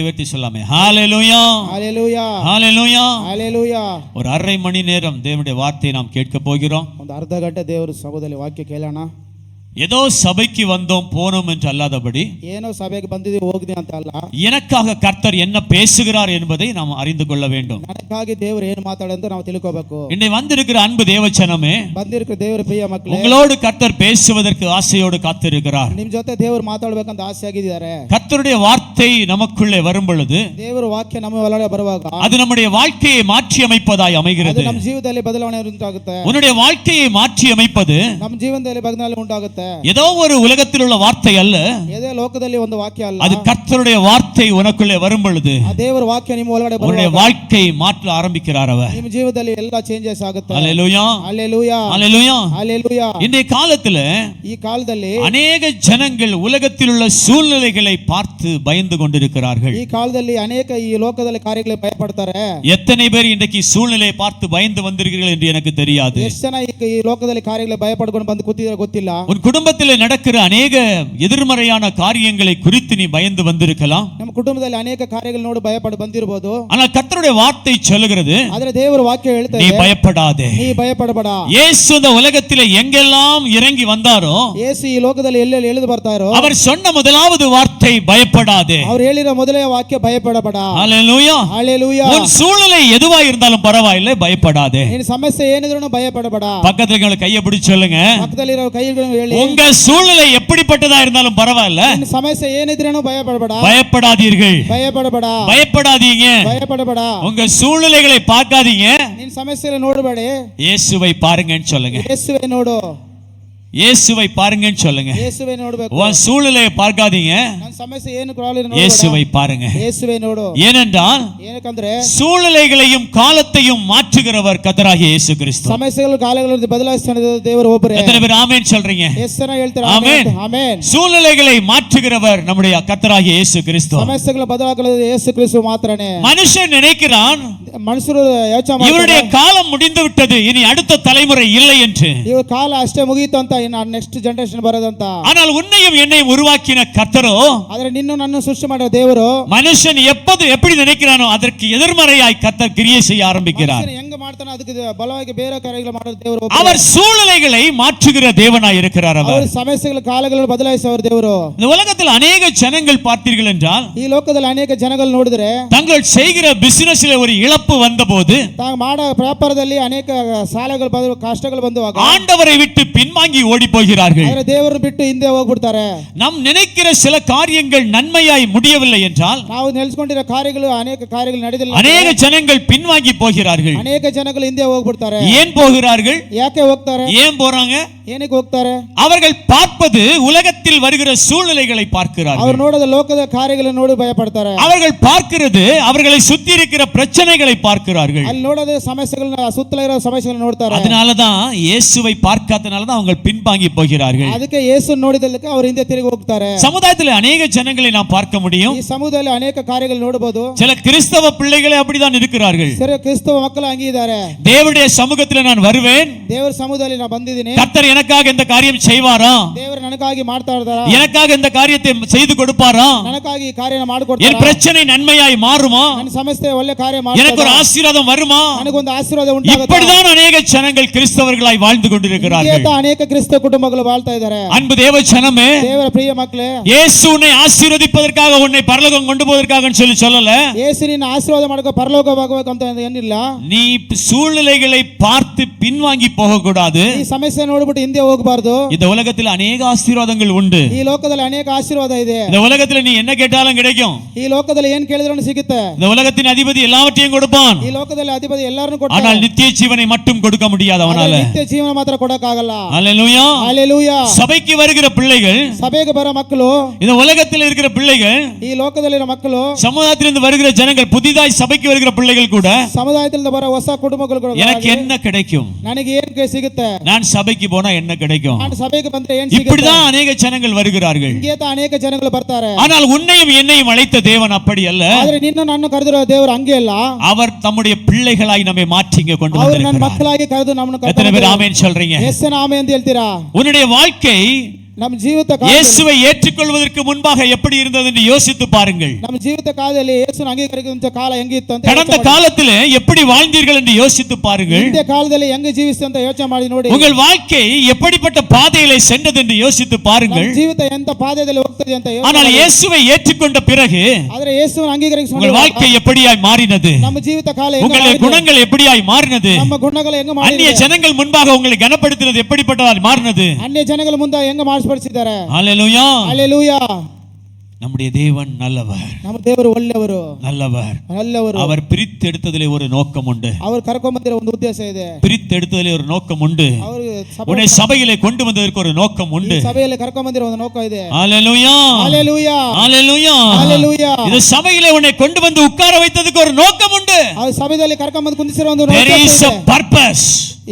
உயர்த்தி சொல்லாமே ஹalleluya ஹalleluya ஹalleluya ஹalleluya. ஒரு அரை மணி நேரம் தேவனுடைய வார்த்தையை நாம் கேட்க போகிறோம். ಒಂದು ಅರ್ಧ ಗಂಟೆ ದೇವರ ಸಭೆಯಲ್ಲಿ ವಾಕ್ಯ ಕೇಳೋಣ. ஏதோ சபைக்கு வந்தோம் போனோம் என்று அல்லாதபடி ಏನೋ ಸಭೆಗೆ ಬಂದಿದ್ದೀವಿ ಹೋಗಿದ್ದೀವಿ ಅಂತ ಅಲ್ಲ, எனக்காக கர்த்தர் என்ன பேசுகிறார் என்பதை நாம் அறிந்து கொள்ள வேண்டும். ನನಗಾಗಿ ದೇವರು ಏನು ಮಾತಾಡ ಅಂತ ನಾವು ತಿಳ್ಕೋಬೇಕು. இன்னை வந்திருக்கிற அன்பு தேவச்சனமே, ಬಂದಿರುವ ದೇವರ ಪ್ರಿಯ ಮಕ್ಕಳೇ, உங்களோடு கர்த்தர் பேசுவதற்கு ஆசையோடு காத்திருக்கிறார். ನಿಮ್ಮ ಜೊತೆ ದೇವರು ಮಾತಾಡಬೇಕಂತ ಆಸೆ ಆಗಿದ್ದಾರೆ. கர்த்தருடைய வார்த்தை நமக்குள்ளே வரும் பொழுது ದೇವರ ವಾಕ್ಯ ನಮ್ಮ ಒಳಗಡೆ ಬರುವಾಗ அது நம்முடைய வாழ்க்கையை மாற்றி அமைப்பதாய் அமைகிறது. ಅದು ನಮ್ಮ ಜೀವಿತದಲ್ಲಿ ಬದಲಾವಣೆ ಉಂಟಾಗುತ್ತೆ. உன்னுடைய வாழ்க்கையை மாற்றி அமைப்பது ನಮ್ಮ ಜೀವನದಲ್ಲಿ ಬದಲಾವಣೆ ಉಂಟಾಗುತ್ತೆ. ஏதோ ஒரு உலகத்தில் உள்ள வார்த்தை அல்ல, ஏதோ ಲೋಕದಲ್ಲಿ ಒಂದು ವಾಕ್ಯ ಅಲ್ಲ, அது கர்த்தருடைய வார்த்தை உனக்குள்ளே வரும் பொழுது ಆ ದೇವರ ವಾಕ್ಯ ನಿಮ್ಮ ಒಳಗಡೆ உன்னுடைய ಬರುವಾಗ வாழ்க்கையை மாற்ற ஆரம்பிக்கிறார் அவர். ನಿಮ್ಮ ಜೀವಿತದಲ್ಲಿ ಎಲ್ಲ ಚೇಂಜಸ್ ಆಗುತ್ತೆ. ஹalleluya ஹalleluya ஹalleluya. ஹalleluya. இந்த காலத்துல ಈ ಕಾಲದಲ್ಲಿ அநேக ஜனங்கள் உலகத்தில் உள்ள சூழ்நிலைகளை பார்த்து பயந்து கொண்டிருக்கிறார்கள். ಈ ಕಾಲದಲ್ಲಿ ಅನೇಕ ಈ ಲೋಕದಲ್ಲಿ ಕಾರ್ಯಗಳಿಗೆ ಭಯಪಡ್ತಾರೆ. எத்தனை பேர் இன்றைக்கு சூழ்நிலையை பார்த்து பயந்து வந்திருக்கிறீர்கள் என்று எனக்கு தெரியாது. ಎಷ್ಟು ಜನ ಈ ಲೋಕದಲ್ಲಿ ಕಾರ್ಯಗಳಿಗೆ ಭಯಪಡ್ಕೊಂಡು ಬಂದು ಕೂತಿದ್ದಾರೆ ಗೊತ್ತಿಲ್ಲ. உன் குடும்பத்தில் நடக்கிற அநேக எதிர்மறையான காரியங்களை குறித்து நீ பயந்து வந்திருக்கலாம். ನಮ್ಮ ಕುಟುಂಬದಲ್ಲಿ ಅನೇಕ ಕಾರ್ಯಗಳು ನೋಡಿ ಭಯಪಟ್ಟು ಬಂದಿರಬಹುದು. ஆனால் கர்த்தருடைய வார்த்தை சொல்லுகிறது, ಆದರೆ ದೇವರ ವಾಕ್ಯ ಹೇಳ್ತಾ நீ ಇದೆ, பயப்படாதே. ನೀ ಭಯಪಡಬೇಡ. இயேசு இந்த உலகத்திலே எங்கெல்லாம் இறங்கி வந்தாரோ, ಯೇಸು ಈ ಲೋಕದಲ್ಲಿ ಎಲ್ಲೆಲ್ಲಿ ಇಳಿದು ಬರ್ತಾರೋ, அவர் சொன்ன முதலாவது வார்த்தை பயப்படாதே. ಅವರು ಹೇಳಿರೋ ಮೊದಲೇ ವಾಕ್ಯ ಭಯಪಡಬೇಡ. ஹalleluya ஹalleluya. உன் சூழ்நிலை எதுவா இருந்தாலும் பரவாயில்லை, பயப்படாதே. ನಿನ್ನ ಸಮಸ್ಯೆ ಏನಿದ್ರೂ ಭಯಪಡಬೇಡ. பக்கத்துல இருக்கிற கையை பிடிச்சு சொல்லுங்க, ಪಕ್ಕದಲ್ಲಿರೋ ಕೈಗಳನ್ನು ಹೇಳಿ, உங்க சூழ்நிலை எப்படிப்பட்டதா இருந்தாலும் பரவாயில்ல, ನಿನ್ನ ಸಮಸ್ಯೆ ಏನಿದ್ರೂ ಭಯಪಡಬೇಡ. பயப்படாதீர்கள், ಭಯಪಡಬೇಡ. பயப்படாதீங்க. ಭಯಪಡಬೇಡ. உங்க சூழ்நிலைகளை பார்க்காதீங்க, ನಿನ್ನ ಸಮಸ್ಯೆ ನೋಡಬೇಡಿ, இயேசுவை பாருங்கன்னு சொல்லுங்க. ಯೇಸುವೆ ನೋಡು, இயேசுவை பாருங்கன்னு சொல்லுங்க. ಯೇಸುವೆ ನೋಡಬೇಕು. உன் சூழ்நிலையை பார்க்காதீங்க, ನನ್ನ ಸಮಸ್ಯೆ ಏನು ಪ್ರಾಬ್ಲಮ್ இயேசுவை பாருங்க. ಯೇಸುವೆ ನೋಡು. ஏனென்றால் ಏನಕಂದ್ರೆ சூழ்நிலைகளையும் காலத்தையும் மாற்றுகிறவர் கர்த்தராகிய இயேசு கிறிஸ்து. ಸಮಸ್ಯೆಗಳು ಕಾಲಗಳನ್ನು ಬದಲಾಯಿಸುವ ದೇವರು ಒಬ್ಬರೇ. எத்தனை பேர் ஆமென் சொல்றீங்க? ಎಷ್ಟು ಜನ ಹೇಳ್ತಾರೆ ஆமென்? ಆಮೆನ್. சூழ்நிலைகளை மாற்றுகிறவர் நம்முடைய கர்த்தராகிய இயேசு கிறிஸ்து. ಸಮಸ್ಯೆಗಳ ಬದಲಾಗಲು ಯೇಸು ಕ್ರಿಸ್ತು ಮಾತ್ರನೇ. மனுஷன் நினைக்கிறான் ಮನುಷ್ಯರು ಯೋಚನೆ இவருடைய ಮಾಡ್ತಾರೆ, காலம் முடிந்து விட்டது, இனி அடுத்த தலைமுறை இல்லை என்று. ಇವ ಕಾಲ ಅಷ್ಟೇ ಮುಗಿಯಿತು ಅಂತ, ಇನ್ನು ನೆಕ್ಸ್ಟ್ ಜನರೇಷನ್ ಬರೋದಂತ. ஆனால் உன்னையும் என்னையும் உருவாக்கின கர்த்தரோ, ಆದ್ರೆ ನಿನ್ನ ನನ್ನ ಸೃಷ್ಟಿ ಮಾಡೋ ದೇವರು, மனுஷன் எப்படி நினைக்கிறானோ அதற்கு எதிர்மறையாய் கர்த்தர் கிரியை செய்ய ஆரம்பிக்கிறார். ಮನುಷ್ಯನು ಹೆಂಗ ಮಾಡ್ತಾನೋ ಅದಕ್ಕೆ ಬಲವಾಗಿ ಬೇರೆ ಕಾರ್ಯಗಳು ಮಾಡೋ ದೇವರು ಒಬ್ಬರೇ. அவர் சூழ்நிலைகளை மாற்றுகிற தேவனாய் இருக்கிறார். அவர் ಅವರು ಸಮಸ್ಯೆಗಳ ಕಾಲಗಳನ್ನು ಬದಲಾಯಿಸುವ ದೇವರು. இந்த உலகத்தில் அநேக ஜனங்கள் பார்த்தீர்கள் என்றால், ಈ ಲೋಕದಲ್ಲಿ ಅನೇಕ ಜನಗಳು ನೋಡಿದ್ರೆ, தங்கள் செய்கிற பிசினஸ்ல ஒரு இழப்பு வந்தபோது, ತಾವು ಮಾಡೋ ವ್ಯಾಪಾರದಲ್ಲಿ ಅನೇಕ ಸಾಲಗಳು ಬಂದು ಕಷ್ಟಗಳು ಬಂದುವಾಗ ஆண்டவரை விட்டு பின்வாங்கி ஓடி போகிறார்கள். ಆದ್ರೆ ದೇವರನ್ನು ಬಿಟ್ಟು ಹಿಂದೆ ಹೋಗ್ಬಿಡ್ತಾರೆ. நாம் நினைக்கிற சில காரியங்கள் நன்மையாய் முடியவில்லை என்றால், ನಾವು ನೆಲೆಸ್ಕೊಂಡಿರೋ ಕಾರ್ಯಗಳು ಅನೇಕ ಕಾರ್ಯಗಳು ನಡೆದಿಲ್ಲ, அநேக ஜனங்கள் பின்வாங்கி போகிறார்கள். ಅನೇಕ ಜನಗಳು ಹಿಂದೆ ಹೋಗ್ಬಿಡ್ತಾರೆ. ஏன் போகிறார்கள்? ಯಾಕೆ ಹೋಗ್ತಾರೆ? ஏன் போறாங்க? ಏನಕ್ಕೆ ಹೋಗ್ತಾರೆ? அவர்கள் பார்ப்பது உலகத்தில் வருகிற சூழ்நிலைகளை ಅವ್ರು பார்க்கிறார்கள். ನೋಡೋದ ಲೋಕದ ಕಾರ್ಯಗಳನ್ನು ನೋಡಿ ಭಯಪಡ್ತಾರೆ. அவர்கள் பார்க்கிறது அவர்களை சுத்தி இருக்கிற பிரச்சனைகளை பார்க்கிறார்கள். ಅಲ್ಲಿ ನೋಡೋದು ಸಮಸ್ಯೆಗಳನ್ನ, ಸುತ್ತಲ ಇರೋ ಸಮಸ್ಯೆಗಳನ್ನ ನೋಡ್ತಾರೆ. அதனாலதான் இயேசுவை பார்க்காதனாலதான் அவங்க பின்வாங்கி போகிறார்கள். ಅದಕ್ಕೆ ಯೇಸು ನೋಡಿದಕ್ಕೆ ಅವರು ಹಿಂದೆ ತಿರುಗಿ ಹೋಗ್ತಾರೆ. சமுதாயத்தில் அநேக ஜனங்களை நாம் பார்க்க முடியும். ಈ ಸಮುದಾಯದಲ್ಲಿ ಅನೇಕ ಕಾರ್ಯಗಳು ನೋಡಬಹುದು. சில கிறிஸ்தவ பிள்ளைகளே அப்படிதான் இருக்கிறார்கள். ಸರಿ, ಕ್ರಿಸ್ತವ ಮಕ್ಕಳು ಹಂಗಿದ್ದಾರೆ. தேவனுடைய சமூகத்தில் நான் வருவேன், ದೇವರ ಸಮುದಾಯದಲ್ಲಿ ನಾನು ಬಂದಿದ್ದೀನಿ, கர்த்தர் எனக்காக இந்த காரியம் செய்வாரா, ದೇವರು ನನಗಾಗಿ ಮಾಡ್ತಾ ಇದ್ದಾರಾ, எனக்காக இந்த காரியத்தை செய்து கொடுப்பாரா, ನನಗಾಗಿ ಈ ಕಾರ್ಯನ என் ಮಾಡಿಕೊಡ್ತಾರಾ, பிரச்சனை நன்மையாய் மாறுமா, ನನ್ನ ಸಮಸ್ಯೆ ಒಳ್ಳೆ ಕಾರ್ಯ எனக்கு ஒரு ಮಾಡ್ತಾರಾ, ஆசீர்வாதம் வருமா? ನನಗೊಂದು ಆಶೀರ್ವಾದ ಉಂಟಾಗುತ್ತಾ? இப்படிதான் அநேக ஜனங்கள் கிறிஸ்தவர்களாய் வாழ்ந்து கொண்டிருக்கிறார்கள். ಅನೇಕ ಕ್ರಿಸ್ತ ಕುಟುಂಬಗಳು ಬಾಳ್ತಾ ಇದ್ದಾರೆ. அன்பு தேவ ஜனமே, ದೇವರ ಪ್ರಿಯ ಮಕ್ಕಳೇ, இயேசு உன்னை ஆசீர்வதிப்பதற்காக உன்னை பரலோகம் கொண்டு போவதற்காக சொல்லல. ಯೇಸು ನಿನ್ನ ಆಶೀರ್ವಾದ ಮಾಡ್ಕೊ ಪರಲೋಕ ಹೋಗಬೇಕು ಅಂತ ಏನಿಲ್ಲ. நீ சூழ்நிலைகளை பார்த்து பின்வாங்கி போக கூடாது. ಈ ಸಮಸ್ಯೆ ನೋಡ್ಬಿಟ್ಟು ಹಿಂದೆ ಹೋಗಬಾರದು. இந்த உலகத்தில் அநேக ஆசீர்வாதங்கள் உண்டு. ಈ ಲೋಕದಲ್ಲಿ ಅನೇಕ ಆಶೀರ್ವಾದ ಇದೆ. இந்த உலகத்தில் நீ என்ன கேட்டாலும் கிடைக்கும். ಈ ಲೋಕದಲ್ಲಿ ಏನ್ ಕೇಳಿದ್ರೂ ಸಿಗುತ್ತೆ. இந்த உலகத்தின் அதிபதி எல்லாவற்றையும் கொடுப்பான். ಈ ಲೋಕದಲ್ಲಿ ಅಧಿಪತಿ ಎಲ್ಲರನ್ನು ಕೊಡ್ತಾನೆ. ஆனால் நித்திய ஜீவனை மட்டும் கொடுக்க முடியாது அவனால. ನಿತ್ಯ ಜೀವನ ಮಾತ್ರ ಕೊಡಕ್ಕಾಗಲ್ಲ. ஹalleluya. ஹalleluya. சபைக்கு வருகிற பிள்ளைகள், ಸಭೆಗೆ ಬರೋ ಮಕ್ಕಳು, இந்த உலகத்தில் இருக்கிற பிள்ளைகள், ಈ ಲೋಕದಲ್ಲಿರೋ ಮಕ್ಕಳು, சமுதாயத்திலிருந்து வருகிற ஜனங்கள், புதிதாய் சபைக்கு வருகிற பிள்ளைகள் கூட, ಸಮುದಾಯದಿಂದ ಬರೋ ಹೊಸ ಕುಟುಂಬಗಳು ಕೂಡ, எனக்கு என்ன கிடைக்கும், ನನಗೆ ಏನ್ ಸಿಗುತ್ತೆ, நான் சபைக்கு போனா என்ன கிடைக்கும், ನಾನು ಸಭೆಗೆ ಬಂದ್ರೆ ಏನ್ ಸಿಗುತ್ತೆ, இப்படிதான் அநேக ஜனங்கள் வருகிறார்கள். ಹಿಂಗೇತ ಅನೇಕ ಜನಗಳು ಬರ್ತಾರೆ. ஆனால் உன்னையும் என்னையும் அழைத்த தேவன் அப்படி அல்ல. ಆದ್ರೆ ನಿನ್ನ ನನ್ನ ಕರೆದಿರೋ ದೇವರು ಹಂಗೆ ಇಲ್ಲ. அவர் தம்முடைய பிள்ளைகளாய் நம்மை மாற்றி இங்க கொண்டு ಅವರು ನನ್ನ வந்திருக்கிறார். ಮಕ್ಕಳಾಗಿ ಕರೆದು ನಮ್ಮನ್ನು எத்தனை பேர் ஆமென் சொல்றீங்க? ಎಸ್ ಆಮೆನ್ ಅಂತ ಹೇಳ್ತೀರಾ? உன்னுடைய வாழ்க்கை ನಮ್ಮ ಜೀವಿತ ಕಾಲದಲ್ಲಿ இயேசுவை ஏற்றுக்கொள்வதற்கு முன்பாக எப்படி இருந்தது என்று யோசித்து பாருங்கள். ನಮ್ಮ ಜೀವಿತ ಕಾಲದಲ್ಲಿ ಯೇಸುವನ್ನು ಅಂಗೀಕರಿಸುವಂತ ಕಾಲ ಹೆಂಗಿತ್ತು ಅಂತ கடந்த காலத்திலே எப்படி வாழ்ந்தீர்கள் என்று யோசித்து பாருங்கள். ಹಿಂದೆ ಕಾಲದಲ್ಲಿ ಹೆಂಗೆ ಜೀವಿಸ್ತು ಅಂತ ಯೋಚನೆ ಮಾಡಿ ನೋಡಿ. உங்கள் வாழ்க்கை எப்படிப்பட்ட பாதையிலே சென்றது என்று யோசித்து பாருங்கள். ಜೀವಿತ ಎಂತ ಪಾದದಲ್ಲಿ ಹೋಗ್ತದೆ ಅಂತ ஆனால் இயேசுவை ஏற்றுக்கொண்ட பிறகு ಆದರೆ ಯೇಸುವನ್ನು ಅಂಗೀಕರಿಸಿಕೊಂಡು உங்கள் வாழ்க்கை எப்படியாய் மாறினது? ನಮ್ಮ ಜೀವಿತ ಕಾಲ உங்களுடைய குணங்கள் எப்படியாய் மாறினது? ನಮ್ಮ ಗುಣಗಳು ಹೆಂಗೆ அந்நிய ಮಾಡಿದ್ದಾರೆ? ஜனங்கள் முன்பாக உங்களை கனப்படுத்தினது எப்படிப்பட்டதாய் மாறினது? ಅನ್ಯ ಜನಗಳ ಮುಂದೆ ಹೆಂಗೆ ಮಾಡಿಸ್ಪಡಿಸಿದ್ದಾರೆ? ஹல்லேலூயா. ಹಲ್ಲೆಲೂಯಾ. நம்முடைய தேவன் நல்லவர், ನಮ್ಮ ದೇವರು ಒಳ್ಳೆಯವರು, நல்லவர். நல்லವರು. அவர் பிரித்தெடுத்ததிலே ஒரு நோக்கம் உண்டு. ಅವರು ಕರ್ಕೊಂಡು ಬಂದಿರೋ ಒಂದು ಉದ್ದೇಶ ಇದೆ. பிரித்தெடுத்ததிலே ஒரு நோக்கம் உண்டு. ಅವರು உன்னை சபையிலே கொண்டு வந்ததற்கு ஒரு நோக்கம் உண்டு. ಸಭೆಯಲ್ಲಿ ಕರ್ಕೊಂಡು ಬಂದಿರೋ ಒಂದು ನೋಕ ಇದೆ. ஹல்லேலூயா. ಹಲ್ಲೆಲೂಯಾ. ஹல்லேலூயா. ಹಲ್ಲೆಲೂಯಾ. இந்த சபையிலே உன்னை கொண்டு வந்து உட்கார வைத்ததற்கு ஒரு நோக்கம் உண்டு. ಆ ಸಭೆಯಲ್ಲಿ ಕರ್ಕೊಂಡು ಬಂದು ಕುಂದಿಸಿರೋ ಒಂದು There ಉದ್ದೇಶ is a ಇದೆ. purpose.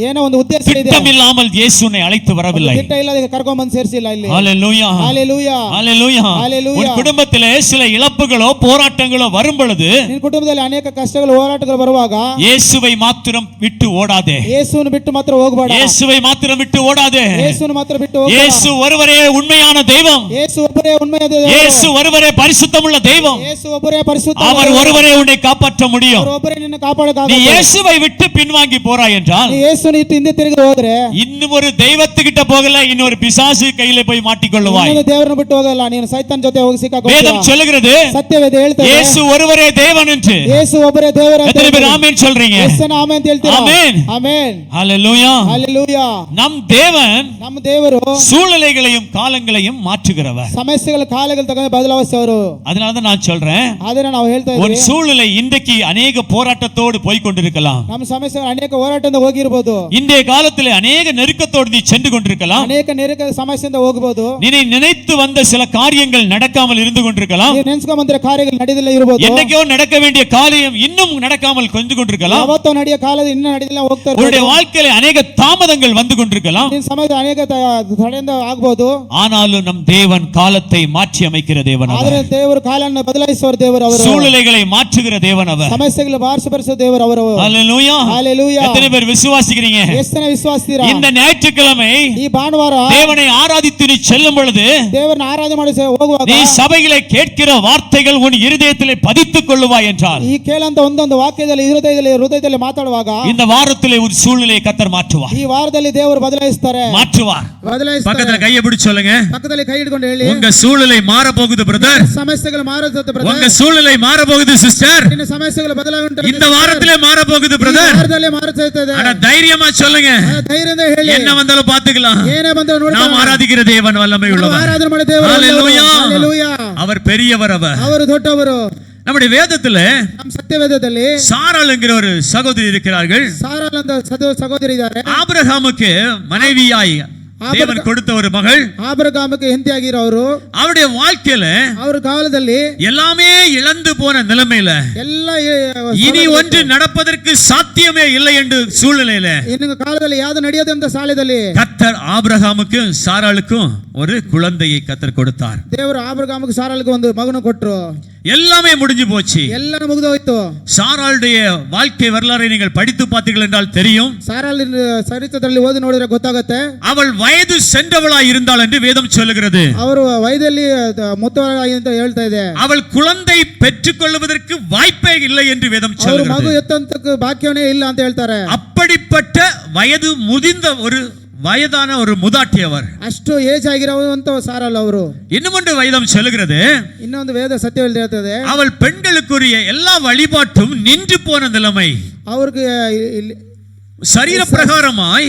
ಏನೋ ಒಂದು ಉದ್ದೇಶ ಇದೆ. திட்டம் இல்லாமல் இயேசு உன்னை அழைத்து வரவில்லை. திட்ட ಇಲ್ಲದೆ ಕರ್ಕೊಂಡು ಬಂದು ಸೇರಿಸಿಲ್ಲ ಇಲ್ಲಿ. ஹல்லேலூயா. ಹಲ್ಲೆಲೂಯಾ. ஹல்லேலூயா. ஹல்லேலூயா. உன் குடும்பத்திலே சில இழப்புகளோ போராட்டங்களோ வரும் பொழுது ನಿನ್ನ ಕುಟುಂಬದಲ್ಲಿ ಅನೇಕ ಕಷ್ಟಗಳು ಹೋರಾಟಗಳು ಬರುವಾಗ இயேசுவை மாத்திரம் விட்டு ஓடாதே. ಯೇಸುವನ್ನು ಬಿಟ್ಟು ಮಾತ್ರ ಹೋಗಬೇಡ. இயேசுவை மாத்திரம் விட்டு ஓடாதே. ಯೇಸುವನ್ನು ಮಾತ್ರ ಬಿಟ್ಟು ಹೋಗಬೇಡ. இயேசு ஒருவரே உண்மையான தெய்வம். ಯೇಸು ಒಬ್ಬರೇ ಉண்மைಯಾದ ದೇವರು. இயேசு ஒருவரே பரிசுத்தமுள்ள தெய்வம். ಯೇಸು ಒಬ್ಬರೇ ಪರಿಶುದ್ಧ. அவர் ஒருவரே உன்னை காப்பாற்ற முடியும். ಅವರು ಒಬ್ಬರೇ ನಿನ್ನ நீ ಕಾಪಾಡಕ್ಕಾಗಲ್ಲ. இயேசுவை விட்டு பின்வாங்கி போறாய் என்றால் ನೀ ಯೇಸುವನ್ನು ಇಟ್ಟು ಹಿಂದೆ ತಿರುಗಿ ಹೋದ್ರೆ இன்னும் ஒரு தெய்வத்துக்கிட்ட போகல, இன்னொரு பிசாசு கையில போய் மாட்டிக்கொள்ளுவாய். ಇನ್ನೊಂದು ದೇವರನ್ನು ಬಿಟ್ಟು ಹೋಗಲ್ಲ, ನೀನು ಸೈತಾನ್ ಜೊತೆ ಹೋಗಿ ಸಿಕ್ಕಾಕೊಳ್ಳುತ್ತೀಯ. வேதம் சொல்லுகிறது ಸತ್ಯವೇದ ಹೇಳ್ತದೆ இயேசு ஒருவரே தேவன் என்று. ಯೇಸು ಒಬ್ಬರೇ ದೇವರು ಅಂತ எத்தனை பேர் ಹೇಳ್ತಾರೆ. ஆமென் சொல்றீங்க? ಯೇಸುನ ಆಮೆನ್ ಅಂತ ಹೇಳ್ತೀರಾ? ஆமென். ಆಮೆನ್. ஹல்லேலூயா. ಹಲ್ಲೆಲೂಯಾ. நம் தேவன் ನಮ್ಮ ದೇವರು சூழ்நிலைகளையும் காலங்களையும் மாற்றுகிறவர். ಸಮಸ್ಯೆಗಳ ಕಾಲಗಳು ತಗೊಂಡು ಬದಲಾಯಿಸುವವರು. அதனால தான் நான் சொல்றேன், ಆದರೆ ನಾವು ಹೇಳ್ತಾ ஒரு ಇದ್ದೀವಿ சூழ்நிலை இன்றைக்கு அநேக போராட்டத்தோடு போய் கொண்டிருக்கலாம். ನಮ್ಮ ಸಮಸ್ಯೆಗಳು ಅನೇಕ ಹೋರಾಟದಿಂದ ಹೋಗಿರಬಹುದು. இன்றைய காலத்திலே அநேக நெருக்கத்தோடு நீ சென்று கொண்டிருக்கலாம். ಅನೇಕ ನೆರಕ ಸಮಸ್ಯೆಯಿಂದ ಹೋಗಬಹುದು. நீ நினைத்து வந்த சில காரியங்கள் நடக்காமல் இருந்து கொண்டிருக்கலாம். ನೀವು ನೆನೆಸ್ಕೊಂಡ್ ಬಂದ್ರೆ ಕಾರ್ಯಗಳು ನಡೆದಿಲ್ಲ ಇರಬಹುದು. என்னைக்கோ நடக்க வேண்டிய காரியம் இன்னும் நடக்காமல் கொஞ்சு கொண்டிருக்கலாம். ಯಾವತ್ತೋ ನಡೆಯೋ ಕಾಲದ ಇನ್ನೂ ನಡೆದಿಲ್ಲ ಹೋಗ್ತಾ உன்னுடைய ಇರಬಹುದು. வாழ்க்கையில அநேக தாமதங்கள் வந்து கொண்டிருக்கலாம். ನಿನ್ನ ಸಮಯದ ಅನೇಕ ತಡೆಯಿಂದ ಆಗಬಹುದು. ஆனாலும் நம் தேவன் காலத்தை மாற்றி அமைக்கிற தேவன் அவர். ಆದರೆ ದೇವರು ಕಾಲವನ್ನು ಬದಲಾಯಿಸುವ ದೇವರು ಅವರು. சூழ்நிலைகளை மாற்றுகிற தேவன் அவர். ಸಮಸ್ಯೆಗಳು ಬಾರಿಸುವ ದೇವರು ಅವರು. ஹல்லேலூயா. ಹಲ್ಲೆಲೂಯಾ. எத்தனை பேர் விசுவாசிக்கிறீங்க? ಎಷ್ಟು ಜನ ವಿಶ್ವಾಸಿಸ್ತೀರಾ? இந்த ஞாயிற்றுக்கிழமை ಈ ಭಾನುವಾರ தேவனை ஆராதித்து நீ செல்லும் பொழுது ದೇವರನ್ನ ಆರಾಧನೆ ಮಾಡಿ ಹೋಗುವಾಗ நீ சபையிலே கேட்கிற வார்த்தைகள் உன் இருதயத்திலே பதித்துக் கொள்ளுவாய் என்றால் ಈ ಕೇಳಂತ ಒಂದೊಂದು ವಾಕ್ಯದಲ್ಲಿ ಹೃದಯದಲ್ಲಿ ಮಾತಾಡುವಾಗ இந்த வாரத்திலே ஒரு சூழ்நிலையை கர்த்தர் மாற்றுவார். ಈ ವಾರದಲ್ಲಿ ದೇವರು ಬದಲಾಯಿಸ್ತಾರೆ. மாற்றுவார். பக்கத்துல கையை பிடிச்சு சொல்லுங்க, ಪಕ್ಕದಲ್ಲಿ ಕೈ ಹಿಡ್ಕೊಂಡು ಹೇಳಿ, உங்க சூழ்நிலை மாற போகுது பிரதர். ಸಮಸ್ಯೆಗಳು ಮಾರುತ್ತದೆ ಬ್ರದರ್. உங்க சூழ்நிலை மாற போகுது சிஸ்டர். ನಿನ್ನ ಸಮಸ್ಯೆಗಳು ಬದಲಾಗುತ್ತದೆ. இந்த வாரத்திலே மாற போகுது பிரதர். ವಾರದಲ್ಲಿ ಮಾರುತ್ತದೆ. ஆனா தைரியமா சொல்லுங்க, ಧೈರ್ಯದಿಂದ ಹೇಳಿ, என்ன வந்தாலும் பாத்துக்கலாம். ಏನೇ ಬಂದರೂ ನೋಡಿ, நாம் ஆராதிக்கிற தேவன் வல்லமை உள்ளவர். ಆರಾಧನೆ ಮಾಡಿ ದೇವರು ஹல்லேலூயா. ಹಲ್ಲೆಲೂಯಾ. அவர் பெரியவர். ಅವರು ದೊಡ್ಡವರು. நம்முடைய வேதத்துல ನಮ್ಮ ಸತ್ಯವೇದದಲ್ಲಿ சாராள் என்கிற ஒரு சகோதரி இருக்கிறார்கள். ಸಾರಾಲ್ ಅಂತ ಸಹೋದರಿ ಇದ್ದಾರೆ. ஆபிரகாமுக்கு மனைவியாய் தேவன் கொடுத்த ஒரு மகள். ಆಬ್ರಹಾಮಕ್ಕೆ ಹೆಂಡತಿಯಾಗಿರೋರು. அவருடைய வாழ்க்கையில ಅವ್ರ ಕಾಲದಲ್ಲಿ எல்லாமே இழந்து போன நிலைமையில ಎಲ್ಲ இனி ஒன்று நடப்பதற்கு சாத்தியமே இல்லை என்று சூழ்நிலையில ಇನ್ನು ಕಾಲದಲ್ಲಿ ಯಾವುದು ನಡೆಯದಂತ ಸಾಲದಲ್ಲಿ கர்த்தர் ஆபிரகாமுக்கும் சாராளுக்கும் ஒரு குழந்தையை கர்த்தர் கொடுத்தார். ದೇವರು ಆಬ್ರಹಾಮಕ್ಕೆ ಸಾರಾಲ್ಗೆ ಒಂದು ಮಗನ ಕೊಟ್ಟರು. எல்லாமே முடிஞ்சு போச்சு. ಎಲ್ಲಾನು ಮುಗಿದು ಹೋಯ್ತು. சாராளுடைய வாழ்க்கை வரலாறை நீங்கள் படித்து பார்த்தீர்கள் என்றால் தெரியும். ಸಾರಾಲ್ ಚರಿತ್ರದಲ್ಲಿ ಓದಿ ನೋಡಿದ್ರೆ ಗೊತ್ತಾಗುತ್ತೆ. அவள் வயது சென்றவளாய் இருந்தாள் என்று வேதம் சொல்லுகிறது. ಅವರು ವಯದಲ್ಲಿ ಮುತ್ತವಾಗಿ ಅಂತ ಹೇಳ್ತಾ ಇದೆ. அவள் குழந்தை பெற்றுக் கொள்வதற்கு வாய்ப்பே இல்லை என்று வேதம் ಅವರು சொல்லுகிறது. ಮಗು ಎತ್ತಂತಕ್ಕೆ ಭಾಗ್ಯವೇ ಇಲ್ಲ ಅಂತ ಹೇಳ್ತಾರೆ. அப்படிப்பட்ட வயது முதிர்ந்த ஒரு வயதான ஒரு முதாட்டி அவர். ಅಷ್ಟು ಏಜ್ ಆಗಿರುವಂತ ಸಾರಾಲ್ ಅವರು. இன்னும் வேதம் சொல்லுகிறது, ಇನ್ನೊಂದು ವೇದ ಸತ್ಯ ಹೇಳ್ತದೆ, அவள் பெண்களுக்குரிய எல்லா வழிபாட்டும் நின்று போன நிலைமை. ಅವ್ರಿಗೆ சரீர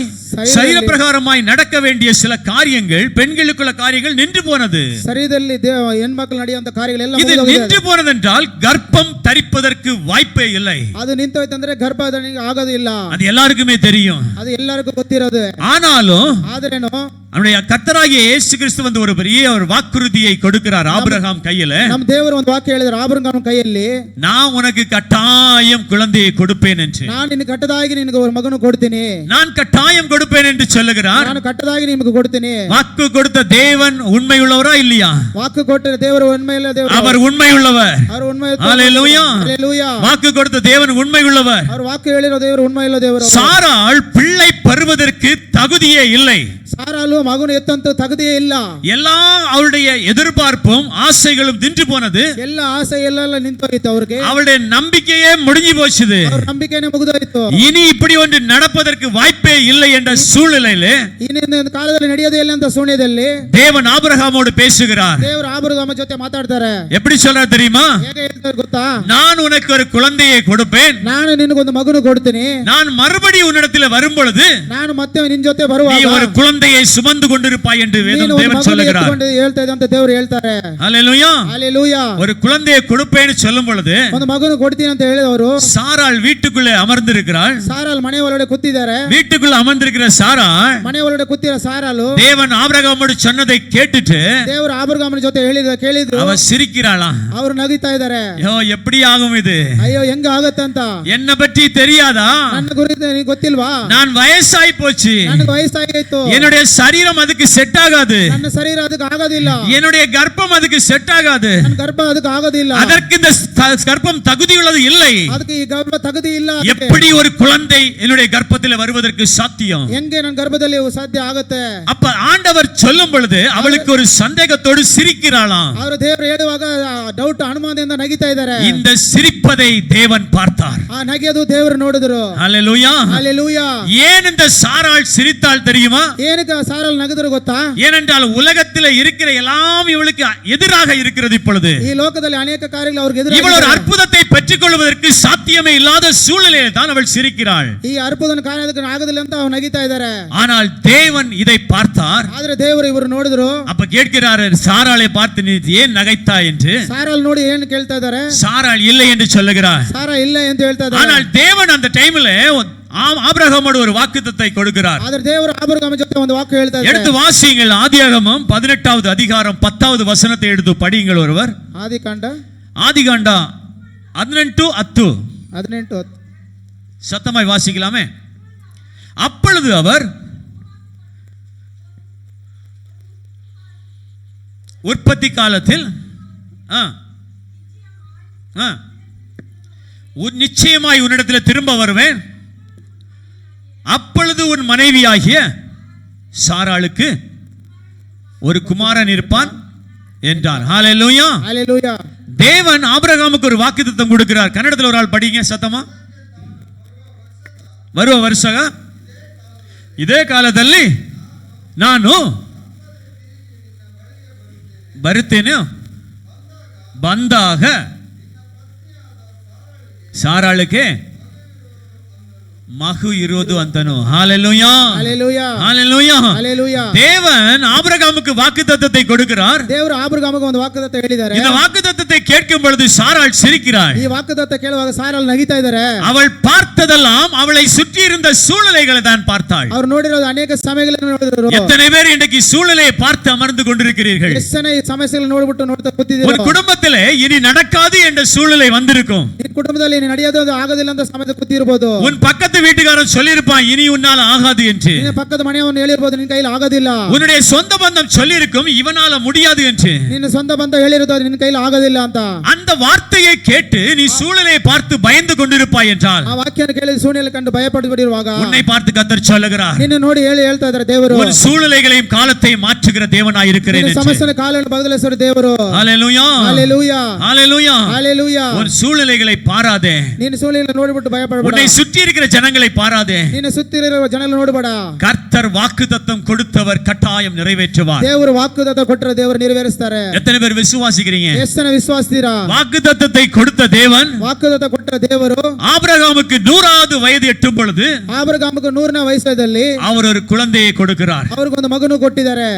பிரகாரமாய் நடக்க வேண்டிய சில காரியங்கள், பெண்களுக்குள்ள காரியங்கள் நின்று போனது. சரீரದಲ್ಲಿ ಹೆಣ್ಮಕ್ಳು ನಡೆಯುವಂತ ಕಾರ್ಯಗಳೆಲ್ಲ இது நின்று போனது என்றால் கர்ப்பம் தரிப்பதற்கு வாய்ப்பே இல்லை. ಅದು ನಿಂತೋಯ್ತಂದ್ರೆ ಗರ್ಭಧಾರಣೆ ಆಗೋದು ಇಲ್ಲ. அது எல்லாருக்குமே தெரியும். ಅದು ಎಲ್ಲರಿಗೂ ಗೊತ್ತಿರೋದು. ஆனாலும் ಆದ್ರೇನು நம்முடைய கர்த்தராகிய இயேசு கிறிஸ்து வந்து ஒரு பெரிய ஒரு வாக்குறுதியை கொடுக்கிறார் ஆபிரகாம் கையில. ನಮ್ಮ ದೇವರು ಒಂದು ವಾಕ್ಯ ಹೇಳಿದ್ರು ಆಬ್ರಹಾಮನ ಕೈಯಲ್ಲಿ, நான் உனக்கு கட்டாயம் குழந்தையை கொடுப்பேன் என்று. ನಾನು ನಿನ್ನ ಕಟ್ಟದಾಗಿ ನಿನಗೆ ஒரு ಮಗನ ಕೊಡ್ತೀನಿ. நான் கட்டாயம் கொடுப்பேன் என்று சொல்லுகிறார். ನಾನು ಕಟ್ಟದಾಗಿ ನಿಮಗೆ ಕೊಡ್ತೀನಿ. வாக்கு கொடுத்த தேவன் உண்மையுள்ளவரா இல்லையா? ವಾಕ್ಯ ಕೊಟ್ಟ ದೇವರು ಉண்மையுள்ள ದೇವರು. அவர் உண்மையுள்ளவர். ಅವರು ಉண்மை. ஹல்லேலூயா. ஹல்லேலூயா. வாக்கு கொடுத்த தேவன் உண்மையுள்ளவர். ಅವರು ವಾಕ್ಯ ಹೇಳಿರೋ ದೇವರು ಉண்மையுள்ள ದೇವರು. சாராள் பிள்ளை பெறுவதற்கு தகுதியே இல்லை. ಸಾರಾಳು ಮಗನ ಎತ್ತಂತ ತಗದೆಯೇ ಇಲ್ಲ. எல்லா அவளுடைய எதிர்பார்ப்பும் ஆசைகளும் நின்று போனது. ಎಲ್ಲ ಆಸೆ ಎಲ್ಲ ನಿಂತೋಯ್ತು ಅವ್ರಿಗೆ. அவளுடைய நம்பிக்கையே முடிஞ்சு போச்சுது. ಅವ್ರ ನಂಬಿಕೆನೇ ಮುಗಿದೋಯ್ತು. இனி இப்படி ஒன்று நடப்பதற்கு வாய்ப்பே இல்லை என்ற சூழ்நிலையிலே ಇನ್ನೊಂದು ಕಾಲದಲ್ಲಿ ನಡೆಯೋದೇ ಇಲ್ಲ ಅಂತ ಶೂನ್ಯದಲ್ಲಿ தேவன் ஆபிரகாமோடு பேசுகிறார். ದೇವರು ಆಬ್ರಹಾಮ ಜೊತೆ ಮಾತಾಡ್ತಾರೆ. எப்படி சொல்றார் தெரியுமா? ಹೇಗೆ ಹೇಳ್ತಾರೆ ಗೊತ್ತಾ? நான் உனக்கு ஒரு குழந்தையை கொடுப்பேன், ನಾನು ನಿನಗೊಂದು ಮಗನ ಕೊಡ್ತೀನಿ, நான் மறுபடியும் உன்னிடத்தில் வரும் பொழுது ನಾನು ಮತ್ತೆ ನಿನ್ ಜೊತೆ நீ ಬರುವಾಗ ஒரு குழந்தையை சுமந்து கொண்டிருப்பாய் என்று ನೀನು ಒಂದು தேவன் ಮಗನ சொல்லுகிறார். ಎತ್ಕೊಂಡು ಹೇಳ್ತಾ ಇದೆ ಅಂತ ದೇವರು ಹೇಳ್ತಾರೆ. ஹல்லேலூயா. ಹಲ್ಲೆಲೂಯಾ. ஒரு குழந்தையை கொடுப்பேன்னு சொல்லும் பொழுது ಒಂದು ಮಗನ ಕೊಡ್ತೀನಿ ಅಂತ ಹೇಳಿದವರು சாராள் வீட்டுக்குள்ளே அமர்ந்திருக்கிறாள். ಸಾರಾಲ್ ಮನೆ ಒಳಗಡೆ ಕೂತಿದ್ದಾರೆ. வீட்டுக்குள்ள அமர்ந்திருக்கிற சாராள் ಮನೆ ಒಳಗಡೆ ಕೂತಿರೋ ಸಾರಾಲು தேவன் ஆபிரகாமோடு சொன்னதை கேட்டுட்டு ದೇವರು ಆಬ್ರಹಾಮನ ಜೊತೆ ಕೇಳಿದ್ರು. அவ சிரிக்கிறாளாம். ಅವರು ನಗಿತಾ ಇದ್ದಾರೆ. ஐயோ எப்படி ஆகும் இது? ಅಯ್ಯೋ ಹೆಂಗ ಆಗತ್ತಂತ என்ன பற்றி தெரியாதா? ನನ್ನ ಗುరించి ನಿನಗೆ ಗೊತ್ತಿಲ್ವಾ? நான் வயசாയി போச்சு, ನನಗೆ ವಯಸ್ಸಾಗಿತ್ತು, என்னுடைய சரீரம் அதுக்கு செட் ஆகாது, ನನ್ನ ಶರೀರ ಅದಕ್ಕೆ ಆಗೋದಿಲ್ಲ, என்னுடைய கர்ப்பம் அதுக்கு செட் ஆகாது, ನನ್ನ ಗರ್ಭ ಅದಕ್ಕೆ ಆಗೋದಿಲ್ಲ, அதற்கு இந்த கர்ப்பம் தகுதி உள்ளது இல்லை. ಅದಕ್ಕೆ ಈ ಗರ್ಭ ತಗದಿ ಇಲ್ಲ. எப்படி ஒரு குழந்தை என்னுடைய கர்ப்பத்தில் வருவதற்கு சாத்தியம்? ಹೆಂಗೆ ನನ್ನ ಗರ್ಭದಲ್ಲಿ ಸಾಧ್ಯ ಆಗುತ್ತೆ? அப்ப ஆண்டவர் சொல்லும் பொழுது அவளுக்கு ஒரு சந்தேகத்தோடு சிரிக்கிறாளாம். ಅವರು ದೇವರು ಹೇಳುವಾಗ ಡೌಟ್ ಅನುಮಾನದಿಂದ ನಗಿತಾ ಇದ್ದಾರೆ. இந்த சிரிப்பதை தேவன் பார்த்தார். ಆ ನಗೆದು ದೇವರು ನೋಡಿದ್ರು. ஹல்லேலூயா. ಹಲ್ಲೆಲೂಯಾ. ஏன் இந்த சாராள் சிரித்தாள் தெரியுமா? ಏನಕ್ಕೆ ಸಾರಾಲ್ ನಗಿದ್ರು ಗೊತ್ತಾ? ஏனென்றால் உலகத்தில் இருக்கிற எல்லாம் இவளுக்கு எதிராக இருக்கிறது. இப்பொழுது ಈ ಲೋಕದಲ್ಲಿ ಅನೇಕ ಕಾರ್ಯಗಳು ಅವ್ರಿಗೆ ಎದುರು. இவள் ஒரு அற்புதத்தை பெற்றுக் கொள்வதற்கு சாத்தியமே இல்லாத சூழ்நிலையில் தான் அவள் சிரிக்கிறாள். ಈ ಅற்பುತನ ಕಾಣೋದಕ್ಕೆ ಆಗೋದಿಲ್ಲ ಅಂತ ಅವ್ರು ನಗಿತಾ ಇದ್ದಾರೆ. ஆனால் தேவன் இதை பார்த்தார். ಆದ್ರೆ ದೇವರು ಇವರು ನೋಡಿದ್ರು. அப்ப கேட்கிறார், சாராளை பார்த்து நீ ஏன் நகைத்தாய் என்று. ಸಾರಾಲ್ ನೋಡಿ ಏನು ಕೇಳ್ತಾ ಇದ್ದಾರೆ? சாராள் இல்லை என்று சொல்லுகிறார். ಸಾರಾ ಇಲ್ಲ ಅಂತ ಹೇಳ್ತಾ ಇದ್ದಾರೆ. ஆனால் தேவன் அந்த டைம்ல ஆபிரகாமோடு ஒரு வாக்குத்தத்தை கொடுக்கிறார். ಆದ್ರೆ ದೇವರು ಆಬ್ರಹಾಮ ಜೊತೆ ಒಂದು ವಾಕ್ಯ ಹೇಳ್ತಾ ಇದ್ದಾರೆ. எடுத்து வாசியுங்கள். ஆதியாகமம் 18வது அதிகாரம் 10வது வசனத்தை எடுத்து படியுங்கள் ஒருவர். ಆದಿಕಾಂಡ ஆதிகாண்டா 18:10 சத்தமாய் வாசிக்கலாமே. அப்பொழுது அவர் உற்பத்தி காலத்தில் நிச்சயமாய் உன்னிடத்தில் திரும்ப வருவேன், அப்பொழுது உன் மனைவியாகிய சாராளுக்கு ஒரு குமாரன் இருப்பான் என்றார். ஹல்லேலூயா. ಹಲ್ಲೆಲೂಯಾ. தேவன் ஆபிரகாமுக்கு ஒரு வாக்குத்தத்தம் கொடுக்கிறார். கன்னடத்தில் ஒரு ஆள் படிங்க சத்தமா. ಬರುವ ವರ್ಷಗ ಇದೇ ಕಾಲದಲ್ಲಿ ನಾನು ಬರುತ್ತೇನೆ, ಬಂದಾಗ ಸಾರಾಳಕ್ಕೆ ಮಗು ಇರೋದು ಅಂತನು. ஹல்லேலூயா. ಹಲ್ಲೆಲೂಯಾ. ஹல்லேலூயா. ಹಲ್ಲೆಲೂಯಾ. தேவன் ஆபிரகாமுக்கு வாக்குத்தத்தத்தை கொடுக்கிறார். ದೇವರು ಆಬ್ರಹಾಮಿಗೆ ಒಂದು ವಾಗ್ದಾನ ಹೇಳಿದ್ದಾರೆ. இந்த வாக்குத்தத்தத்தை கேட்கும் பொழுது சாராள் சிரிக்கிறாள். ಈ ವಾಗ್ದಾನ ಕೇಳುವಾಗ ಸಾರಾಲ್ ನಗಿತಾ ಇದ್ದಾರೆ. அவள் பார்த்ததெல்லாம் அவளை சுற்றி இருந்த சூழ்நிலைகளை தான் பார்த்தாள். ಅವರು ನೋಡಿರೋದು ಅನೇಕ ಸಮಯಗಳನ್ನು ನೋಡಿದ್ರು. எத்தனை பேர் இன்றைக்கு சூழ்நிலையை பார்த்து அமர்ந்து கொண்டிருக்கிறீர்கள்? ಎಷ್ಟು ಜನ ಈ ಸಮಸ್ಯೆಗಳನ್ನು ನೋಡ್ಬಿಟ್ಟು ನೋಡ್ತಾ ಕೂತಿದ್ದೀರಾ? ஒரு குடும்பத்திலே இனி நடக்காது என்ற சூழ்நிலை வந்திருக்கும். ಈ ಕುಟುಂಬದಲ್ಲಿ ನಡೆಯೋದು ಆಗೋದಿಲ್ಲ ಅಂತ ಸಮಯದ ಕೂತಿರಬಹುದು. உன் பக்கத்து வீட்டுக்காரன் சொல்லியிருப்பான் இனி உன்னால் ஆகாது என்று. ನಿನ್ನ ಪಕ್ಕದ ಮನೆಯವನು ಹೇಳಿರಬಹುದು ನಿನ್ನ ಕೈಯಲ್ಲಿ ಆಗೋದಿಲ್ಲ. உன்னுடைய சொந்த பந்தம் சொல்லியிருக்கும் இவனால முடியாது என்று. ನಿನ್ನ ಸ್ವಂತ ಬಂಧ ಹೇಳಿರೋದು ನಿನ್ನ ಕೈಯಲ್ಲಿ ಆಗೋದಿಲ್ಲ ಅಂತ. அந்த வார்த்தையை கேட்டு நீ சூழ்நிலையை பார்த்து பயந்து கொண்டிருப்பாய் என்றால், ಆ ವಾಕ್ಯವನ್ನು ಕೇಳಿ ಸೂರ್ಯನಲ್ಲಿ ಕಂಡು ಭಯಪಡುತ್ತಿರುವಾಗ உன்னை பார்த்து கர்த்தர் சொல்லுகிறார், ನಿನ್ನ ನೋಡಿ ಹೇಳ್ತಾ ಇದ್ದಾರೆ ದೇವರು, உன் சூழ்நிலைகளையும் காலத்தையும் மாற்றுகிற தேவனாய் இருக்கிறேன் என்று. ಸಮಸ್ಯೆಯ ಕಾಲವನ್ನು ಬದಲಿಸುವ ದೇವರು. ஹல்லேலூயா. ஹல்லேலூயா. ஹல்லேலூயா. ஹல்லேலூயா. உன் சூழ்நிலைகளை பாராதே. ನಿನ್ನ ಸೂರ್ಯನಲ್ಲಿ ನೋಡಿಬಿಟ್ಟು ಭಯಪಡಬೇಡ. உன்னை சுற்றி இருக்கிற ஜனங்களை பாராதே. ನಿನ್ನ ಸುತ್ತಿರುವ ಜನರನ್ನು ನೋಡಬೇಡ. கர்த்தர் வாக்குத்தத்தம் கொடுத்தவர் கட்டாயம் நிறைவேற்றுவார். ದೇವರು ವಾಗ್ದಾನ ಕೊಟ್ಟರೆ ದೇವರು ನೆರವೇರಿಸ್ತಾರೆ. எத்தனை பேர் விசுவாசிக்கிறீங்க? ಎಷ್ಟು ಜನ ವಿಶ್ವಾಸಿದ್ದೀರಾ? வாக்குத்தத்தத்தை கொடுத்த தேவன் ವಾಗ್ದಾನ ಕೊಟ್ಟ ದೇವರು ஆபிரகாமுக்கு 100வது வயது எட்டும் பொழுது ಆಬ್ರಹಾಮಿಗೆ 100ನೇ ವಯಸ್ಸಲ್ಲಿ அவர் ஒரு குழந்தையை கொடுக்கிறார். ಅವರಿಗೊಂದು ಮಗನು ಕೊಟ್ಟಿದ್ದಾರೆ.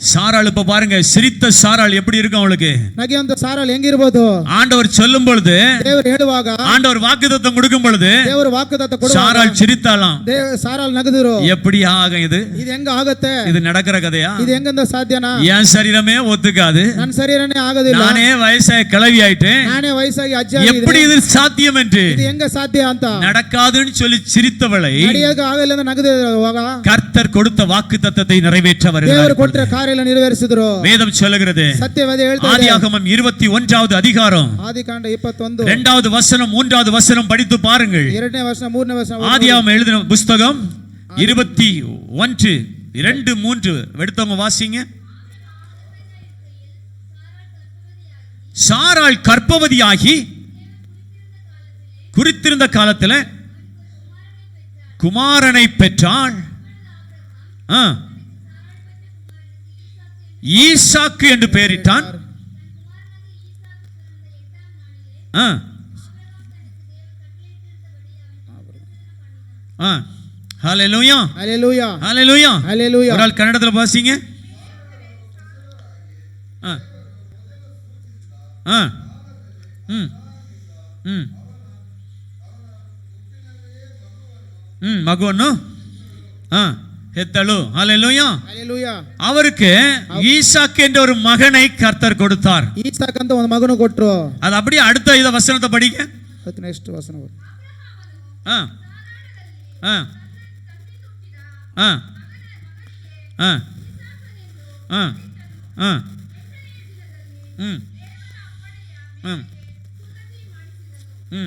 சாராள் இப்ப பாருங்க, சிரித்த சாராள் எப்படி இருக்கும் அவளுக்கு? ನಗೆಯಂತ ಸಾರಾಲ್ ಹೆಂಗಿರಬಹುದು? ஆண்டவர் சொல்லும் பொழுது, ದೇವರು ಹೇಳುವಾಗ, ஆண்டவர் வாக்குத்தத்தம் கொடுக்கும் பொழுது ದೇವರು ವಾಗ್ದಾನ ಕೊಡುವಾಗ சாராள் சிரித்தாளாம். ಸಾರಾಲ್ ನಗದ್ರು. எப்படி ஆகும் இது? ಇದು ಹೆಂಗ ಆಗುತ್ತೆ? இது நடக்கிற கதையா? ಇದು ಹೆಂಗಂದ ಸಾಧ್ಯನಾ? என் சரீரமே ஒத்துக்காது, ನನ್ನ ಶರೀರನೇ ಆಗೋದಿಲ್ಲ, நானே வயசாக கிளவி ஆயிட்டேன், ನಾನೇ ವಯಸ್ಸಾಗಿ ಅಜ್ಜ எப்படி இது சாத்தியம் என்று. ಇದು ಹೆಂಗ ಸಾಧ್ಯ ಅಂತ நடக்காதுன்னு சொல்லி சிரித்தவளை ನಡೆಯೋಕೆ ಆಗಲ್ಲ ಅಂತ ನಗದಿರುವಾಗ கர்த்தர் கொடுத்த வாக்குத்தத்தத்தை நிறைவேற்ற ದೇವರು வருகிறார். ಕೊಟ್ಟ ಕಾರ್ಯ ನೆರವೇರಿಸಿದ್ರು. வேதம் சொல்லுகிறது, ಸತ್ಯವೇದ ಹೇಳ್ತಾ ಇದೆ. ஆதியாகமம் 21வது அதிகாரம் ಆದಿಕಾಂಡ 21 2வது வசனம் 3வது வசனம் படித்து பாருங்கள். 2ನೇ ವಚನ 3ನೇ ವಚನ. ஆதியாகமம் எழுதின புஸ்தகம் 21 2-3 எடுத்தவங்க வாசிங்க. சாராள் கர்ப்பவதியாகி குறித்திருந்த காலத்தில் குமாரனை பெற்றாள். ஈசாக்கு என்று பெயரிட்டான். ஹல்லேலூயா ஹல்லேலூயா ஹல்லேலூயா ஹல்லேலூயா. ஒரு ஆள் கன்னடத்துல வாசிங்க. ಮಗುವನ್ನು ಹೆತ್ತಳು. ஹல்லேலூயா ஹல்லேலூயா. அவருக்கு ஈசாக்கு என்ற ஒரு மகனை கர்த்தர் கொடுத்தார். ஈசாக்கு ಅಂತ ಒಂದು ಮಗನು ಕೊಟ್ಟರು. அது அப்படியே அடுத்த இத வசனத்தை படிங்க. ಅದಕ್ಕೆ ನೆಕ್ಸ್ಟ್ ವಚನ ಬರುತ್ತೆ.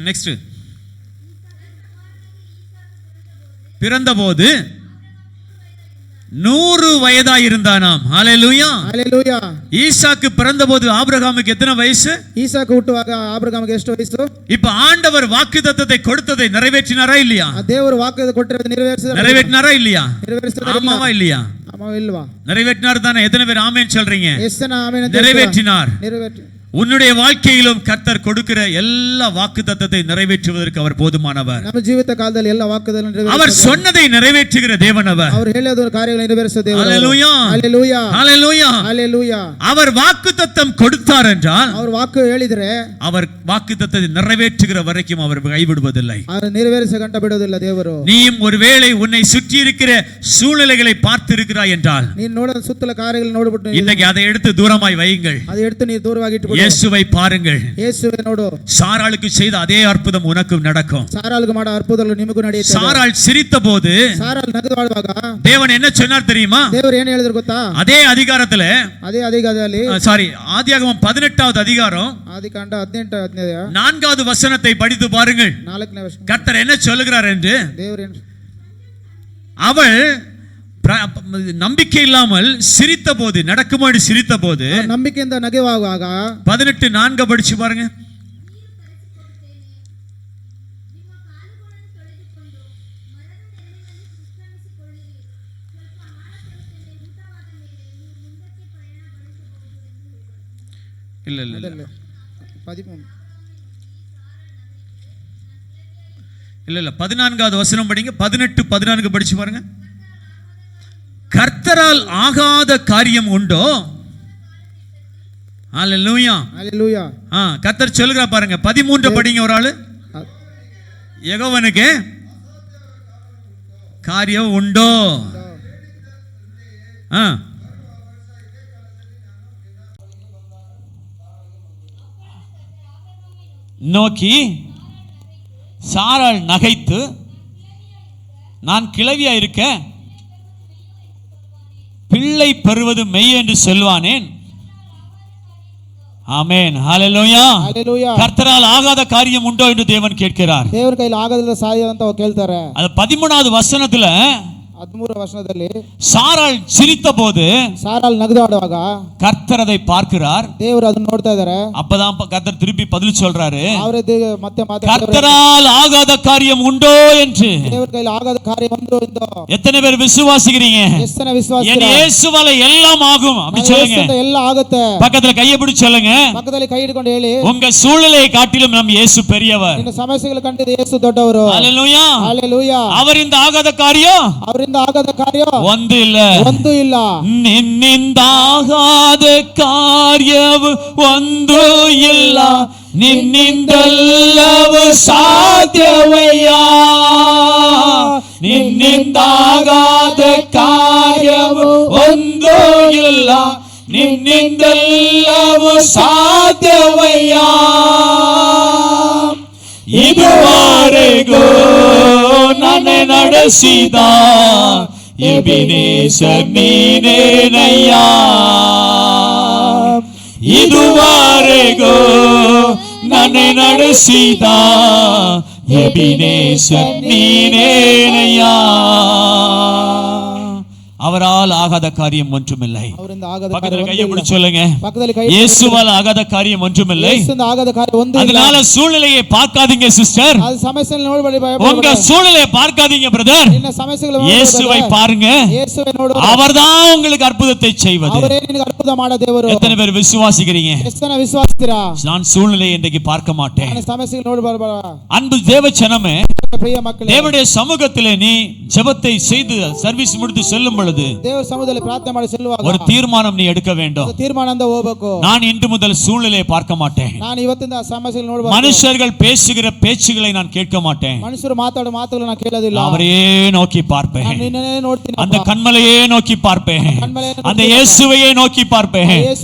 நெக்ஸ்ட். பிறந்தபோது 100 வயதாயிருந்தானாம். ஹல்லேலூயா ஹல்லேலூயா. ஈசாக்கு பிறந்தபோது ஆபிரகாமுக்கு எத்தனை வயசு? ஈசாக்கு ಹುಟ್ಟುವಾಗ ಆಬ್ರಹಾಮಿಗೆ ಎಷ್ಟು ವಯಸ್ಸು? இப்ப ஆண்டவர் வாக்குத்தத்தத்தை கொடுத்ததை நிறைவேற்றினாரா இல்லையா? ದೇವರು ವಾಕ್ಯದ ಕೊಟ್ಟಿರೋದು நிறைவேற்றினாரா இல்லையா? நிறைவேறிಸಿದ ஆமாவா இல்லையா? ஆமாவா இல்லவா? நிறைவேற்றினார் தானே. எத்தனை பேர் ஆமென் சொல்றீங்க? எத்தனை ஆமென் ಅಂತ நிறைவேற்றினார். நிறைவேற்றி உன்னுடைய வாழ்க்கையிலும் கர்த்தர் கொடுக்கிற எல்லா வாக்குத்தத்தத்தை நிறைவேற்றுவதற்கு அவர் போதுமானவர். ನಮ್ಮ ಜೀವಿತ ಕಾಲದಲ್ಲಿ ಎಲ್ಲ ವಾಕ್ಯಗಳನ್ನು அவர் சொன்னதை நிறைவேற்றுகிற தேவன் அவர். அவர் ಹೇಳಿದ ಕಾರ್ಯಗಳನ್ನು ನೆರವೇರಿಸುವ ದೇವರು. ஹல்லேலூயா ஹல்லேலೂಯಾ ஹல்லேலூயா ஹல்லேலೂಯಾ. அவர் வாக்குத்தத்தம் கொடுத்தார் என்றால் அவர் வாக்கு ಹೇಳಿದ್ರೆ அவர் வாக்குத்தத்தத்தை நிறைவேற்றுகிற வரைக்கும் அவர் கைவிடுவதில்லை. அவர் ನೆರವೇರಿಸ ಗಂಟ ಬಿಡೋದಿಲ್ಲ ದೇವರು. நீயும் ஒருவேளை உன்னை சுற்றி இருக்கிற சூழ்நிலைகளை பார்த்து இருக்கிறாய் என்றால் நீ ನೋಡಿದ ಸುತ್ತಲ ಕಾರ್ಯಗಳನ್ನು ನೋಡಿಬಿಟ್ಟು இன்னைக்கு அதை எடுத்து தூரமாய் வையுங்கள். அதை எடுத்து நீ தூரವಾಗಿ ಇಟ್ಟುಬಿಡು. இயேசுவை பாருங்கள். இயேசுவை ನೋಡು. சாராளுக்கு செய்த அதே அற்புதம் உனக்கும் நடக்கும். சாராளுக்கு ಮಾಡ ಅದ್ಭುತಗಳು ನಿಮಗೂ ನಡೆಯುತ್ತದೆ. சாராள் சிரித்தபோது சாராள் ನಗುವಾಗ தேவன் என்ன சொன்னார் தெரியுமா? ದೇವರು ಏನು ಹೇಳಿದ್ರು ಗೊತ್ತಾ? அதே அதிகாரத்துல ಅದೇ அதிகாரದಲ್ಲಿ ஆதியாகமம் 18வது அதிகாரம் ಆದಿಕಾಂಡ 18 ಅಧ್ಯಾಯ 4வது வசனத்தை படித்து பாருங்கள். 4ನೇ ವಚನ. கர்த்தர் என்ன சொல்லுகிறார் என்று. ದೇವರು ಏನು? அவள் நம்பிக்கை இல்லாமல் சிரித்த போது, நடக்குமாடி சிரித்த போது, நம்பிக்கைಯಿಂದ ನಗೆಯುವಾಗ 18:4 படிச்சு பாருங்க. இல்ல இல்ல இல்ல 13 இல்ல இல்ல 14வது வசனம் படிங்க. 18-14 படிச்சு பாருங்க. கர்த்தரால் ஆகாத காரியம் உண்டோ? ஹல்லேலூயா ஹல்லேலூயா. கர்த்தர் சொல்லுகிறா பாருங்க. 13 படிங்க ஒரு ஆளு. யெகோவனுக்கு காரியம் உண்டோ? நோக்கி சாராள் நகைத்து, நான் கிழவியா இருக்க பிள்ளை பெறுவது மெய் என்று சொல்வானேன். ஆமென் ஹல்லேலூயா ஹல்லேலூயா. கர்த்தரால் ஆகாத காரியம் உண்டோ என்று தேவன் கேட்கிறார். ದೇವರ ಕೈಯಲ್ಲಿ ಆಗೋದಿಲ್ಲ ಸಾಧ್ಯ ಅಂತ ಅವರು ಕೇಳ್ತಾರೆ. அது 13வது வசனத்துல 13 ವಚನದಲ್ಲಿ சாராள் சிரித்த போது, சாராள் ನಗುದಾಡುವಾಗ கர்த்தர் அதை பார்க்கிறார். ದೇವರು ಅದನ್ನ ನೋಡ್ತಾ ಇದ್ದಾರೆ. அப்பதான் கர்த்தர் திருப்பி பதில் சொல்றாரு. ಅವರೇ ಮತ್ತೆ கர்த்தரால் ஆகாத காரியம் உண்டோ என்று. ದೇವರ ಕೈಯಲ್ಲಿ ಆಗಾದ ಕಾರ್ಯ ಒಂದು ಎಂದು எத்தனை பேர் விசுவாசிக்கிறீங்க? ಎಷ್ಟನ ವಿಶ್ವಾಸ? என் இயேசுவால எல்லாம் ஆகும் அப்படி சொல்லுங்க. ಎಲ್ಲ ಆಗುತ್ತೆ. பக்கத்துல கையை பிடிச்சு சொல்லுங்க. ಪಕ್ಕದಲ್ಲಿ ಕೈ ಹಿಡಿಕೊಂಡು ಹೇಳಿ, உங்க சூழ்நிலையை காட்டிலும் நம் இயேசு பெரியவர். ನಿನ್ನ ಸಮಸ್ಯೆಗಳು ಕಂಡಿದೆ ಯೇಸು ದೊಡ್ಡವರು. ஹல்லேலூயா ஹல்லேலூயா. அவರಿಂದ ஆகாத காரியம் ಅವರಿಂದ ಆಗದ ಕಾರ್ಯ ಒಂದು ಇಲ್ಲ. ಒಂದು ಇಲ್ಲ. ನಿನ್ನಿಂದ ಆಗಾದ ಕಾರ್ಯವು ಒಂದು ಇಲ್ಲ. ನಿನ್ನಿಂದೆಲ್ಲವೂ ಸಾಧ್ಯವಯ್ಯ. ನಿನ್ನಿಂದ ಆಗಾದ ಕಾರ್ಯವು ಒಂದು ಇಲ್ಲ. ನಿನ್ನಿಂದೆಲ್ಲವೂ ಸಾಧ್ಯವಯ್ಯ. ಇದುವರೆಗೂ ನನ್ನ ನಡೆಸಿದ ಎಬಿನೇಸರ್ ನೀನೇನಯ್ಯ. ಇದುವರೆಗೂ ನನ್ನ ನಡೆಸಿದ ಎಬಿನೇಸರ್ ನೀನೇನಯ್ಯ. அவரால் ஆகாத காரியம் ஒன்றுமில்லை. ಅವರಿಂದ ಆಗದ பக்கத்துல ಕಾರ್ಯ கையை ಒಂದೂ பிடிச்சு ಇಲ್ಲ. சொல்லுங்க, ಪಕ್ಕದಲ್ಲಿ ಕೈ இயேசுவால் ஆகாத காரியம் ஒன்றுமில்லை. ಯೇಸುವಿಂದ ಆಗದ ಕಾರ್ಯ ಒಂದೂ ಇಲ್ಲ. அதனால சூழ்நிலையை பார்க்காதீங்க சிஸ்டர், ಅದು ಸಮಸ್ಯೆಯನ್ನು ನೋಡಬೇಡಿ, உங்க சூழ்நிலையை பார்க்காதீங்க பிரதர், ನಿನ್ನ ಸಮಸ್ಯೆಗಳು இயேசுவை பாருங்க. ಯೇಸುವೆ ನೋಡು, அவர்தான் உங்களுக்கு அற்புதத்தை செய்வது. ಅವರೇ ನಿನಗೆ ಅದ್ಭುತ ಮಾಡೋ ದೇವರು. எத்தனை பேர் விசுவாசிக்கிறீங்க? ಎಷ್ಟು ಜನ ವಿಶ್ವಾಸಿಸ್ತೀರಾ? நான் சூழ்நிலையை இன்றைக்கு பார்க்க மாட்டேன். ನನ್ನ ಸಮಸ್ಯೆಗಳು ನೋಡಬಾರದು. அன்பு தேவச்சனமே, ಪ್ರಿಯ ಮಕ್ಕಳೇ, தேவனுடைய சமூகத்திலே நீ ஜெபத்தை செய்து சர்வீஸ் முடித்து செல்லும் பொழுது ದೇವರ ಸಮ್ಮುಖದಲ್ಲಿ ಪ್ರಾರ್ಥನೆ ಮಾಡಿ ಸಲ್ಲುವಾಗ ஒரு தீர்மானம் நீ எடுக்க வேண்டும். ತೀರ್ಮಾನದಿಂದ ಹೋಗಬೇಕು. நான் இன்று முதல் சூழ்நிலையை பார்க்க மாட்டேன். ನಾನು ಇವತ್ತಿಂದ ಸಮಸ್ಯೆಗಳು ನೋಡಬಾರದು. மனுஷர்கள் பேசுகிற பேச்சுகளை நான் கேட்க மாட்டேன். ಮನುಷ್ಯರು ಮಾತಾಡೋ ಮಾತುಗಳನ್ನು ನಾನು ಕೇಳೋದಿಲ್ಲ. அவரையே நோக்கி பார்ப்பேன். ನಾನು ನಿನ್ನನ್ನೇ ನೋಡ್ತೀನಿ. அந்த கண்மலையே நோக்கி பார்ப்பேன். கண்மலையை அந்த இயேசுவையே நோக்கி பார்ப்பேன்.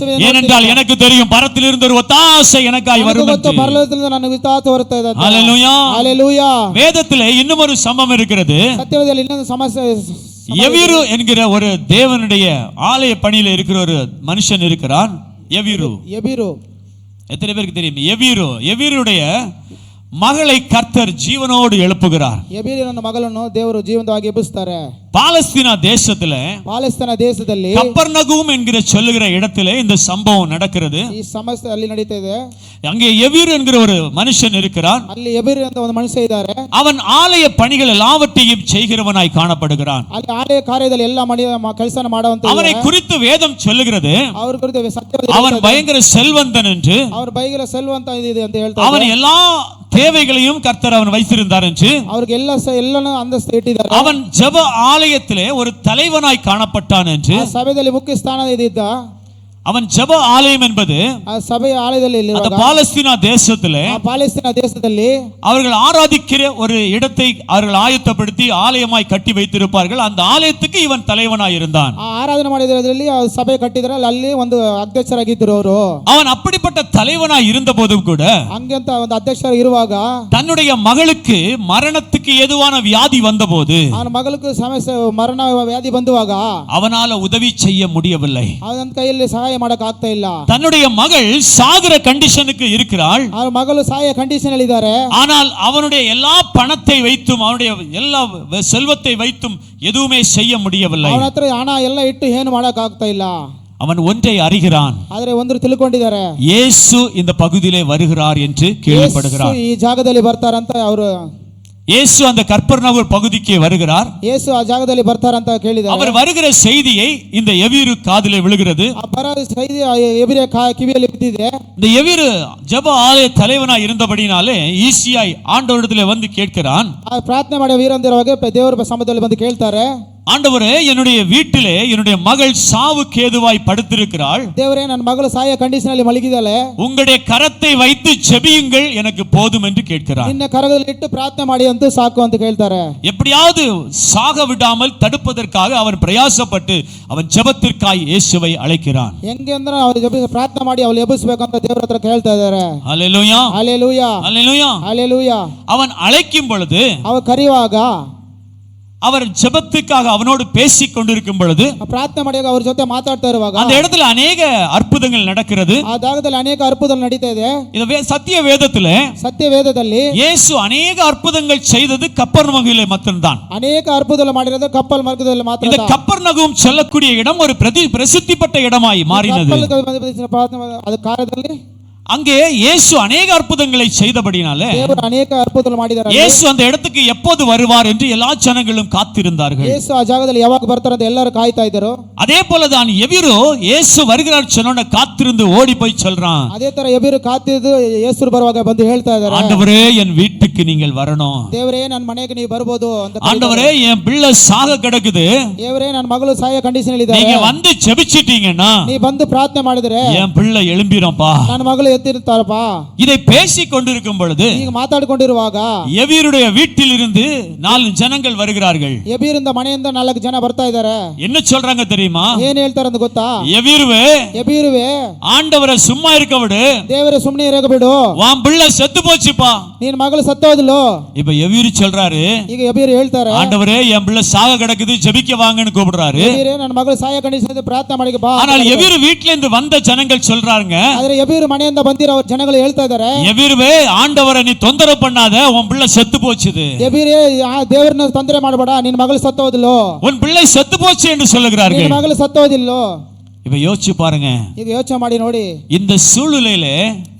ஏனென்றால் எனக்கு தெரியும் பரத்திலிருந்து ஒரு ஒத்தாசை எனக்காய் வரும் என்று. ಪರಲೋಕದಿಂದ ನನಗೆ ವಿಶ್ವಾಸ ಬರುತ್ತಾ ಇದೆ. ஹல்லேலூயா. ஹalleluya. வேதத்திலே இன்னும் ஒரு சம்பவம் இருக்கிறது. ಸತ್ಯವೇದದಲ್ಲಿ ಇನ್ನೊಂದು ಸಮಸ್ಯೆ. எவிரு என்கிற ஒரு தேவனுடைய ஆலய பணியில இருக்கிற ஒரு மனுஷன் இருக்கிறான். எவிரு. எபிரு. எத்தனை பேருக்கு தெரியும்? எவிருடைய மகளை கர்த்தர் ஜீவனோடு எழுப்புகிறார். ಎಬೀರನ ಮಗಳನ್ನು ದೇವರು ಜೀವಂತವಾಗಿ ಎಬ್ಬಿಸುತ್ತಾರೆ. பாலஸ்தீனா தேசத்துல கப்பர்நகூம் என்கிற சொல்லுகிற இடத்திலே இந்த சம்பவம் நடக்கிறது. ಈ ಸಮಸ್ಯೆ ಅಲ್ಲಿ ನಡೀತಾ ಇದೆ. அங்கே எவிரு என்கிற ஒரு மனுஷன் இருக்கிறான். ಅಲ್ಲಿ ಎಬೀರ್ ಅಂತ ಒಂದು ಮನುಷ್ಯ ಇದ್ದಾರೆ. அவன் ஆலய பணிகள் எல்லாவற்றையும் செய்கிறவனாய் காணப்படுகிறான். ಅಲ್ಲಿ ಆಲಯ ಕಾರ್ಯದಲ್ಲಿ ಎಲ್ಲ ಕೆಲಸನ ಮಾಡುವಂತ அவனை குறித்து வேதம் சொல்லுகிறது, ಅವರ ಕುರಿತು ಸತ್ಯವೇದ அவன் பயங்கர செல்வந்தன் என்று. அவர் ಭಯಂಕರ செல்ವಂತ ಇದೆ ಅಂತ ಹೇಳ್ತಾರೆ. அவன் எல்லா தேவைகளையும் கர்த்தர் அவன் வைத்திருந்தார் என்று. அவருக்கு ಎಲ್ಲನೂ ಅಂತಸ್ತು ಇಟ್ಟಿದ್ದಾರೆ. அவன் ஜெப ஆலயத்திலே ஒரு தலைவனாய் காணப்பட்டான் என்று. ಸಭೆಯಲ್ಲಿ ಮುಖ್ಯ ಸ್ಥಾನದಲ್ಲಿ ಇದ್ದ. அவன் ஜெப ஆலயம் என்பது ಆ ಸಭೆಯ ಆಲಯದಲ್ಲಿ அந்த பாலஸ்தீனா தேசத்திலே அவர்கள் ஆராதிக்கிற ஒரு இடத்தை அவர்கள் ஆயத்தப்படுத்தி ஆலயமாய் கட்டி வைத்திருப்பார்கள். அந்த ஆலயத்துக்கு இவன் தலைவனாய் இருந்தான். ಆ ಆರಾಧನೆ ಮಾಡಿದ್ರಲ್ಲಿ ಸಭೆ ಕಟ್ಟಿದ್ರಲ್ಲ, ಅಲ್ಲಿ ಒಂದು ಅಧ್ಯಕ್ಷರಾಗಿದ್ದರು ಅವರು. அவன் அப்படிப்பட்ட தலைவனாய் இருந்த போதும் கூட ಹಂಗೆ ಅಂತ ಒಂದು ಅಧ್ಯಕ್ಷರು ಇರುವಾಗ தன்னுடைய மகளுக்கு மரணத்துக்கு ஏதுவான வியாதி வந்தபோது ಅವನ ಮಗಳಿಗೆ ಸಮಸ್ಯೆ ಮರಣ ವ್ಯಾಧಿ ಬಂದುವಾಗ அவனால உதவி செய்ய முடியவில்லை. ಅವನ ಕೈಯಲ್ಲಿ ಸಹಾಯ ಮಾಡಕ ಆಗ್ತಾ ಇಲ್ಲ. தன்னுடைய மகள் சாகிற கண்டிஷனுக்கு இருக்கிறாள். ಅವರ ಮಗಳು ಸಾಯ ಕಂಡೀಷನ್ ಅಲ್ಲಿ ಇದ್ದಾರೆ. ஆனால் அவனுடைய எல்லா பணத்தை வைத்தும் அவனுடைய எல்லா செல்வத்தை வைத்தும் எதுவுமே செய்ய முடியவில்லை. ಅವನ ಹತ್ರ ಹಣ ಎಲ್ಲ ಇಟ್ಟು ಏನು ಮಾಡಕ ಆಗ್ತಾ ಇಲ್ಲ. அவன் ஒன்றை அறிகிறான், ಆದರೆ ಒಂದು ತಿಳ್ಕೊಂಡಿದ್ದಾರೆ, இயேசு இந்த பகுதியிலே வருகிறார் என்று கேள்விப்படுகிறார். ಈ ಜಾಗದಲ್ಲಿ ಬರ್ತಾರಂತ ಅವರು. இயேசு அந்த கப்பர்நகூம் பகுதிக்கு வருகிறார். இயேசு ಆ ಜಾಗದಲ್ಲಿ ಬರ್ತಾರಂತ ಕೇಳಿದ್ದಾರೆ. அவர் வருகிற செய்தியை இந்த எவிரு காதிலே விழுகிறது. ಆ ಬರೋ செய்தி ಎಬಿರ ಕಿವಿಯಲ್ಲಿ ಬಿದ್ದಿದೆ. இந்த எவிரு ஜெப ஆலய தலைவனாய் இருந்தபடினாலே ஈசியாய் ஆண்டவரிடத்திலே வந்து கேட்கிறான். ಆ ಪ್ರಾರ್ಥನೆ ಮಾಡೋ ವೀರಂದಿರುವಾಗ ದೇವರ ಸಮ್ಮುಖದಲ್ಲಿ ಬಂದು ಕೇಳ್ತಾರೆ, ஆண்டவரே, என்னுடைய வீட்டிலே என்னுடைய மகள் சாவுக்கு ஏதுவாய் படுத்திருக்கிறாள். தேவரே, ನನ್ನ ಮಗಳು ಸಾಯ ಕಂಡೀಷನ್ ಅಲ್ಲಿ ಮಲಗಿದಾಳೆ. உங்களுடைய கரத்தை வைத்து ஜெபியுங்கள், எனக்கு போதும் என்று கேட்கிறார். ನಿನ್ನ ಕರದಲ್ಲಿ ಇಟ್ಟು ಪ್ರಾರ್ಥನೆ ಮಾಡಿ ಅಂತ ಸಾಕು ಅಂತ ಕೇಳ್ತಾರೆ. எப்படியாவது சாக விடாமல் தடுப்பதற்காக அவன் பிரயாசப்பட்டு அவன் ஜெபத்திற்காய் இயேசுவை அழைக்கிறான். ಹೆಂಗೆ ಅಂದ್ರೆ ಅವರು ಪ್ರಾರ್ಥನೆ ಮಾಡಿ ಅವಳು ಎಬ್ಬಿಸಬೇಕು ಅಂತ ದೇವರ ಹತ್ರ ಕೇಳ್ತಾ ಇದ್ದಾರೆ. ஹல்லேலூயா, ஹalleluya, ஹல்லேலூயா, ஹalleluya. அவன் அழைக்கும் பொழுது, அவர் ಕರೆಯುವಾಗ, அவர் ஜெபத்துக்காக அவனோடு பேசிக் கொண்டிருக்கும் பொழுது, ಪ್ರಾರ್ಥನೆ ಮಾಡಿದಾಗ ಅವ್ರ ಜೊತೆ ಮಾತಾಡ್ತಾ ಇರುವಾಗ அந்த இடத்துல ಅನೇಕ அற்புதங்கள் நடக்கிறது. ಆ ಜಾಗದಲ್ಲಿ ಅನೇಕ ಅದ್ಭುತಗಳು ನಡೀತಾ ಇದೆ. இந்த சத்திய வேதದಲ್ಲಿ இயேசு அநேக அற்புதங்கள் செய்தது கப்பர்நகூமிலே மட்டும்தான். ಅನೇಕ ಅದ್ಭುತಗಳು ಮಾಡಿರೋದು ಕಪ್ಪಲ್ ಮಾರ್ಗದಲ್ಲಿ ಮಾತ್ರ. இந்த கப்பர்நகூம் சொல்லக்கூடிய இடம் ஒரு பிரசித்தி பெற்ற இடமாய் மாறினது. ಅದು ಕಾರ್ಯದಲ್ಲಿ அங்கே இயேசு அநேக அற்புதங்களை செய்தபடினாலே ದೇವರು ಅನೇಕ ಅದ್ಭುತಗಳು ಮಾಡಿದ್ದಾರೆ. இயேசு அந்த இடத்துக்கு எப்போது வருவார் என்று எல்லா ஜனங்களும் காத்திருந்தார்கள். இயேசு ಆ ಜಾಗದಲ್ಲಿ ಯಾವಾಗ ಬರ್ತಾರೆ ಅಂತ ಎಲ್ಲರೂ ಕಾಯ್ತಾ ಇದ್ದರು. அதே போலதான் எவிரு இயேசு வருகிறார் சொன்ன காத்திருந்து ஓடி போய் சொல்றான். ಅದೇ ತರ ಎಬಿರು ಕಾತಿದ್ದು ಯೇಸು ಬರುವಾಗ ಬಂದು ಹೇಳ್ತಾ ಇದ್ದಾರೆ, ஆண்டவரே, என் வீட்டுக்கு நீங்கள் வரணும். ದೇವರೇ, ನನ್ನ ಮನೆಗೆ ನೀವು ಬರಬಹುದು ಅಂತ. ஆண்டவரே, என் பிள்ளை சாக கிடக்குது. ದೇವರೇ, ನನ್ನ ಮಗಳು ಸಾಯ ಕಂಡೀಷನ್ ಅಲ್ಲಿ ಇದ್ದಾರೆ. நீங்க வந்து ஜெபிச்சிட்டீங்கன்னா ನೀವು ಬಂದು ಪ್ರಾರ್ಥನೆ ಮಾಡಿದ್ರೆ என் பிள்ளை எழும்பிரும்பா. ನನ್ನ ಮಗಳು ಎತ್ತಿರ್ತಾರಪ್ಪ. இதை பேசிக் கொண்டிருக்கும் பொழுது ಈಗ ಮಾತಾಡಿಕೊಂಡಿರುವಾಗ எவிருடைய வீட்டில் இருந்து 4 ஜனங்கள் வருகிறார்கள். ಎಬೀರಿಂದ ಮನೆಯಿಂದ 4 ಜನ ಬರ್ತಾ ಇದ್ದಾರೆ. என்ன சொல்றாங்க தெரியுமா? ಏನ್ ಹೇಳ್ತಾರೆ ಅಂತ ಗೊತ್ತಾ? எபிருவே, ஆண்டவரை சும்மா இருக்க விடு. ದೇವರೇ, ಸುಮ್ಮನೆ ಇರಕ ಬಿಡು. உன் பிள்ளை செத்து போச்சுப்பா. ನಿನ್ನ ಮಗಳು ಸತ್ತು ಸತ್ತೋದ್ಲು. இப்ப எவ்விரு சொல்றாரு, ಈಗ ಎಬ್ಬಿರು ಹೇಳ್ತಾರೆ, ஆண்டவரே என் பிள்ளை சாக கிடக்குது ஜெபிக்க வாங்கன்னு கூப்பிடுறாரு. ಎಬ್ಬಿರು ನನ್ನ ಮಗಳು ಸಾಯ ಕಂಡಿಸಿದ ಪ್ರಾರ್ಥನೆ ಮಾಡಿ ಬಾ. ஆனால் எவ்விரு வீட்ல இருந்து வந்த ஜனங்கள் சொல்றாங்க, ಆದ್ರೆ ಎಬ್ಬಿರು ಮನೆಯಿಂದ ಬಂದಿರೋ ಜನಗಳು ಹೇಳ್ತಾ ಇದ್ದಾರೆ, எவ்விருவே ஆண்டவரை நீ தொந்தரவு பண்ணாத, உன் பிள்ளை செத்து போச்சுது. ಎಬ್ಬಿರು ದೇವರನ್ನ ತೊಂದರೆ ಮಾಡಬೇಡ, ನಿನ್ನ ಮಗಳು ಸತ್ತೋದ್ಲು, உன் பிள்ளை செத்து போச்சு என்று சொல்லுகிறார்கள். ನಿನ್ನ ಮಗಳು ಸತ್ತೋದಿಲ್ಲೋ. இப்ப யோசிச்சு பாருங்க, ಈಗ ಯೋಚನೆ ಮಾಡಿ ನೋಡಿ, இந்த சூழ்நிலையில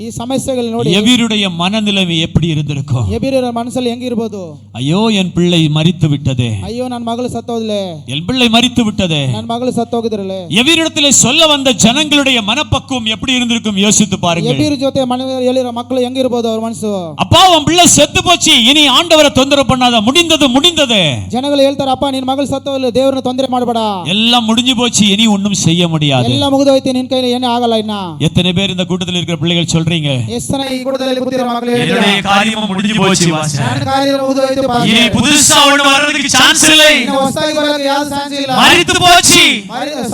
ಈ ಸಮಸ್ಯೆಗಳು ನೋಡಿ எவ்விருடைய மனநிலைமை எப்படி இருந்திருக்கும்? ಎಬ್ಬಿರು ಮನಸ್ಸಲ್ಲಿ ಹೆಂಗಿರ್ಬೋದು? ஐயோ என் பிள்ளை மரித்து விட்டதே, ಅಯ್ಯೋ ನನ್ನ ಮಗಳು ಸತ್ತೋದ್ಲೆ, என் பிள்ளை மரித்து விட்டதே. ನನ್ನ ಮಗಳು ಸತ್ತೋಗಿದ್ರಲೆ. எவ்விடத்திலே சொல்ல வந்த ஜனங்களுடைய மனப்பக்குவம் எப்படி இருந்திருக்கும் யோசித்து பாருங்கள். ಎಬ್ಬಿರು ಜೊತೆ ಮನೆಯಲ್ಲಿ ಹೇಳಿರೋ ಮಕ್ಕಳು ಹೆಂಗಿರ್ಬೋದು ಅವ್ರ ಮನಸ್ಸು? அப்பா உன் பிள்ளை செத்து போச்சு, இனி ஆண்டவரை தொந்தரவு பண்ணாத, முடிந்தது. ಜನಗಳು ಹೇಳ್ತಾರೆ, ಅಪ್ಪ ನಿನ್ನ ಮಗಳು ಸತ್ತೋದ್ಲೆ, ದೇವರನ್ನ ತೊಂದರೆ ಮಾಡಬೇಡ, எல்லாம் முடிஞ்சு போச்சு, இனி ஒண்ணும் செய்ய முடியாது. ಎಲ್ಲ ಮುಗಿದೋಯ್ತು, ನಿನ್ನ ಕೈಯಲ್ಲಿ ಏನೂ ಆಗಲ್ಲ ಇನ್ನ. எத்தனை பேர் இந்த கூட்டத்தில் இருக்கிற பிள்ளைகள் சொல்றீங்க, ಎಷ್ಟು ಜನ ಈ ಕೂಟದಲ್ಲಿ ಕೂತಿರೋ ಮಕ್ಕಳು ಹೇಳ್ತಾರೆ, என்னுடைய காரியம் முடிஞ்சு போச்சு பாஸ்டர், ನನ್ನ ಕಾರ್ಯ ಮುಗಿದೋಯ್ತು ಪಾಸ್ಟರ್, இனி புதுசா ஒண்ணு வர்றதுக்கு சான்ஸ் இல்லை, ಇನ್ನು ಹೊಸದಾಗಿ ಬರೋಕೆ ಯಾವ ಚಾನ್ಸ್ ಇಲ್ಲ, மரித்து போச்சு,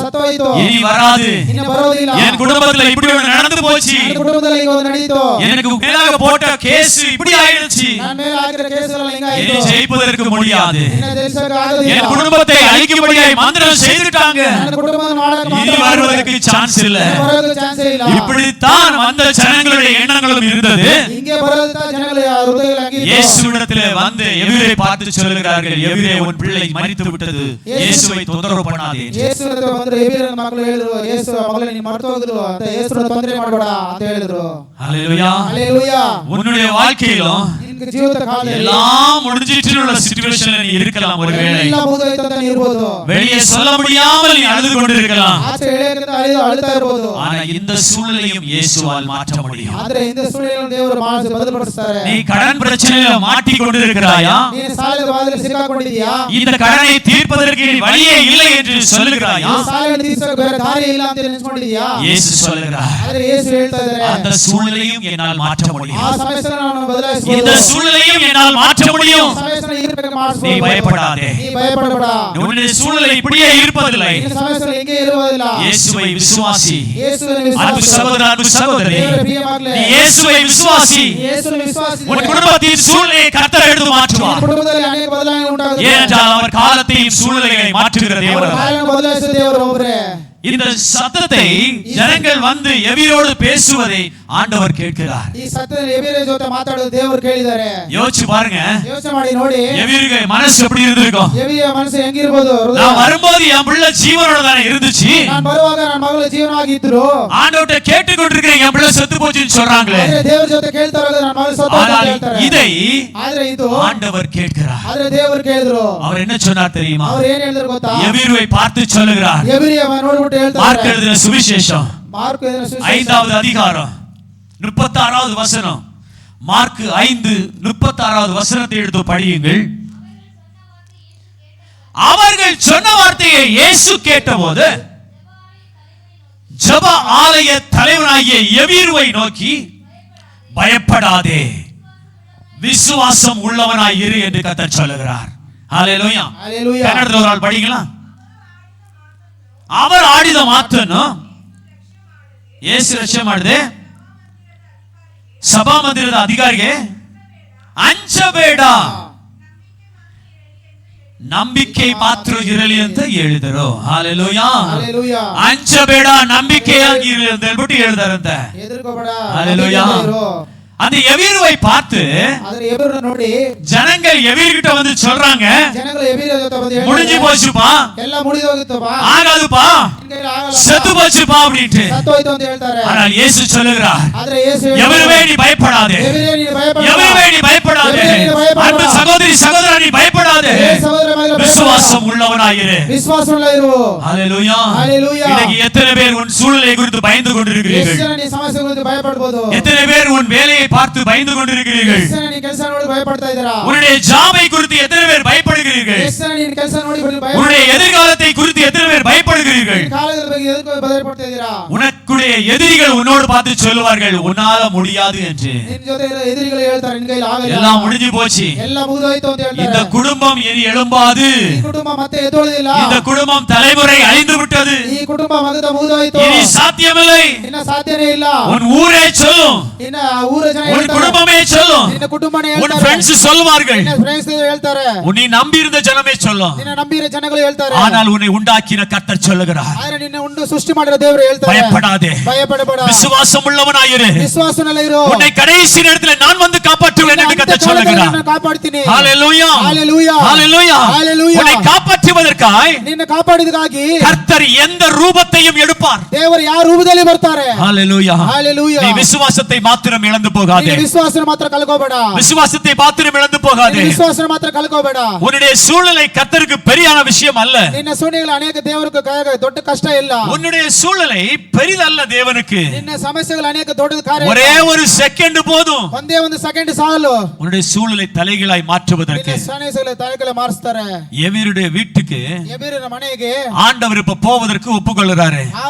ಸತ್ತೋಯ್ತು, இனி வராது, ಇನ್ನು ಬರೋದಿಲ್ಲ, என் குடும்பத்துல இப்படி ஒண்ணு நடந்து போச்சு, ನನ್ನ ಕುಟುಂಬದಲ್ಲಿ ಈಗ ಒಂದು ನಡೀತು, எனக்கு மேலாக போட்ட கேஸ் இப்படி ஆயிடுச்சு, ನನ್ನ ಮೇಲೆ ಆಗಿರೋ ಕೇಸ್ಗಳೆಲ್ಲ இனி ಹಿಂಗಾಯ್ತು, ஜெயிப்பதற்கு முடியாது, ಇನ್ನು ಜಯಿಸೋಕೆ ಆಗೋದಿಲ್ಲ, என் குடும்பத்தை அழிக்கும்படியாய் மந்திரம் செய்துட்டாங்க, ನನ್ನ ಕುಟುಂಬವನ್ನು ಮಾಡಕ್ಕೆ இனி வருவதற்கு சான்ஸ் இல்ல. ಬರೋದಕ್ಕೆ ಚಾನ್ಸ್ ಇಲ್ಲ. இப்படித்தான் வந்த ஜனங்களுடைய எண்ணங்களும் இருந்தது. ಹಿಂಗೆ ಬರೋದ ಜನಗಳ ಹೃದಯಗಳು ಹಂಗಿತ್ತು. இயேசுவிடத்திலே வந்து எபிரேயரை பார்த்து சொல்லுகிறார்கள், எபிரே உன் பிள்ளை மரித்து விட்டது, இயேசுவை தொந்தரவு பண்ணாதே. ಯೇಸುವಿನ ಹತ್ರ ಬಂದ್ರೆ ಎಬಿರನ ಮಕ್ಕಳು ಹೇಳಿದ್ರು, ಯೇಸು ಮಗಳೇ ನೀನು ಮರೆತು ಹೋದ್ರು ಅಂತ, ಯೇಸುವಿನ ತೊಂದರೆ ಮಾಡಬೇಡ ಅಂತ ಹೇಳಿದ್ರು. ஹல்லேலூயா. ஹல்லேலூயா. உன்னுடைய வாழ்க்கையிலும் ನಿನ್ನ ಜೀವಿತ ಕಾಲದಲ್ಲಿ எல்லாம் முடிஞ்சிட்டுள்ள சிச்சுவேஷன்ல நீ இருக்கலாம், ஒருவேளை ಎಲ್ಲ ಮುಗಿದೋಯ್ತು ಅಂತ ನೀ ಇರ್ಬೋದು, வெளியே சொல்ல முடியாமல் நீ அழுது கொண்டிருக்கலாம், ಆಚೆ ಹೇಳಕ್ಕೆ ಅಳ್ತಾ ಇರ್ಬೋದು. ஆனா இந்த சூழ்நிலையும் இயேசுவால் மாற்ற முடியும். ಆದ್ರೆ ಇಂಥ ಸುಳ್ಳಿನ ದೇವರು ಬದಲಾಯಿಸ್ತಾರೆ. நீ கடன் பிரச்சனையில மாட்டிக் கொண்டிருக்கிறாயா? ನೀನು ಸಾಲದ ಬಾಧೆಯಲ್ಲಿ ಸಿಕ್ಕಾಕೊಂಡಿದ್ದೀಯಾ? இந்த கடனை தீர்ப்பதற்கு நீ வழியே இல்லை என்று சொல்லுகிறாயா? ಈ ಸಾಲವನ್ನು ತೀರಿಸೋಕೆ ಬೇರೆ ದಾರಿ ಇಲ್ಲ ಅಂತ ನೆನೆಸ್ಕೊಂಡಿದ್ದೀಯಾ? இயேசு சொல்லுகிறார், ಆದ್ರೆ ಯೇಸು ಹೇಳ್ತಾ ಇದ್ದಾರೆ, அந்த சூழ்நிலையும் என்னால் மாற்ற முடியும், ಆ ಸಮಸ್ಯೆಯನ್ನು ನಾನು ಬದಲಾಯಿಸಬಹುದು, இந்த சூழ்நிலையும் என்னால் மாற்ற முடியும். ಸಮಸ್ಯೆಯನ್ನು ಈ ರೀತಿ நீ ಮಾಡಿಸಬಹುದು, பயப்படாதே, ನೀ ಭಯಪಡಬೇಡ, உன்னுடைய சூழ்நிலை இப்படியே இருப்பதில்லை. ನಿನ್ನ ಸಮಸ್ಯೆಗಳು ಹಿಂಗೆ ಇರುವುದಿಲ್ಲ. இயேசுவை விசுவாசி. ಯೇಸುವಿನ அன்பு ವಿಶ್ವಾಸ, சகோதர, அன்பு சகோதரி, ದೇವರ ಪ್ರಿಯ ಮಗಳೇ, நீ இயேசுவை விசுவாசி. ಯೇಸುವಿನ ವಿಶ್ವಾಸ உன் குடும்பத்தின் சூழ்நிலையை கர்த்தர் எடுத்து மாற்றுவார். ಕುಟುಂಬದಲ್ಲಿ ಅನೇಕ ಬದಲಾವಣೆ ಉಂಟಾಗುತ್ತೆ. ஏனென்றால் அவர் காலத்தையும் சூழ்நிலைகளை மாற்றுகிற தேவன். ಕಾಲವನ್ನು ಬದಲಾಯಿಸುವ ದೇವರು ಒಬ್ಬರೇ. இந்த சத்தத்தை ஜனங்கள் வந்து எபிரோடு பேசுவதை ஆண்டவர் கேட்கிறார். ಈ ಸತ್ಯದಲ್ಲಿ ಎಬಿರ ಜೊತೆ ಮಾತಾಡೋದು ದೇವರು ಕೇಳಿದ್ದಾರೆ. யோசிச்சு பாருங்க, ಯೋಚನೆ ಮಾಡಿ ನೋಡಿ, எபிரோக மனசு எப்படி இருந்திருக்கும்? ಎಬಿಯ ಮನಸ್ಸು ಹೆಂಗಿರ್ಬೋದು? நான் வரும்போது என் பிள்ளை ஜீவனோட தானே இருந்துச்சு, ನಾನು ಬರುವಾಗ ನನ್ನ ಮಗಳು ಜೀವನವಾಗಿದ್ರು, ஆண்டவர்ட்ட கேட்டுக்கொண்டிருக்கிறேன் என் பிள்ளை செத்து போச்சுன்னு சொல்றாங்களே, ಆದ್ರೆ ದೇವರ ಜೊತೆ ಕೇಳ್ತಾ ಇರೋದು ನನ್ನ ಮಗಳು ಸತ್ತು ಹೋಯ್ತು ಅಂತ ಹೇಳ್ತಾರೆ. இதை ಆದ್ರೆ ಇದು ஆண்டவர் கேட்கிறார். ಆದ್ರೆ ದೇವರು ಕೇಳಿದ್ರು. அவர் என்ன சொன்னார் தெரியுமா? ಅವ್ರು ಏನ್ ಹೇಳಿದ್ರು ಗೊತ್ತಾ? எபிரோவை பார்த்து சொல்லுகிறார். ಎಬಿರಿಯ ನೋಡ್ಬಿಟ್ಟು ಹೇಳ್ತಾರೆ, மார்க் எழுதின சுவிசேஷம் ಮಾರ್ಕ್ ಇದರ ಸುವಿಶೇಷ 5வது அதிகாரம் 36வது வசனம். மார்க் 5:36வது வசனத்தை எடுத்து படியுங்கள். அவர்கள் சொன்ன வார்த்தையை இயேசு கேட்டபோது ஜெப ஆலய தலைவனாகிய எபிரோவை நோக்கி, பயப்படாதே, விசுவாசம் உள்ளவனாய் இரு என்று கர்த்தர் சொல்லுகிறார். ஹல்லேலூயா. ஹல்லேலூயா. கன்னடத்துல ஒரு ஆள் படிங்களா? அவர் ಆಡಿದ ಮಾತನ್ನು ಯೇಸು ರಕ್ಷಣೆ ಮಾಡಿದೆ. ಸಭಾ ಮಂದಿರದ ಅಧಿಕಾರಿಗೆ ಅಂಚಬೇಡ, ನಂಬಿಕೆ ಮಾತ್ರ ಇರಲಿ ಅಂತ ಹೇಳಿದರು. ಹಲ್ಲೇಲೂಯಾ. ಹಲ್ಲೇಲೂಯಾ. ಅಂಚಬೇಡ, ನಂಬಿಕೆಯಾಗಿ ಇರಲಿ ಅಂತ ಹೇಳ್ಬಿಟ್ಟು ಹೇಳಿದಾರಂತೆ. ಹೆದರ್ಕೋಬೇಡ, ಹಲ್ಲೇಲೂಯಾ. அந்த எபிரோவை பார்த்து ಆದ್ರೆ ಎಬಿರನ ನೋಡಿ ஜனங்கள் எபிர்கிட்ட வந்து சொல்றாங்க, ಜನಗಳು ಎಬಿರ ಜೊತೆ ಬಂದು முடிஞ்சு போச்சுப்பா, ಎಲ್ಲ ಮುಗಿದು ಹೋಗಿತ್ತಪ್ಪ, ஆகாதுப்பா, செத்து போச்சுப்பா அப்படின்ட்டு. ಸತ್ತು ಹೋಯ್ತು ಅಂತ ಹೇಳ್ತಾರೆ. ஆனால் இயேசு சொல்லுகிறார், ಆದ್ರೆ ಯೇಸು எபிரோவே நீ பயப்படாதே, ಎಬಿರೇ ನೀನು ಭಯಪಡಬೇಡ, எபிரோவே நீ பயப்படாதே, அன்பு சகோதரி சகோதரா நீ பயப்படாதே, விசுவாசம் உள்ளவனாயிரு. விசுவாசமுள்ள இரு. ஹல்லேலூயா. ஹல்லேலூயா. இன்னைக்கு எத்தனை பேர் உன் சூழ்நிலை குறித்து பயந்து கொண்டிருக்கிறீர்கள்? ಎಷ್ಟು ಜನ ನೀ ಸಮಸ್ಯೆ ಕುರಿತು ಭಯಪಡಬಹುದು? எத்தனை பேர் உன் வேலையை பார்த்து பயந்து கொண்டிருக்கிறீர்கள்? ಎಷ್ಟು ಜನ ನೀ ಕೆಲಸ ನೋಡಿ ಭಯಪಡ್ತಾ ಇದ್ದೀರಾ? உன்னுடைய ஜாபை குறித்து எத்தனை பேர் பயப்பட பயப்படுகிறீர்கள்? ಎಷ್ಟು ಜನ ನಿನ್ನ ಕೆಲಸ ನೋಡಿ உன்னுடைய எதிர்காலத்தை குறித்து எத்தனை பேர் பயப்படுகிறீர்கள்? ಕಾಲದ ಬಗ್ಗೆ ಎದಕ್ಕೆ ಭಯಪಡ್ತಾ ಇದ್ದೀರಾ? உனக்குடைய எதிரிகள் உன்னோடு பார்த்து சொல்லுவார்கள் உன்னால முடியாது என்று. ನಿನ್ನ ಜೊತೆ ಇರೋ ಎದುರಿಗಳು ಹೇಳ್ತಾರೆ ನಿನ್ನ ಕೈಯಲ್ಲಿ ಆಗಲ್ಲ, எல்லாம் முடிஞ்சு போச்சு, ಎಲ್ಲ ಮುಗಿದೋಯ್ತು ಅಂತ ಹೇಳ್ತಾರೆ. இந்த குடும்பம் இனி எழும்பாது, ಈ ಕುಟುಂಬ ಮತ್ತೆ ಎದ್ದೇಳುವುದಿಲ್ಲ, இந்த குடும்பம் தலைமுறை அழிந்து விட்டது, ಈ ಕುಟುಂಬ ಮಗದ ಮುಗಿದೋಯ್ತು, இனி சாத்தியமில்லை. ಇನ್ನ ಸಾಧ್ಯನೇ ಇಲ್ಲ. உன் ஊரே சொல்லும், ಇನ್ನ ಊರ ಜನ உன் ಹೇಳ್ತಾರೆ, குடும்பமே சொல்லும், ನಿನ್ನ ಕುಟುಂಬನೇ உன் ಹೇಳ್ತಾರೆ, ஃப்ரெண்ட்ஸ் சொல்வார்கள், ನಿನ್ನ ಫ್ರೆಂಡ್ಸ್ ಹೇಳ್ತಾರೆ, உன்னை நம்பி இருந்த ஜனமே சொல்லும். ನಿನ್ನ ನಂಬಿರೋ ಜನಗಳು ಹೇಳ್ತಾರೆ. ஆனால் உன்னை உண்டாக்கின கர்த்தர் சொல்லுகிறார், ಆದ್ರೆ ನಿನ್ನ ಉಂಡು ಸೃಷ್ಟಿ ಮಾಡಿರೋ ದೇವರು ಹೇಳ್ತಾರೆ, பயப்படாதே, ಭಯಪಡಬೇಡ, விசுவாசம் உள்ளவனாயிரு, ವಿಶ್ವಾಸನಲ್ಲ ಇರು, உன்னை கடைசி நேரத்தில் நான் வந்து காப்பாற்றுவேன் என்று கர்த்தர் சொல்லுகிறார். ನಿನ್ನ ಕಾಪಾಡ್ತೀನಿ. ஹalleluya, ஹalleluya, ஹalleluya, ஹalleluya. உன்னை காப்பாற்றுவதற்காய் ನಿನ್ನ ಕಾಪಾಡಿದಕ್ಕಾಗಿ கர்த்தர் எந்த ரூபத்தையும் எடுப்பார். ದೇವರು ಯಾವ ರೂಪದಲ್ಲಿ ಬರ್ತಾರೆ. ஹalleluya, ஹalleluya. நீ விசுவாசத்தை மாத்திரம் இழந்து போகாதே, ನೀನು ವಿಶ್ವಾಸನ ಮಾತ್ರ ಕಳ್ಕೋಬೇಡ, விசுவாசத்தை மாத்திரம் இழந்து போகாதே. ನೀನು ವಿಶ್ವಾಸನ ಮಾತ್ರ ಕಳ್ಕೋಬೇಡ. உன்னுடைய சூழ்நிலை கர்த்தருக்கு பெரியான விஷயம் அல்ல, ನಿನ್ನ ಸುಣಿಗಳು ಅನೇಕ ದೇವರಿಗೆ ದೊಡ್ಡ ಕಷ್ಟ ಇಲ್ಲ, உன்னுடைய சூழ்நிலை பெரிதல்ல தேவனுக்கு. ನಿನ್ನ ಸಮಸ್ಯೆಗಳು ಅನೇಕ ದೊಡ್ಡ ಕಾರ್ಯ, ஒரே ஒரு செகண்ட் போதும் ಒಂದೇ ಒಂದು ಸೆಕೆಂಡ್ ಸಾಲು உன்னுடைய சூழ்நிலை தலைகளாய் மாற்றுவதற்கு. ನಿನ್ನ ಸಮಸ್ಯೆಗಳ ತಲೆಗಳ ಮಾರಿಸ್ತಾರೆ. எவருடைய வீட்டுக்கு ಎಬೀರನ ಮನೆಗೆ ஆண்டவர் இப்ப போவதற்கு ஒப்புக்கொள்கிறாரு.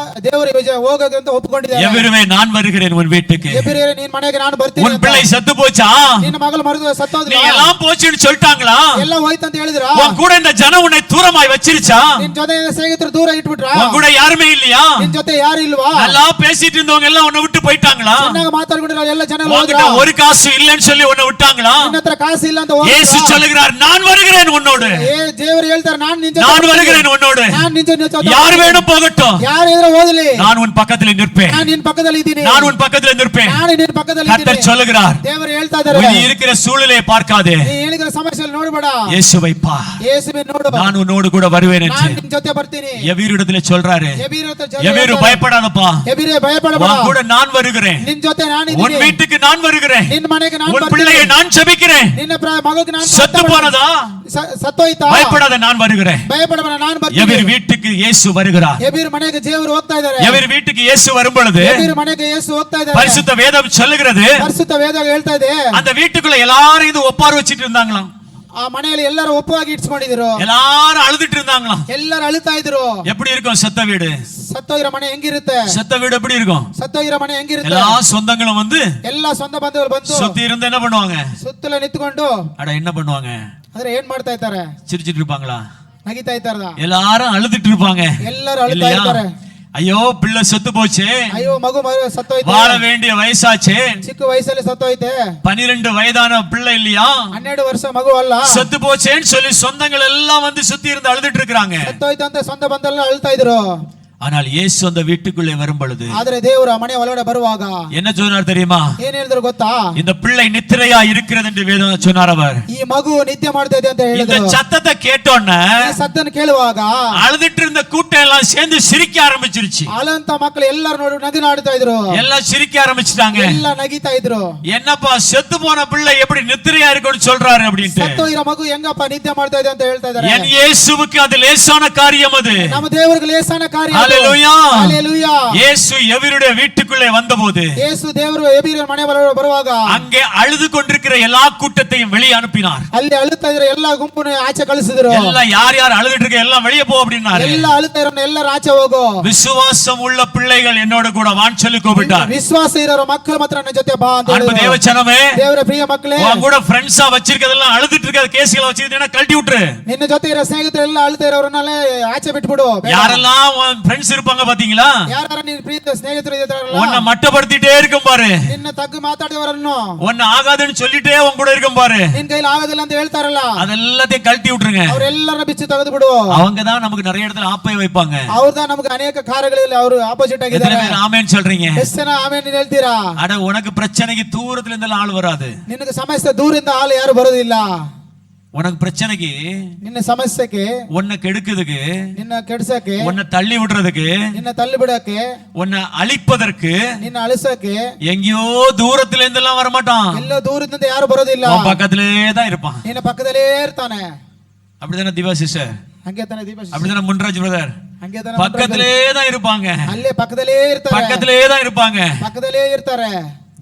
ದೇವರು ಹೋಗೋಕೆ ಅಂತ ಒಪ್ಪಿಕೊಂಡಿದ್ದಾರೆ. எவருமே நான் வருகிறேன் உன் வீட்டுக்கு, ಎಬೀರೇ ನಿನ್ನ ಮನೆಗೆ ನಾನು ಬರ್ತೀನಿ. உன் பிள்ளை செத்து போச்சா, ನಿನ್ನ ಮಗಳು ಮರೆದು ಸತ್ತೋದ್ಲ, நீ எல்லாம் போச்சுன்னு சொல்லிட்டாங்களா, ಎಲ್ಲ ಹೋಯ್ತು ಅಂತ ಹೇಳಿದ್ರ, உன் கூட இந்த ஜனம் உன்னை தூரமாய் வச்சிருச்சா, ನಿನ್ನ ಜೊತೆ ಸ್ನೇಹಿತರು ದೂರ ಇಟ್ಬಿಟ್ರ, உன் கூட யாருமே இல்லையா, ನಿನ್ನ ಜೊತೆ ಯಾರು ಇಲ್ವಾ, நல்லா பேசிட்டு இருந்தவங்க எல்லாம் உன்னை விட்டு போயிட்டாங்களா, ಚೆನ್ನಾಗಿ ಮಾತಾಡ್ಕೊಂಡಿರೋ ಎಲ್ಲ ಜನ உன்கிட்ட ஒரு காசு இல்லைன்னு சொல்லி உன்னை விட்டாங்களா. ನಿನ್ನ ಹತ್ರ ಕಾಸು ಇಲ್ಲ ಅಂತ இயேசு சொல்லுகிறார் நான் வருகிறேன் உன்னோடு, ದೇವರು ಹೇಳ್ತಾರೆ ನಾನು ನಿನ್ನ நான் வருகிறேன் உன்னோடு, ನಾನು ನಿನ್ನ ಜೊತೆ யார் வேணும் போகட்டும், ಯಾರು ಎದುರು ಓದಲಿ, நான் உன் பக்கத்தில் நிற்பேன், ನಾನು ನಿನ್ನ ಪಕ್ಕದಲ್ಲಿ ಇದ್ದೀನಿ, நான் உன் பக்கத்தில் நிற்பேன். ನಾನು ನಿನ್ನ ಪಕ್ಕದಲ್ಲಿ கர்த்தர் ಇದ್ದೀನಿ. சொல்லுகிறார் ದೇವರು ಹೇಳ್ತಾ ಇದ್ದಾರೆ, நீ இருக்கிற சூழ்நிலையை பார்க்காதே, ನೀ ಹೇಳಿದ ಸಮಸ್ಯೆಯಲ್ಲಿ ನೋಡಬೇಡ, இயேசுவை பார், ಯೇಸುವೆ ನೋಡು, நான் உன்னோடு கூட வருவேன் என்று ನಾನು ನಿನ್ನ ಜೊತೆ ಬರ್ತೀನಿ. எவீரிடத்திலே சொல்றாரு. ಎಬೀರ எவீரு பயப்படாதப்பா, ಎಬೀರೇ ಭಯಪಡಬೇಡ, உன் கூட நான் வருகிறேன், ನಿನ್ನ ಜೊತೆ ನಾನು உன் ಇದ್ದೀನಿ, வீட்டுக்கு நான் வருகிறேன், ನಿನ್ನ ಮನೆಗೆ ನಾನು உன் ಬರ್ತೀನಿ, பிள்ளையை நான் ஜெபிக்கிறேன், ನಿನ್ನ ಮಗಳಿಗೆ ನಾನು செத்து போனதா ಸತ್ತೋಯ್ತಾ பயப்படாத நான் வருகிறேன். ಭಯಪಡಬೇಡ ನಾನು ಬರ್ತೀನಿ. எவீர் வீட்டுக்கு இயேசு வருகிறார், ಎಬೀರ ಮನೆಗೆ ದೇವರು ಹೋಗ್ತಾ ಇದ್ದಾರೆ, எவீர் வீட்டுக்கு இயேசு வரும் பொழுது ಎಬೀರ ಮನೆಗೆ ಯೇಸು ಹೋಗ್ತಾ ಇದ್ದಾರೆ, பரிசுத்த வேதம் சொல்லுகிறது ಪರಿಶುದ್ಧ ವೇದ ಹೇಳ್ತಾ ಇದೆ, அந்த வீட்டுக்குள்ள எல்லாரும் இது ஒப்பார் வச்சிட்டு இருந்தாங்களாம், ಆ ಮನೆಯಲ್ಲಿ ಎಲ್ಲರೂ ಒಪ್ಪವಾಗಿ ಇಟ್ಸ್ಕೊಂಡಿದ್ರು, எல்லாரும் அழுதுட்டு இருந்தாங்களாம். ಎಲ್ಲರೂ ಅಳುತ್ತಾ ಇದ್ರು. எப்படி இருக்கும் செத்த வீடு, ಸತ್ತೋಗಿರೋ ಮನೆ ಹೆಂಗಿರುತ್ತೆ, செத்த வீடு எப்படி இருக்கும், ಸತ್ತೋಗಿರೋ ಮನೆ ಹೆಂಗಿರುತ್ತೆ, எல்லா சொந்தங்களும் வந்து ಎಲ್ಲ ಸ್ವಂತ ಬಂಧುಗಳು ಬಂದು சுத்தி இருந்து என்ன பண்ணுவாங்க, ಸುತ್ತಲ ನಿಂತ್ಕೊಂಡು அட என்ன பண்ணுவாங்க, ಅಂದ್ರೆ ಏನ್ ಮಾಡ್ತಾ ಇದ್ದಾರೆ, சிரிச்சிட்டு இருப்பாங்களா, ನಗಿತಾ ಇದ್ದಾರ, எல்லாரும் அழுதுட்டு இருப்பாங்க ಎಲ್ಲರೂ ಅಳುತ್ತಾ இல்லையா? ಇದ್ದಾರೆ. ஐயோ பிள்ளை செத்து போச்சு, ಅಯ್ಯೋ ಮಗು ಸತ್ತೋಯ್ತು, வாழ வேண்டிய வயசாச்சு, ಚಿಕ್ಕ ವಯಸ್ಸಲ್ಲಿ ಸತ್ತೋಯ್ತೆ, 12 வயதான பிள்ளை இல்லையா, 12 ವರ್ಷ ಮಗು ಅಲ್ಲ, செத்து போச்சேன்னு சொல்லி சொந்தங்கள் எல்லாம் வந்து சுத்தி இருந்து அழுதுட்டு இருக்காங்க. ಸತ್ತೋಯ್ತು ಅಂತ ಸ್ವಂತ ಬಂದೆಲ್ಲ ಅಳ್ತಾ ಇದ್ರು. ஆனால் இயேசு அந்த வீட்டுக்குள்ளே வரும் பொழுது ಆದ್ರೆ ದೇವರು ಆ ಮನೆ ಒಳಗಡೆ ಬರುವಾಗ என்ன சொன்னார் தெரியுமா, ಏನ್ ಹೇಳಿದ್ರು ಗೊತ್ತಾ, இந்த பிள்ளை நித்திரையா இருக்கிறது என்று வேதம் சொன்னார். அவர் ಈ ಮಗು ನಿತ್ಯ ಮಾಡ್ತಾ ಇದೆ ಅಂತ இந்த ಹೇಳಿದ್ರು. சத்தத்தை கேட்டோன்னே ಈ ಸದ್ದನ್ನು ಕೇಳುವಾಗ அழுதுட்டு இருந்த கூட்டம் எல்லாம் சேர்ந்து சிரிக்க ஆரம்பிச்சிருச்சு. ಅಳಂತ ಮಕ್ಕಳು ಎಲ್ಲರೂ ನೋಡಿ ನಗಿನಾಡ್ತಾ ಇದ್ರು, எல்லாம் சிரிக்க ஆரம்பிச்சிட்டாங்க. ಎಲ್ಲ ನಗಿತಾ ಇದ್ರು. என்னப்பா செத்து போன பிள்ளை எப்படி நித்திரையா இருக்குன்னு சொல்றாரு அப்படின்ட்டு. ಸತ್ತೋಗಿರೋ ಮಗು ಹೆಂಗಪ್ಪ ನಿತ್ಯ ಮಾಡ್ತಾ ಇದೆ ಅಂತ ಹೇಳ್ತಾ ಇದ್ದಾರೆ. என் இயேசுவுக்கு அது லேசான காரியம், அது ನಮ್ಮ ದೇವರಿಗೆ ಲೇಸಾನ ಕಾರ್ಯ. ஹalleluya. ஹalleluya. இயேசு எவருடைய வீட்டுக்குள்ளே வந்தபோது, ಯೇಸು ದೇವರು ಎಬೀರನ ಮನೆ ಒಳಗಡೆ ಬರುವಾಗ அங்கே அழுது கொண்டிருக்கிற எல்லா கூட்டத்தையும் வெளியே அனுப்பினார். ಅಲ್ಲಿ ಅಳುತ್ತಾ ಇದ್ರೆ ಎಲ್ಲ ಗುಂಪನ್ನು ಆಚೆ ಕಳಿಸಿದ್ರು. எல்லாம் யார் யார் அழுதுட்டு இருக்க எல்லாம் வெளியே போ அப்படின்னாரு. ಎಲ್ಲ ಅಳುತ್ತಾ ಇರೋನ ಎಲ್ಲರೂ ಆಚೆ ಹೋಗು. விசுவாசம் உள்ள பிள்ளைகள் என்னோட கூட வான்னு சொல்லி கூப்பிட்டார். ವಿಶ್ವಾಸ ಇರೋ ಮಕ್ಕಳು ಮಾತ್ರ ನನ್ನ ಜೊತೆ ಬಾ ಅಂತ அன்பு ಹೇಳಿದ್ರು. தேவச்சனமே, ದೇವರ ಪ್ರಿಯ ಮಕ್ಕಳೇ, உன் கூட ஃப்ரெண்ட்ஸா வச்சிருக்கிறதெல்லாம் அழுதுட்டு இருக்க கேஸ்களை வச்சிருந்தீங்கன்னா கழட்டி விட்டுரு. ನಿನ್ನ ಜೊತೆ ಇರೋ ಸ್ನೇಹಿತರೆಲ್ಲ ಅಳುತ್ತಾ ಇರೋರನ್ನೆಲ್ಲ ಆಚೆ ಬಿಟ್ಬಿಡು. யாரெல்லாம் உன் ஃப்ரெண்ட்ஸ் இருப்பாங்க பாத்தீங்களா, ಯಾರ ನಿನ್ನ ಪ್ರೀತ ಸ್ನೇಹಿತರು ಇದ್ದಾರಲ್ಲ, உன்னை மட்டப்படுத்திட்டே இருக்கும் பாரு, ನಿನ್ನ ತಗ್ಗು ಮಾತಾಡಿದವರನ್ನು, உன்னை ஆகாதுன்னு சொல்லிட்டே உன் கூட இருக்கும் பாரு, ನಿನ್ ಕೈಲಿ ಆಗೋದಿಲ್ಲ ಅಂತ ಹೇಳ್ತಾರಲ್ಲ, அதெல்லாத்தையும் கழட்டி விட்டுருங்க. ಅವರೆಲ್ಲರ ಬಿಚ್ಚಿ ತೆಗೆದು ಬಿಡು. அவங்க தான் நமக்கு நிறைய இடத்துல ஆப்பை வைப்பாங்க. ಅವ್ರದ ನಮಗೆ ಅನೇಕ ಕಾರ್ಯಗಳಲ್ಲಿ ಅವರು ಆಪೋಸಿಟ್ ಆಗಿದ್ದಾರೆ. எத்தனை பேர் ஆமென் சொல்றீங்க? ಎಷ್ಟು ಜನ ಆಮೇಲೆ ನೀನು ಹೇಳ್ತೀರಾ? அட உனக்கு பிரச்சனைக்கு தூரத்துல இருந்தெல்லாம் ஆள் வராது. ನಿನಗೆ ಸಮಸ್ಯೆ ದೂರಿಂದ ಆಳು ಯಾರು ಬರೋದಿಲ್ಲ. உனக்கு பிரச்சனைக்கு, ನಿನ್ನ ಸಮಸ್ಯೆಗೆ, உன்னை கெடுக்கிறதுக்கு, ನಿನ್ನ ಕೆಡ್ಸಕ್ಕೆ, உன்னை தள்ளி விடுறதுக்கு, ನಿನ್ನ ತಳ್ಳಿ ಬಿಡಕ್ಕೆ, உன்னை அழிப்பதற்கு ನಿನ್ನ ಅಳಿಸಕ್ಕೆ எங்கேயோ தூரத்துல இருந்தெல்லாம் வரமாட்டான். ಎಲ್ಲೋ ದೂರದಿಂದ ಯಾರು ಬರೋದಿಲ್ಲ. உன் பக்கத்திலே தான் இருப்பான். ನಿನ್ನ ಪಕ್ಕದಲ್ಲೇ ಇರ್ತಾನೆ. அப்படிதானே திவா சிஸ்டர், ಹಂಗೆ ತಾನೆ ದೀಪ, அப்படிதானே முன்ராஜ் பிரதர், ಹಂಗೆ ತಾನೆ பக்கத்திலே தான் இருப்பாங்க. ಅಲ್ಲೇ ಪಕ್ಕದಲ್ಲೇ ಇರ್ತಾರೆ, பக்கத்திலே தான் இருப்பாங்க. ಪಕ್ಕದಲ್ಲೇ ಇರ್ತಾರೆ.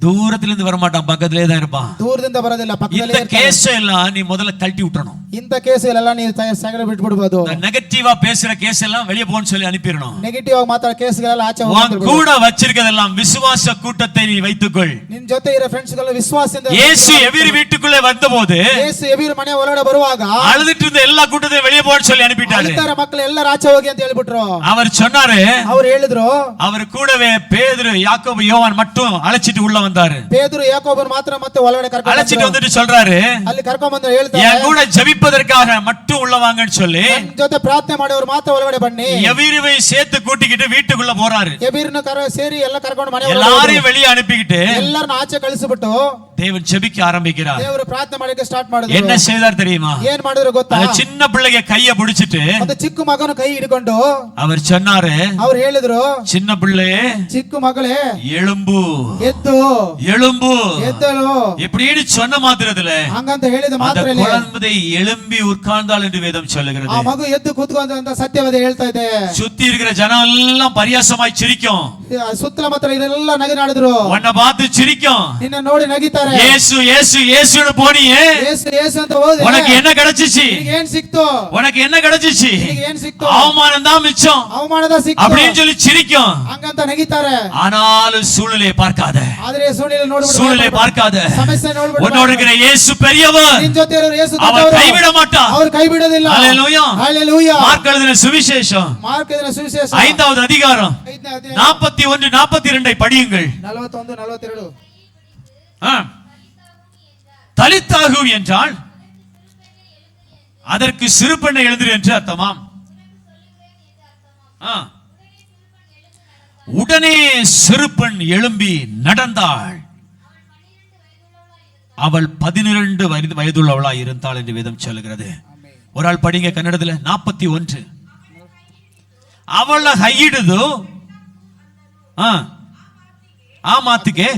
தூரத்துல இருந்து வர மாட்டான், பக்கத்திலே தான் இருப்பான். ದೂರದಿಂದ ಬರೋದಿಲ್ಲ, ಪಕ್ಕದಲ್ಲೇ இந்த ಇರ್ತಾನೆ. கேஸ் எல்லாம் நீ முதல்ல கழட்டி விட்டுறணும். ಇಂತ ಕೇಸ್ಗಳೆಲ್ಲ ನೀವು ಸಗಡೆ ಬಿಟ್ಬಿಡ್ಬೋದು. நெகட்டிவா பேசுற கேஸ் எல்லாம் வெளியே போன்னு சொல்லி அனுப்பிடணும். ನೆಗೆಟಿವ್ ಆಗಿ ಮಾತಾಡೋ ಕೇಸ್ಗಳೆಲ್ಲ ಆಚೆ உன் ಹೋಗ್ಬಿಡ್ಬೋದು. கூட வச்சிருக்கதெல்லாம் விசுவாச கூட்டத்தை நீ வைத்துக்கொள். ನಿನ್ ಜೊತೆ ಇರೋ ಫ್ರೆಂಡ್ಸ್ ಗಳು ವಿಶ್ವಾಸದಿಂದ இயேசு எபிரி வீட்டுக்குள்ளே வந்தபோது ಯೇಸು ಎಬೀರ್ ಮನೆ ಒಳಗಡೆ ಬರುವಾಗ அழுதுட்டு இருந்த எல்லா கூட்டத்தையும் வெளியே போன்னு சொல்லி அனுப்பிட்டாரு. ಅಳ್ತಾರ ಮಕ್ಕಳು ಎಲ್ಲರೂ ಆಚೆ ಹೋಗಿ ಅಂತ ಹೇಳ್ಬಿಟ್ರು. அவர் சொன்னாரு, ಅವ್ರು ಹೇಳಿದ್ರು, அவர் கூடவே பேதுரு, யாக்கோபு, யோவான் மட்டும் அழைச்சிட்டு உள்ள வந்தாரு. ಪೇದ್ರು ಯಾಕೋಬರು ಮಾತ್ರ ಮತ್ತೆ ಒಳಗಡೆ அழைச்சிட்டு வந்துட்டு சொல்றாரு, ಅಲ್ಲಿ ಕರ್ಕೊಂಡ್ ಬಂದು ಹೇಳ್ತಾರೆ, என் கூட ஜெபிப்பதற்காக மட்டும் உள்ள வாங்கன்னு சொல்லி ನನ್ ಜೊತೆ ಪ್ರಾರ್ಥನೆ ಮಾಡೋರು ಮಾತ್ರ ಒಳಗಡೆ ಬನ್ನಿ. எபிரிவை சேர்த்து கூட்டிக்கிட்டு வீட்டுக்குள்ள போறாரு. ಎಬೀರ್ನ ಸೇರಿ ಎಲ್ಲ ಕರ್ಕೊಂಡು ಮನೆ எல்லாரையும் வெளியே அனுப்பிக்கிட்டு ಎಲ್ಲರನ್ನ ಆಚೆ ಕಳಿಸಿಬಿಟ್ಟು தேவன் ஜெபிக்க ஆரம்பிக்கிறார். ದೇವರು ಪ್ರಾರ್ಥನೆ ಮಾಡಕ್ಕೆ ಸ್ಟಾರ್ಟ್ ಮಾಡಿದ್ರು. என்ன செய்தார் தெரியுமா? ಏನ್ ಮಾಡಿದ್ರು ಗೊತ್ತಾ? அந்த சின்ன பிள்ளைய கைய பிடிச்சிட்டு ಒಂದು ಚಿಕ್ಕ ಮಗನ ಕೈ ಹಿಡ್ಕೊಂಡು அவர் சொன்னாரு, ಅವ್ರು ಹೇಳಿದ್ರು, சின்ன பிள்ளையே ಚಿಕ್ಕ ಮಗಳೇ எழும்பு, ಎದ್ದು எழும்பு ಎದ್ದಳು இப்படின்னு சொன்ன மாத்திரத்துல ಹಂಗಂತ ಹೇಳಿದ அந்த ಮಾತ್ರ குழந்தை எழும்பி உட்கார்ந்தாள் என்று வேதம் ಆ சொல்லுகிறது. ಮಗು ಎದ್ದು ಕೂತ್ಕೊಂತ ಸತ್ಯವಾದ ಹೇಳ್ತಾ ಇದೆ. சுத்தி இருக்கிற ஜனம் எல்லாம் பரியாசமாய் சிரிக்கும், ಸುತ್ತಲ ಮಾತ್ರ ಇದೆಲ್ಲ ನಗಿನಾಡಿದ್ರು, உன்னை பார்த்து சிரிக்கும். ನಿನ್ನ ನೋಡಿ ನಗಿತಾರೆ. இயேசு இயேசு இயேசுன்னு போனியே, ಯೇಸು ಯೇಸು ಅಂತ ಹೋದೆ, உனக்கு என்ன கிடைச்சிச்சு? ನಿನಗೆ ಏನ್ ಸಿಕ್ತು? உனக்கு என்ன கிடைச்சிச்சு? ನಿನಗೆ ಏನ್ ಸಿಕ್ತು? அவமானம் தான் மிச்சம் ಅವಮಾನದ ಸಿಕ್ತು அப்படின்னு சொல்லி சிரிக்கும். ಹಂಗಂತ ನಗಿತಾರೆ. ஆனாலும் சூழ்நிலையை பார்க்காத, ಆದ್ರೆ ಸೂಣಿಯಲ್ಲಿ ನೋಡ್ಬಿಟ್ಟು சூழ்நிலையை பார்க்காத, ಸಮಸ್ಯೆ ನೋಡ್ಬಿಟ್ಟು உன்னோடு இருக்கிற இயேசு பெரியவர், ನಿನ್ ಜೊತೆ ಇರೋ ಯೇಸು அவர் ದೊಡ್ಡವರು. கைவிட மாட்டார். ಅವರು ಕೈ ಬಿಡೋದಿಲ್ಲ. ஹல்லேலூயா. ಹಲ್ಲೆಲೂಯಾ. மார்க் எழுதின சுவிசேஷம் ಮಾರ್ಕ್ ಇದರ ಸುವಿಶೇಷ 5வது அதிகாரம் 5ನೇ ಅಧ್ಯಾಯ 41 42 படியுங்கள். 41 42. தலித்தாகு என்றால் அதற்கு சிறு பெண்ணை எழுதிரு என்று அர்த்தமாம். உடனே சிறு பெண் எழும்பி நடந்தாள். அவள் 12 வயதுள்ளவளாய் இருந்தாள் என்று வேதம் சொல்லுகிறது. ஒரு ஆள் படிங்க கன்னடத்துல 41. ಅವಳ ಹೈಯಿಡಿದು ಆ ಮಾತಿಗೆ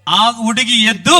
ಆ ಹುಡುಗಿ ಎದ್ದು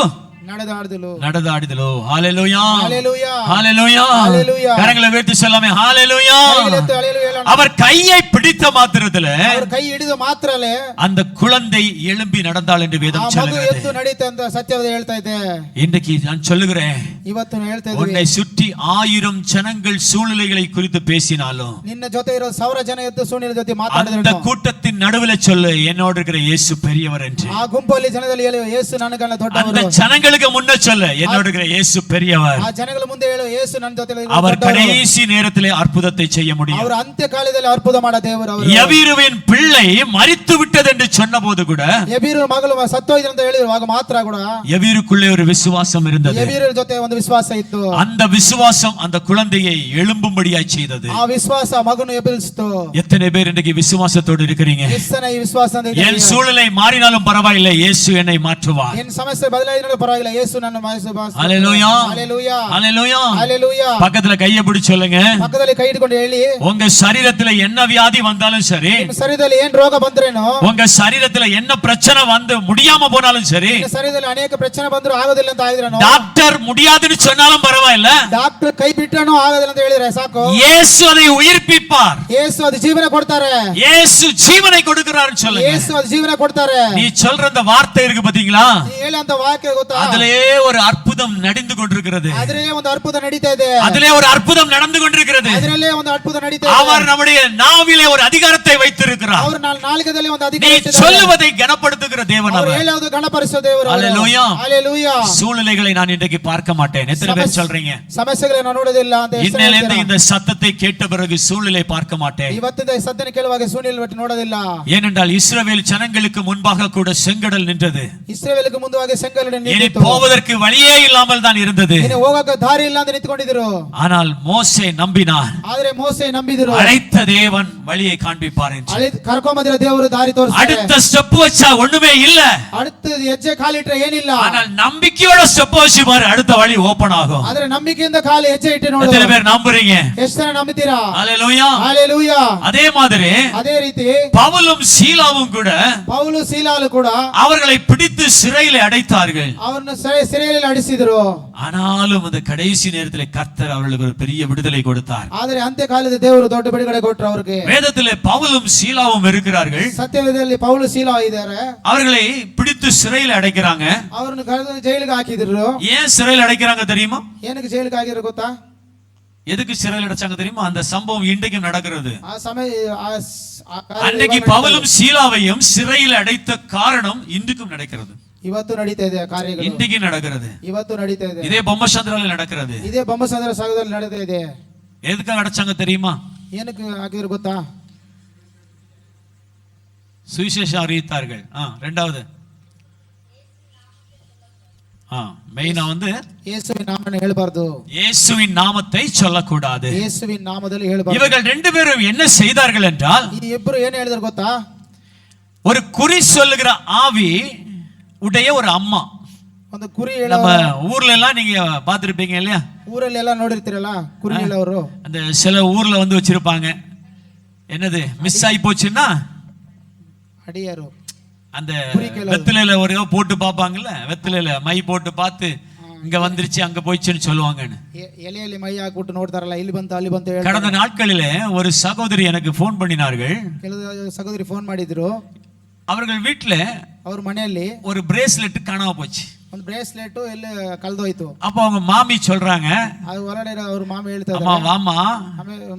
ನಡೆದಾಡಿದಳು. ஹalleluya, ஹalleluya, ஹalleluya. ஹalleluya. கரங்களை உயர்த்தி சொல்லாமே ஹalleluya. ஹalleluya. அவர் கையை பிடித்த மாத்திரத்துல அவர் கை ಹಿಡಿದ ಮಾತ್ರಲೇ அந்த குழந்தை எழும்பி நடந்தாள் என்று வேதம் ಮಗು சொல்லுகிறது. ಎದ್ದು ನಡೀತಾ ಅಂತ ಸತ್ಯವಾದ ಹೇಳ್ತಾ ಇದೆ. இன்றைக்கு நான் சொல்லுகிறேன், ಇವತ್ತು ನಾನು ಹೇಳ್ತಾ உன்னை ಇದ್ದೀನಿ, சுற்றி 1000 ஜனங்கள் சூழ்நிலைகளை குறித்து பேசினாலும் ನಿನ್ನ ಜೊತೆ ಇರೋ 1000 ಜನ ಎದ್ದು ಸೂಣಿನ ಜೊತೆ அந்த ಮಾತಾಡಿದ್ರು, கூட்டத்தின் நடுவில் சொல்லு, என்னோடு இருக்கிற இயேசு பெரியவர் என்று. ಆ ಗುಂಪಲ್ಲಿ ಜನದಲ್ಲಿ ಹೇಳು, ಯೇಸು ನನಗನ್ನ அந்த ದೊಡ್ಡವರು. ஜனங்களுக்கு முன்ன சொல்லு, என்னோடு இருக்கிற இயேசு பெரியவர். ಆ ಜನಗಳ ಮುಂದೆ ಹೇಳು, ಯೇಸು ನನ್ನ ಜೊತೆ அவர் கடைசி நேரத்திலே அற்புதத்தை செய்ய முடியும். ಅವರು ಅಂತ್ಯ ಕಾಲದಲ್ಲಿ ಅದ್ಭುತ ಮಾಡೋ ದೇವರು ಅವರು. எபிருவின் பிள்ளை மரித்து விட்டது என்று சொன்னபோது கூட, ಎಬೀರನ ಮಗಳು ಸತ್ತೋಯ್ತು ಅಂತ ಹೇಳಿರುವಾಗ ಮಾತ್ರ ಕೂಡ எபிருக்குள்ளே ஒரு விசுவாசம் இருந்தது. ಎಬೀರನ ಜೊತೆ ಒಂದು ವಿಶ್ವಾಸ ಇತ್ತು. அந்த விசுவாசம் அந்த குழந்தையை எழும்பும்படியாய் செய்தது. ಆ ವಿಶ್ವಾಸ ಮಗನು ಎಬ್ಬಿಸಿತು. எத்தனை பேர் இன்னைக்கு விசுவாசத்தோடு இருக்கிறீங்க? ಎಷ್ಟನ ಈ ವಿಶ್ವಾಸದಿಂದ ಇದ್ದೀರಿ? என் சூழ்நிலை மாறினாலும் பரவாயில்லை, இயேசு என்னை மாற்றுவார். ಎನ್ ಸಮಸ್ಯೆ ಬದಲಾಯಿದ್ರು ಪರವಾಗಿಲ್ಲ, ಯೇಸು ನನ್ನ ஹalleluya, ஹalleluya, ஹalleluya. ஹalleluya. பக்கத்துல கையை பிடிச்சு சொல்லுங்க, ಪಕ್ಕದಲ್ಲಿ ಕೈ ಹಿಡ್ಕೊಂಡು ಹೇಳಿ, உங்க சரீரத்துல என்ன வியாதி வந்தாலும் சரி, ನಿಮ್ಮ ಶರೀರದಲ್ಲಿ ಏನ್ ರೋಗ ಬಂದ್ರೇನು, உங்க சரீரத்துல என்ன பிரச்சனை வந்து முடியாம போனாலும் சரி, ನಿಮ್ಮ ಶರೀರದಲ್ಲಿ ಅನೇಕ ಪ್ರಶ್ನೆ ಬಂದ್ರು ಆಗೋದಿಲ್ಲ ಅಂತ ಆಗಿದ್ರೇನು, டாக்டர் முடியாதுன்னு சொன்னாலும் பரவாயில்ல, ಡಾಕ್ಟರ್ ಕೈ ಬಿಟ್ಟನು ಆಗೋದಿಲ್ಲ ಅಂತ ಹೇಳಿದ್ರೆ ಸಾಕು, இயேசு அதை உயிர்ப்பிப்பார். ಯೇಸು ಅದು ಜೀವನ ಕೊಡ್ತಾರೆ. இயேசு ஜீவனை கொடுக்கிறாருன்னு சொல்லுங்க. ಯೇಸು ಅದು ಜೀವನ ಕೊಡ್ತಾರೆ. நீ சொல்ற அந்த வார்த்தை இருக்கு பாத்தீங்களா, ನೀ ಹೇಳಂತ ವಾಕ್ಯ ಗೊತ್ತಾ, அதிலே ஒரு அற்புதம் நடந்து கொண்டிருக்கிறது. ಅದರಲ್ಲೇ ಒಂದು ಅದ್ಭುತ ನಡೀತಾ ಇದೆ. அதிலே ஒரு அற்புதம் நடந்து கொண்டிருக்கிறது. ಅದರಲ್ಲೇ ಒಂದು ಅದ್ಭುತ ನಡೀತಾ ಇದೆ. அவர் நம்முடைய நாவிலே ஒரு அதிகாரத்தை வைத்திருக்கிறார். ಅವರು ನಾಲ್ಕದಲ್ಲಿ ಒಂದು நீ ಅಧಿಕಾರ ಇಟ್ಟಿದ್ದಾರೆ. சொல்லுவதை கனப்படுத்துகிற தேவன் ಅವರು அவர். ಹೇಳೋದು ಗಣಪರಿಸೋ ದೇವರು. ஹalleluya. ஹalleluya. சூழ்நிலைகளை நான் இன்றைக்கு பார்க்க மாட்டேன். எத்தனை பேர் சொல்றீங்க? ಸಮಸ್ಯೆಗಳನ್ನು ನೋಡೋದಿಲ್ಲ ಅಂತ இன்னையிலிருந்து இந்த சத்தத்தை கேட்ட பிறகு சூழ்நிலை பார்க்க மாட்டேன். ಇವತ್ತಿಂದ ಈ ಸದ್ದನ್ನು ಕೇಳುವಾಗ ಸೂಣಿಯಲ್ಲಿ ಬಿಟ್ಟು ನೋಡೋದಿಲ್ಲ. ஏனென்றால் இஸ்ரவேல் ஜனங்களுக்கு முன்பாக கூட செங்கடல் நின்றது. ಇಸ್ರಾಯೇಲಿಗೆ ಮುಂದುವಾಗಿ செங்கடಲು இனி ನಿಂತಿತು. போவதற்கு வழியே இல்லாமல் தான் இருந்தது. ಇನ್ನು ಹೋಗಕ್ಕೆ ದಾರಿ ಇಲ್ಲ ಅಂತ ನಿಂತುಕೊಂಡಿದ್ರು. ஆனால் மோசே நம்பினார். ಆದ್ರೆ ಮೋಸೆ ನಂಬಿದ್ರು. அழைத்த தேவன் வழியை காண்பிப்பார் என்று. ಕರ್ಕೊಂಬಂದಿರೋ ದೇವರು ದಾರಿ ತೋರಿಸ್ತಾರೆ. அடுத்த ஸ்டெப் வச்சா ஒண்ணுமே இல்ல. அடுத்து ಹೆಜ್ಜೆ ಕಾಲಿಟ್ರೆ ಏನಿಲ್ಲ. ஆனால் நம்பிக்கையோட ஸ்டெப் வச்சு பாரு, அடுத்த வழி ஓபன் ஆகும். ಆದ್ರೆ ನಂಬಿಕೆಯಿಂದ ಕಾಲು ಹೆಜ್ಜೆ ಇಟ್ಟು ನೋಡು. எத்தனை பேர் நம்புறீங்க? ಎಷ್ಟು ಜನ ನಂಬಿತೀರಾ? ஹalleluya. ஹalleluya. அதே மாதிரி ಅದೇ ರೀತಿ பவுலும் சீலாவும் கூட ಪೌಲು ಸೀಲಾಲು ಕೂಡ அவர்களை பிடித்து சிறையில் அடைத்தார்கள். ಅವರನ್ನು ಸೆರೆಯಲ್ಲಿ ಅಡಿಸಿದ್ರು. ஆனாலும் அந்த கடைசி நேரத்திலே கர்த்தர் அவர்களுக்கு ஒரு பெரிய விடுதலை கொடுத்தார். ಆದರೆ ಅಂತ್ಯಕಾಲದ ದೇವರು ದೊಡ್ಡ ಬಿಡುಗಡೆ ಕೊಟ್ಟರು ಅವರಿಗೆ. வேதத்திலே பவுலும் சீலாவும் இருக்கிறார்கள். ಸತ್ಯವೇದದಲ್ಲಿ ಪೌಲ ಸೀಲಾ ಇದ್ದಾರೆ. அவர்களை பிடித்து சிறையில் அடைக்கிறாங்க. ಅವರನ್ನು ಕರೆದು ಜೈಲಿಗೆ ಹಾಕಿದ್ರು. ஏன் சிறையில் அடைக்கிறாங்க தெரியுமா? ಏನಕ್ಕೆ ಜೈಲಿಗೆ ಹಾಕಿದ್ರು ಗೊತ್ತಾ? எதுக்கு சிறையில் அடைச்சாங்க தெரியுமா? அந்த சம்பவம் இன்றைக்கும் நடக்கிறது. ಆ ಸಮಯ அன்னைக்கு பவுலும் சீலாவையும் சிறையில் அடைத்த காரணம் இன்றைக்கும் நடக்கிறது. ಇವತ್ತು ನಡೀತಾ ಇದೆ ಕಾರ್ಯಗಳು. இன்றைக்கு நடக்கிறது. ಇವತ್ತು ನಡೀತಾ ಇದೆ. இதே பொம்மசந்திரத்தில் நடக்கிறது. ಇದೇ ಬೊಮ್ಮಸಂದ್ರ ಸಾಗರದಲ್ಲಿ ನಡೀತಾ ಇದೆ. எதுக்காக அடைச்சாங்க தெரியுமா? ಏನಕ್ಕೆ ಹಾಕಿದ್ರು ಗೊತ್ತಾ? சுவிசேஷம் அறிவித்தார்கள். ரெண்டாவது மெயினா இயேசுவின் நாமத்தை ಹೇಳಬಾರದು. இயேசுவின் நாமத்தை சொல்லக்கூடாது. இயேசுவின் நாமದಲ್ಲಿ ಹೇಳಬಾರದು. இவர்கள் ரெண்டு பேரும் என்ன செய்தார்கள் என்றால், ಈ ಇಬ್ಬರು ಏನು ಹೇಳಿದ್ರು ಗೊತ್ತಾ? ஒரு குறி சொல்லுகிற ஆவி உடைய ஒரு அம்மா. ಒಂದು ಕುರಿ நம்ம ஊர்ல எல்லாம் நீங்க பாத்திருப்பீங்க இல்லையா? ஊர்ல எல்லாம் ನೋಡಿರ್ತೀರಲ್ಲ ಕುರಿ ಹೇಳೋರು. அந்த சில ஊர்ல வச்சிருப்பாங்க. என்னது மிஸ் ஆயி போச்சுன்னா அடியாரு அந்த வெத்திலையில ஒரு போட்டு பாப்பாங்கல்ல, வெத்திலையில மை போட்டு பார்த்து இங்க வந்துருச்சு அங்க போயிடுச்சுன்னு சொல்லுவாங்கன்னு. எலையில மை ಹಾಕಿಬಿಟ್ಟು ನೋಡ್ತಾರಲ್ಲ, ಇಲ್ಲಿ ಬಂತು ಅಲ್ಲಿ ಬಂತು ಹೇಳಿ. கடந்த நாட்களிலே ஒரு சகோதரி எனக்கு ஃபோன் பண்ணினார்கள். ಕೆಲವು ಸಹೋದರಿ ಫೋನ್ ಮಾಡಿದ್ರು. அவர்கள் வீட்ல ಅವ್ರ ಮನೆಯಲ್ಲಿ ஒரு பிரேஸ்லெட் காணாம போச்சு. ಒಂದು ಬ್ರೇಸ್ಲೆಟ್ ಎಲ್ಲಿ ಕಳೆದೋಯ್ತು. அப்ப அவங்க மாமி சொல்றாங்க, அது ಹೊರಗಡೆ ಅವ್ರ ಮಾಮಿ ಹೇಳ್ತಾ அம்மா வாமா,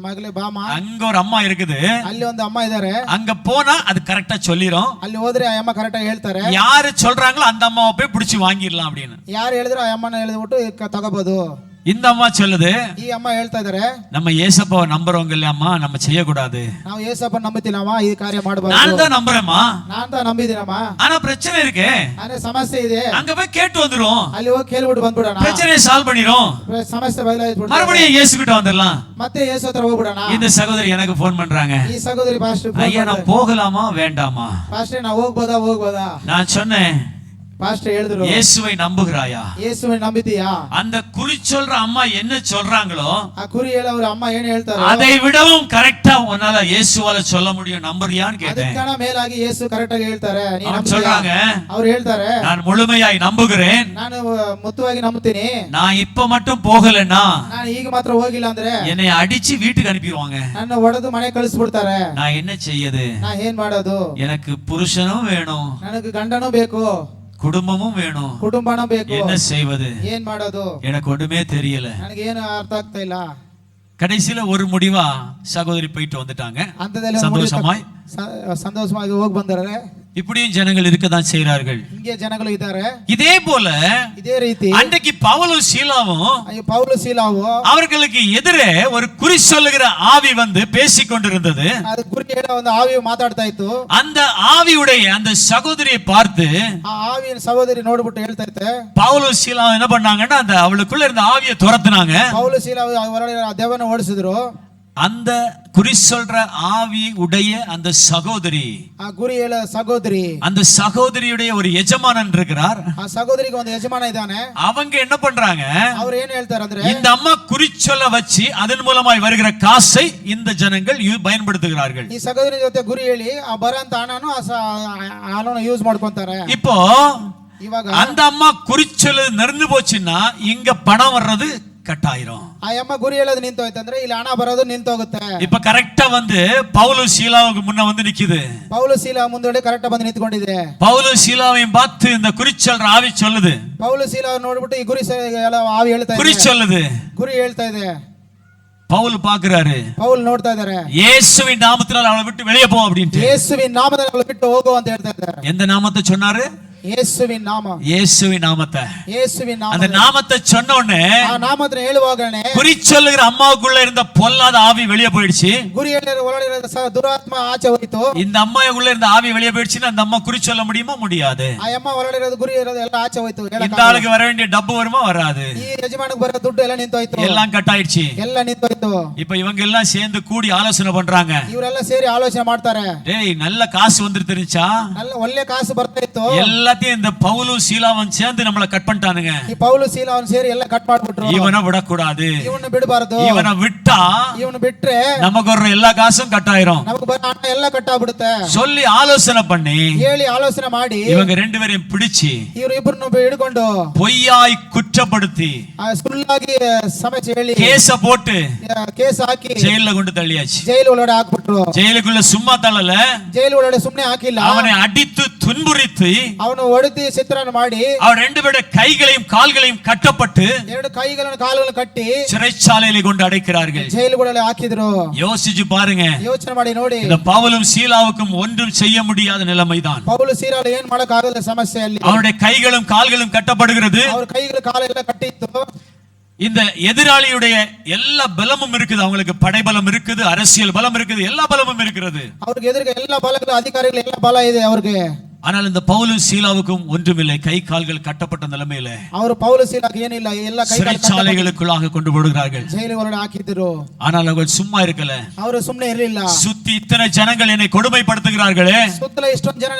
ಮಗಳೇ ಬಾಮಾ, அங்க ஒரு அம்மா இருக்குது, ಅಲ್ಲಿ ಒಂದು ಅಮ್ಮ ಇದಾರೆ, அங்க போனா அது கரெக்டா சொல்லிரும், ಅಲ್ಲಿ ಹೋದ್ರೆ ಆ ಅಮ್ಮ ಕರೆಕ್ಟ್ ಆಗಿ ಹೇಳ್ತಾರೆ, யாரு சொல்றாங்களோ அந்த அம்மாவை போய் பிடிச்சு வாங்கிடலாம் அப்படின்னு. ಯಾರು ಹೇಳಿದ್ರು ಆ ಅಮ್ಮನ ಹೇಳಿದ್ಬಿಟ್ಟು ತಗೋಬಹುದು. இந்த அம்மா சொல்லுது, ಈ ಅಮ್ಮ ಹೇಳ್ತಾ ಇದಾರೆ, நம்ம ஏசப்பாவை நம்புறவங்க இல்லையாம்மா, நம்ம செய்யக்கூடாது. ನಾವು ஏசப்ப ನಂಬುತ್ತೀನಮ್ಮ, ಈ ಕಾರ್ಯ ಮಾಡಬಾರದು. நான் தான் நம்புறேம்மா, நான் தான் ನಂಬಿದ್ದೀನಮ್ಮ, ஆனா பிரச்சனை இருக்கு, ಆದ್ರೆ ಸಮಸ್ಯೆ ಇದೆ, அங்க போய் கேட்டு வந்துரும், ಅಲ್ಲಿ ಹೋಗಿ ಕೇಳ್ಬಿಟ್ಟು ಬಂದ್ಬಿಡೋಣ, பிரச்சனையை சால்வ் பண்ணிரும், ಸಮಸ್ಯೆ ಬದಲಾಯಿಸ್ಬಿಡೋಣ, மறுபடியும் இயேசு கிட்ட வந்துடலாம். ಮತ್ತೆ ಯೇಸು ಹತ್ರ ಹೋಗ್ಬಿಡೋಣ. இந்த சகோதரி எனக்கு ஃபோன் பண்றாங்க, ಈ ಸಹೋದರಿ ಪಾಸ್ಟರ್, ஐயா நான் போகலாமா வேண்டாமா? ಪಾಸ್ಟರ್ ನಾವು ಹೋಗ್ಬೋದಾ? நான் சொன்னேன், பாஸ்டர் எழுதுறோம், இயேசுவை நம்புகிறாயா? இயேசுவை நம்பித்தியா? அந்த குறி சொல்ற அம்மா என்ன சொல்றாங்களோ, ಆ ಕುರಿ ಹೇಳೋರು ಅಮ್ಮ ಏನು ಹೇಳ್ತಾರೋ அதை விடவும் கரெக்டா உன்னால இயேசுவால சொல்ல முடியும், நம்புறியான்னு கேட்டேன். ಅದಕ್ಕಿಂತ ಮೇಲಾಗಿ ಯೇಸು ಕರೆಕ್ಟ್ ಆಗಿ ಹೇಳ್ತಾರೆ. சொல்றாங்க, ಅವರು ಹೇಳ್ತಾರೆ, நான் முழுமையாய் நம்புகிறேன், ನಾನು ಮುತ್ತವಾಗಿ ನಂಬುತ್ತೀನಿ, நான் இப்ப மட்டும் போகலன்னா ನಾನು ಈಗ ಮಾತ್ರ ಹೋಗಿಲ್ಲ ಅಂದ್ರೆ என்னை அடிச்சு வீட்டுக்கு அனுப்பிடுவாங்க, ನನ್ನ ಹೊಡೆದು ಮನೆ ಕಳಿಸ್ಬಿಡ್ತಾರೆ. நான் என்ன செய்யது? ನಾ ಏನ್ ಮಾಡೋದು? எனக்கு புருஷனும் வேணும், ನನಗೆ ಗಂಡನೂ ಬೇಕು, குடும்பமும் வேணும், ಕುಟುಂಬನೂ ಬೇಕು, என்ன செய்வது? ಏನ್ ಮಾಡೋದು? எனக்கு ஒண்ணுமே தெரியல. ನನಗೆ ಏನು ಅರ್ಥ ಆಗ್ತಾ ಇಲ್ಲ. கடைசியில ஒரு முடிவா சகோதரி போயிட்டு வந்துட்டாங்க, ಅಂತದಲ್ಲಿ சந்தோஷமாய் ಸಂತೋಷವಾಗಿ ಹೋಗಿ ಬಂದರೆ. இப்படியும் ஜனங்கள் இருக்கதான் செய்கிறார்கள். இங்கே ಜನಗಳು ಇದ್ದಾರೆ. இதே போல இதே ರೀತಿ அன்றைக்கு பவுலும் சீலாவும் பவுல் சீலாவும் அவர்களுக்கு எதிரே ஒரு குறி சொல்லுகிற ஆவி வந்து பேசிக் கொண்டிருந்தது. அது குறி ಹೇಳೋ ಒಂದು ಆವಿ ಮಾತಾಡ್ತಾ ಇತ್ತು. அந்த ஆவியுடைய அந்த சகோதரியை பார்த்து ಆ ಆವಿಯ ಸಹೋದರಿ ನೋಡ್ಬಿಟ್ಟು ಹೇಳ್ತಾ ಇತ್ತೆ, பவுலும் சீலாவும் என்ன பண்ணாங்கன்னா அந்த அவளுக்குள்ள இருந்த ஆவியை துரத்துனாங்க. பவுல் சீலாவும் ಹೊರಗಡೆ ದೇವನ ಓಡಿಸಿದ್ರು. அந்த குறி சொல்ற ஆவி உடைய அந்த சகோதரி, ಆ ಗುರಿ ಹೇಳೋ ಸಹೋದರಿ, அந்த சகோதரியுடைய ஒரு எஜமானன் இருக்கிறார். ಆ ಸಹೋದರಿಗೆ ಒಂದು ಯಜಮಾನ ಇದ್ದಾನೆ. அவங்க என்ன பண்றாங்க, ಅವರು ಏನು ಹೇಳ್ತಾರೆ ಅಂದ್ರೆ, இந்த அம்மா குறி சொல்ல வச்சு அதன் மூலமாய் வருகிற காசை இந்த ஜனங்கள் பயன்படுத்துகிறார்கள். ಈ ಸಹೋದರಿ ಜೊತೆ ಗುರಿ ಹೇಳಿ ಆ ಬರಂತ ಹಣನು ಹಣನ ಯೂಸ್ ಮಾಡ್ಕೊಂತಾರೆ. இப்போ ಇವಾಗ அந்த அம்மா குறி சொல்ல நிறுந்து போச்சுன்னா இங்க பணம் வர்றது கட்டாயிரும். ಆ ಅಮ್ಮ ಗುರಿ ಹೇಳೋದು ನಿಂತು ಹೋಯ್ತಂದ್ರೆ ಇಲ್ಲಿ ಹಣ ಬರೋದು ನಿಂತೋಗುತ್ತೆ. இப்ப கரெக்டா வந்து பவுலும் சீலாவுக்கு முன்ன வந்து நிக்குது. பவுல் சீலா ಮುಂದೆ ಕರೆಕ್ಟ್ ಬಂದು ನಿಂತ್ಕೊಂಡಿದೆ. பவுலும் சீலாவையும் பார்த்து இந்த குறி சொல்ற ஆவி சொல்லுது, ಪೌಲ್ ಸೀಲಾ ನೋಡ್ಬಿಟ್ಟು ಈ ಗುರಿ ಆವಿ ಹೇಳ್ತಾ ಇದೆ, குறி சொல்லுது, ಗುರಿ ಹೇಳ್ತಾ ಇದೆ. பவுல் பாக்குறாரு, ಪೌಲ್ ನೋಡ್ತಾ ಇದ್ದಾರೆ, இயேசுவின் நாமத்தினால அவளை விட்டு வெளியே போ அப்படின்ட்டு. ಯೇಸುವಿನ ನಾಮದಲ್ಲಿ ಅವಳು ಬಿಟ್ಟು ಹೋಗು ಅಂತ ಹೇಳ್ತಾ ಇದ್ದಾರೆ. எந்த நாமத்தை சொன்னாரு? ಯೇಸುವಿನ ನಾಮ, இயேசுவின் நாமத்தை. ಯೇಸುವಿನ ನಾಮ, அந்த நாமத்தை சொன்ன உடனே ಆ ನಾಮವನ್ನು ಹೇಳುವಾಗನೇ குறி சொல்லுகிற அம்மாவுக்குள்ள இருந்த பொல்லாத ஆவி வெளியே போயிடுச்சு. ಗುರಿ ಹೇಳಿರೋ ಒಳಗಡೆ ದುರಾತ್ಮ ಆಚೆ ಹೋಯಿತು. இந்த அம்மாவுக்குள்ள இருந்த ஆவி வெளியே போயிடுச்சுன்னா அந்த அம்மா குறி சொல்ல முடியுமா? முடியாது. ಆ ಅಮ್ಮ ಒಳಗಡೆ ಇರೋದು ಗುರಿ ಇರೋದು ಎಲ್ಲ ಆಚೆ ಹೋಯಿತು. இந்த ஆளுக்கு வர வேண்டிய டப்பு வருமா? வராது. ಈ ಯಜಮಾನಿಗೆ ಬರೋ ದುಡ್ಡು ಎಲ್ಲ ನಿಂತು ಹೋಯಿತು, எல்லாம் கட் ஆயிடுச்சு, ಎಲ್ಲ ನಿಂತು ಹೋಯಿತು. இப்ப இவங்க எல்லாம் சேர்ந்து கூடி ஆலோசனை பண்றாங்க. ಇವರೆಲ್ಲ ಸೇರಿ ಆಲೋಚನೆ ಮಾಡ್ತಾರೆ. டேய் நல்ல காசு வந்துட்டு தெரிஞ்சா, நல்ல ಒಳ್ಳೆ ಕಾಸು ಬರ್ತಾ ಇತ್ತು, ಎಲ್ಲ எல்லாத்தையும் இந்த பவுலும் சீலாவும் சேர்ந்து நம்மள கட் பண்ணிட்டானுங்க. ಈ ಪೌಲು ಸೀಲಾವನ್ನು ಸೇರಿ ಎಲ್ಲ ಕಟ್ ಮಾಡ್ಬಿಟ್ರು. இவனை விடக்கூடாது, ಇವನ್ನ ಬಿಡಬಾರದು. இவனை விட்டா ಇವನ್ನ ಬಿಟ್ರೆ நமக்கு வர்ற எல்லா காசும் கட் ஆயிரும் ನಮಗೆ ಬರೋ ಹಣ ಎಲ್ಲ ಕಟ್ ಆಗ್ಬಿಡುತ್ತೆ சொல்லி ஆலோசனை பண்ணி ಹೇಳಿ ಆಲೋಚನೆ ಮಾಡಿ இவங்க ரெண்டு பேரையும் பிடிச்சு ಇವರು ಇಬ್ಬರನ್ನು ಹಿಡ್ಕೊಂಡು பொய்யாய் குற்றப்படுத்தி ಸುಳ್ಳಾಗಿ ಸಮಸ್ಯೆ ಹೇಳಿ கேஸ போட்டு ಕೇಸ್ ಹಾಕಿ ஜெயில கொண்டு தள்ளியாச்சு. ಜೈಲು ಒಳಗಡೆ ಹಾಕ್ಬಿಟ್ರು. ஜெயிலுக்குள்ள சும்மா தள்ளல, ಜೈಲು ಒಳಗಡೆ ಸುಮ್ನೆ ಹಾಕಿಲ್ಲ, அவனை அடித்து துன்புறுத்தி ಅವನು ಹೊಡೆದಿ ಚಿತ್ರಣ ಮಾಡಿ அவன் ரெண்டு பேருடைய கைகளையும் கால்களையும் கட்டப்பட்டு ಎರಡು ಕೈಗಳನ್ನು ಕಾಲುಗಳನ್ನು ಕಟ್ಟಿ சிறைச்சாலையில கொண்டு அடைக்கிறார்கள். ಜೈಲುಗಳಲ್ಲಿ ಹಾಕಿದ್ರು. யோசிச்சு பாருங்க, ಯೋಚನೆ ಮಾಡಿ ನೋಡಿ. இந்த பவுலும் சீலாவுக்கும் ஒன்றும் செய்ய முடியாத நிலைமைதான். ಪೌಲು ಸೀಲಾಲು ಏನ್ ಮಾಡಕ್ ಆಗಲ್ಲ ಸಮಸ್ಯೆ ಅಲ್ಲಿ. அவருடைய கைகளும் கால்களும் கட்டப்படுகிறது. ಅವ್ರ ಕೈಗಳು ಕಾಲೆಲ್ಲ ಕಟ್ಟಿತ್ತು. இந்த எதிராளியுடைய எல்லா பலமும் இருக்குது, அவங்களுக்கு படைபலம் இருக்குது, அரசியல் பலம் இருக்குது, எல்லா பலமும் இருக்கிறது. ಅವ್ರಿಗೆ ಎದುರಿಗೆ ಎಲ್ಲ ಬಲಗಳು ಅಧಿಕಾರಿಗಳು ಎಲ್ಲ ಬಲ ಇದೆ ಅವ್ರಿಗೆ. ஆனால் இந்த பவுலும் சீலாவுக்கும் ஒன்றுமில்லை, கை கால்கள் கட்டப்பட்ட நிலைமையில ಅವರು ಪೌಲು ಸೀಲಾಗೆ ಏನಿಲ್ಲ, ಎಲ್ಲ ಕೈ சிறைச்சாலைகளுக்குள்ளாக கொண்டு போடுகிறார்கள். ಜೈಲು ಒಳಗಡೆ ಹಾಕಿದ್ರು. ஆனால் அவர்கள் சும்மா இருக்கல, ಅವರು ಸುಮ್ಮನೆ ಇರಲಿಲ್ಲ. சுத்தி இத்தனை ஜனங்கள் என்னை கொடுமைப்படுத்துகிறார்களே, ಸುತ್ತಲ ಇಷ್ಟೊಂದು ಜನ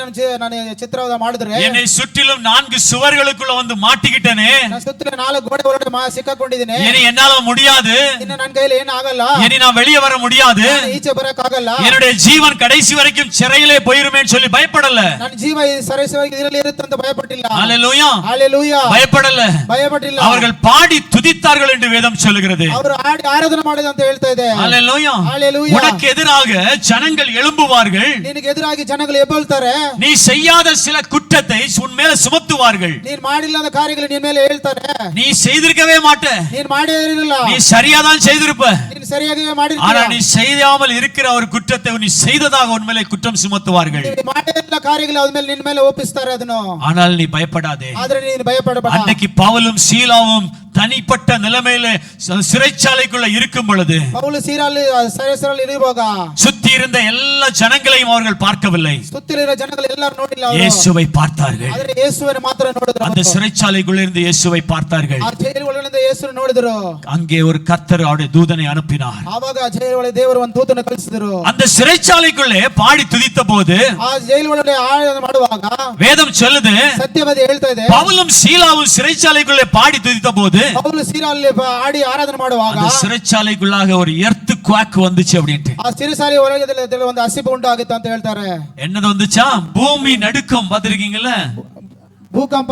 ನಾನು ಚಿತ್ರವಾದ ಮಾಡಿದ್ರೆ, என்னை சுற்றிலும் 4 சுவர்களுக்குள்ள வந்து மாட்டிக்கிட்டேனே, ನಾನು ಸುತ್ತಲ 4 ಗೋಡೆ ಒಳಗಡೆ ಸಿಕ್ಕಾಕೊಂಡಿದ್ದೀನಿ, இனி என்னால முடியாது, ಇನ್ನು ನನ್ನ ಕೈಯಲ್ಲಿ ಏನು ಆಗಲ್ಲ, இனி நான் வெளியே வர முடியாது, ಈಚೆ ಬರಕ್ ಆಗಲ್ಲ, என்னுடைய ஜீவன் கடைசி வரைக்கும் சிறையிலே போயிருமேன்னு சொல்லி பயப்படல. ನನ್ನ ಜೀವ ಸರಸವಾಗಿ ಇದರಲ್ಲಿ ಇರುತ್ತೆ ಅಂತ ಭಯಪಟ್ಟಿಲ್ಲ. ஹalleluya, ஹalleluya, பயப்படல, பயப்பಟ್ಟಿಲ್ಲ. அவர்கள் பாடி துதித்தார்கள் என்று வேதம் சொல்லுகிறது. ಅವರು ஆடி ஆராதனை ಮಾಡಿದ ಅಂತ ಹೇಳ್ತಾ ಇದೆ. ஹalleluya, ஹalleluya. உனக்கு எதிராக ஜனங்கள் எழும்புவார்கள், ನಿನಗೆ ಎದುರಾಗಿ ಜನಗಳು ಎದ್ದೇಳ್ತಾರೆ, நீ செய்யாத சில குற்றத்தை உன் மேல சுமத்துவார்கள், ನೀನು ಮಾಡಿಲ್ಲದ ಕಾರ್ಯಗಳು ನಿನ್ನ ಮೇಲೆ ಹೇಳ್ತಾರೆ, நீ செய்திருக்கவே மாட்ட, ನೀನು ಮಾಡೇ ಇರಲಿಲ್ಲ, நீ சரியா தான் செய்திருப்ப, ನೀನು ಸರಿಯಾಗಿ ಮಾಡಿರ್ತೀಯ, ஆனா நீ செய்யாமல் இருக்கிற ஒரு குற்றத்தை நீ செய்ததாக உன் மேல குற்றம் சுமத்துவார்கள். ನೀನು ಮಾಡಿಲ್ಲ ಕಾರ್ಯಗಳು ಅದ ಮೇಲೆ ನಿನ್ನ ಮೇಲೆ ಒಪ್ಪಿಸ್ತಾರೆ ಅದನ್ನು. ஆனால் நீ பயப்படாதே. ಆದ್ರೆ ನೀನು ಭಯಪಡಬೇಡ. அன்னைக்கு பவுலும் சீலாவும் தனிப்பட்ட நிலைமையில சிறைச்சாலைக்குள்ள இருக்கும் பொழுது ಪೌಲು ಸೀಲಾಲ್ಲಿ ಸೆರೆಯಲ್ಲಿ ಇರುವಾಗ சுத்தி இருந்த எல்லா ஜனங்களையும் அவர்கள் பார்க்கவில்லை, ಸುತ್ತಲಿರೋ ಜನಗಳು ಎಲ್ಲರೂ ನೋಡಿಲ್ಲ, இயேசுவை பார்த்தார்கள். ಆದ್ರೆ ಯೇಸುವನ್ನು ಮಾತ್ರ ನೋಡಿದ್ರು. அந்த சிறைச்சாலைக்குள்ள இருந்து இயேசுவை பார்த்தார்கள். ಆ ಜೈಲು ಒಳಗಿಂದ ಯೇಸುವನ್ನು ನೋಡಿದ್ರು. அங்கே ஒரு கர்த்தர் அவருடைய தூதனை அனுப்பினார். ಆವಾಗ ಜೈಲು ಒಳಗೆ ದೇವರು ಒಂದು ದೂತನ ಕಳಿಸಿದರು. அந்த சிறைச்சாலைக்குள்ளே பாடி துதித்த போது ಆ ಜೈಲು ಒಳಗಡೆ ಆರಾಧನೆ ಮಾಡುವಾಗ வேதம் சொல்லுது, ಸತ್ಯವಾದಿ ಹೇಳ್ತಾ ಇದೆ, பவுலும் சீலாவும் சிறைச்சாலைக்குள்ளே பாடி துதித்த போது ಪೌಲು ಸೀಲಾಲ್ಲಿ ಆಡಿ ಆರಾಧನೆ ಮಾಡುವಾಗ அந்த சிறைச்சாலைக்குள்ளாக ஒரு எர்த் குவாக் வந்துச்சு அப்படின்ட்டு. ಆ ಸಿರಿಸಾಲಿ ಒಳಗೆ ಒಂದು ಹಸಿವು ಉಂಟಾಗಿತ್ತು ಅಂತ ಹೇಳ್ತಾರೆ. என்னது வந்துச்சா? பூமி நடுக்கம். பாத்திருக்கீங்கல்ல, ಭೂಕಂಪ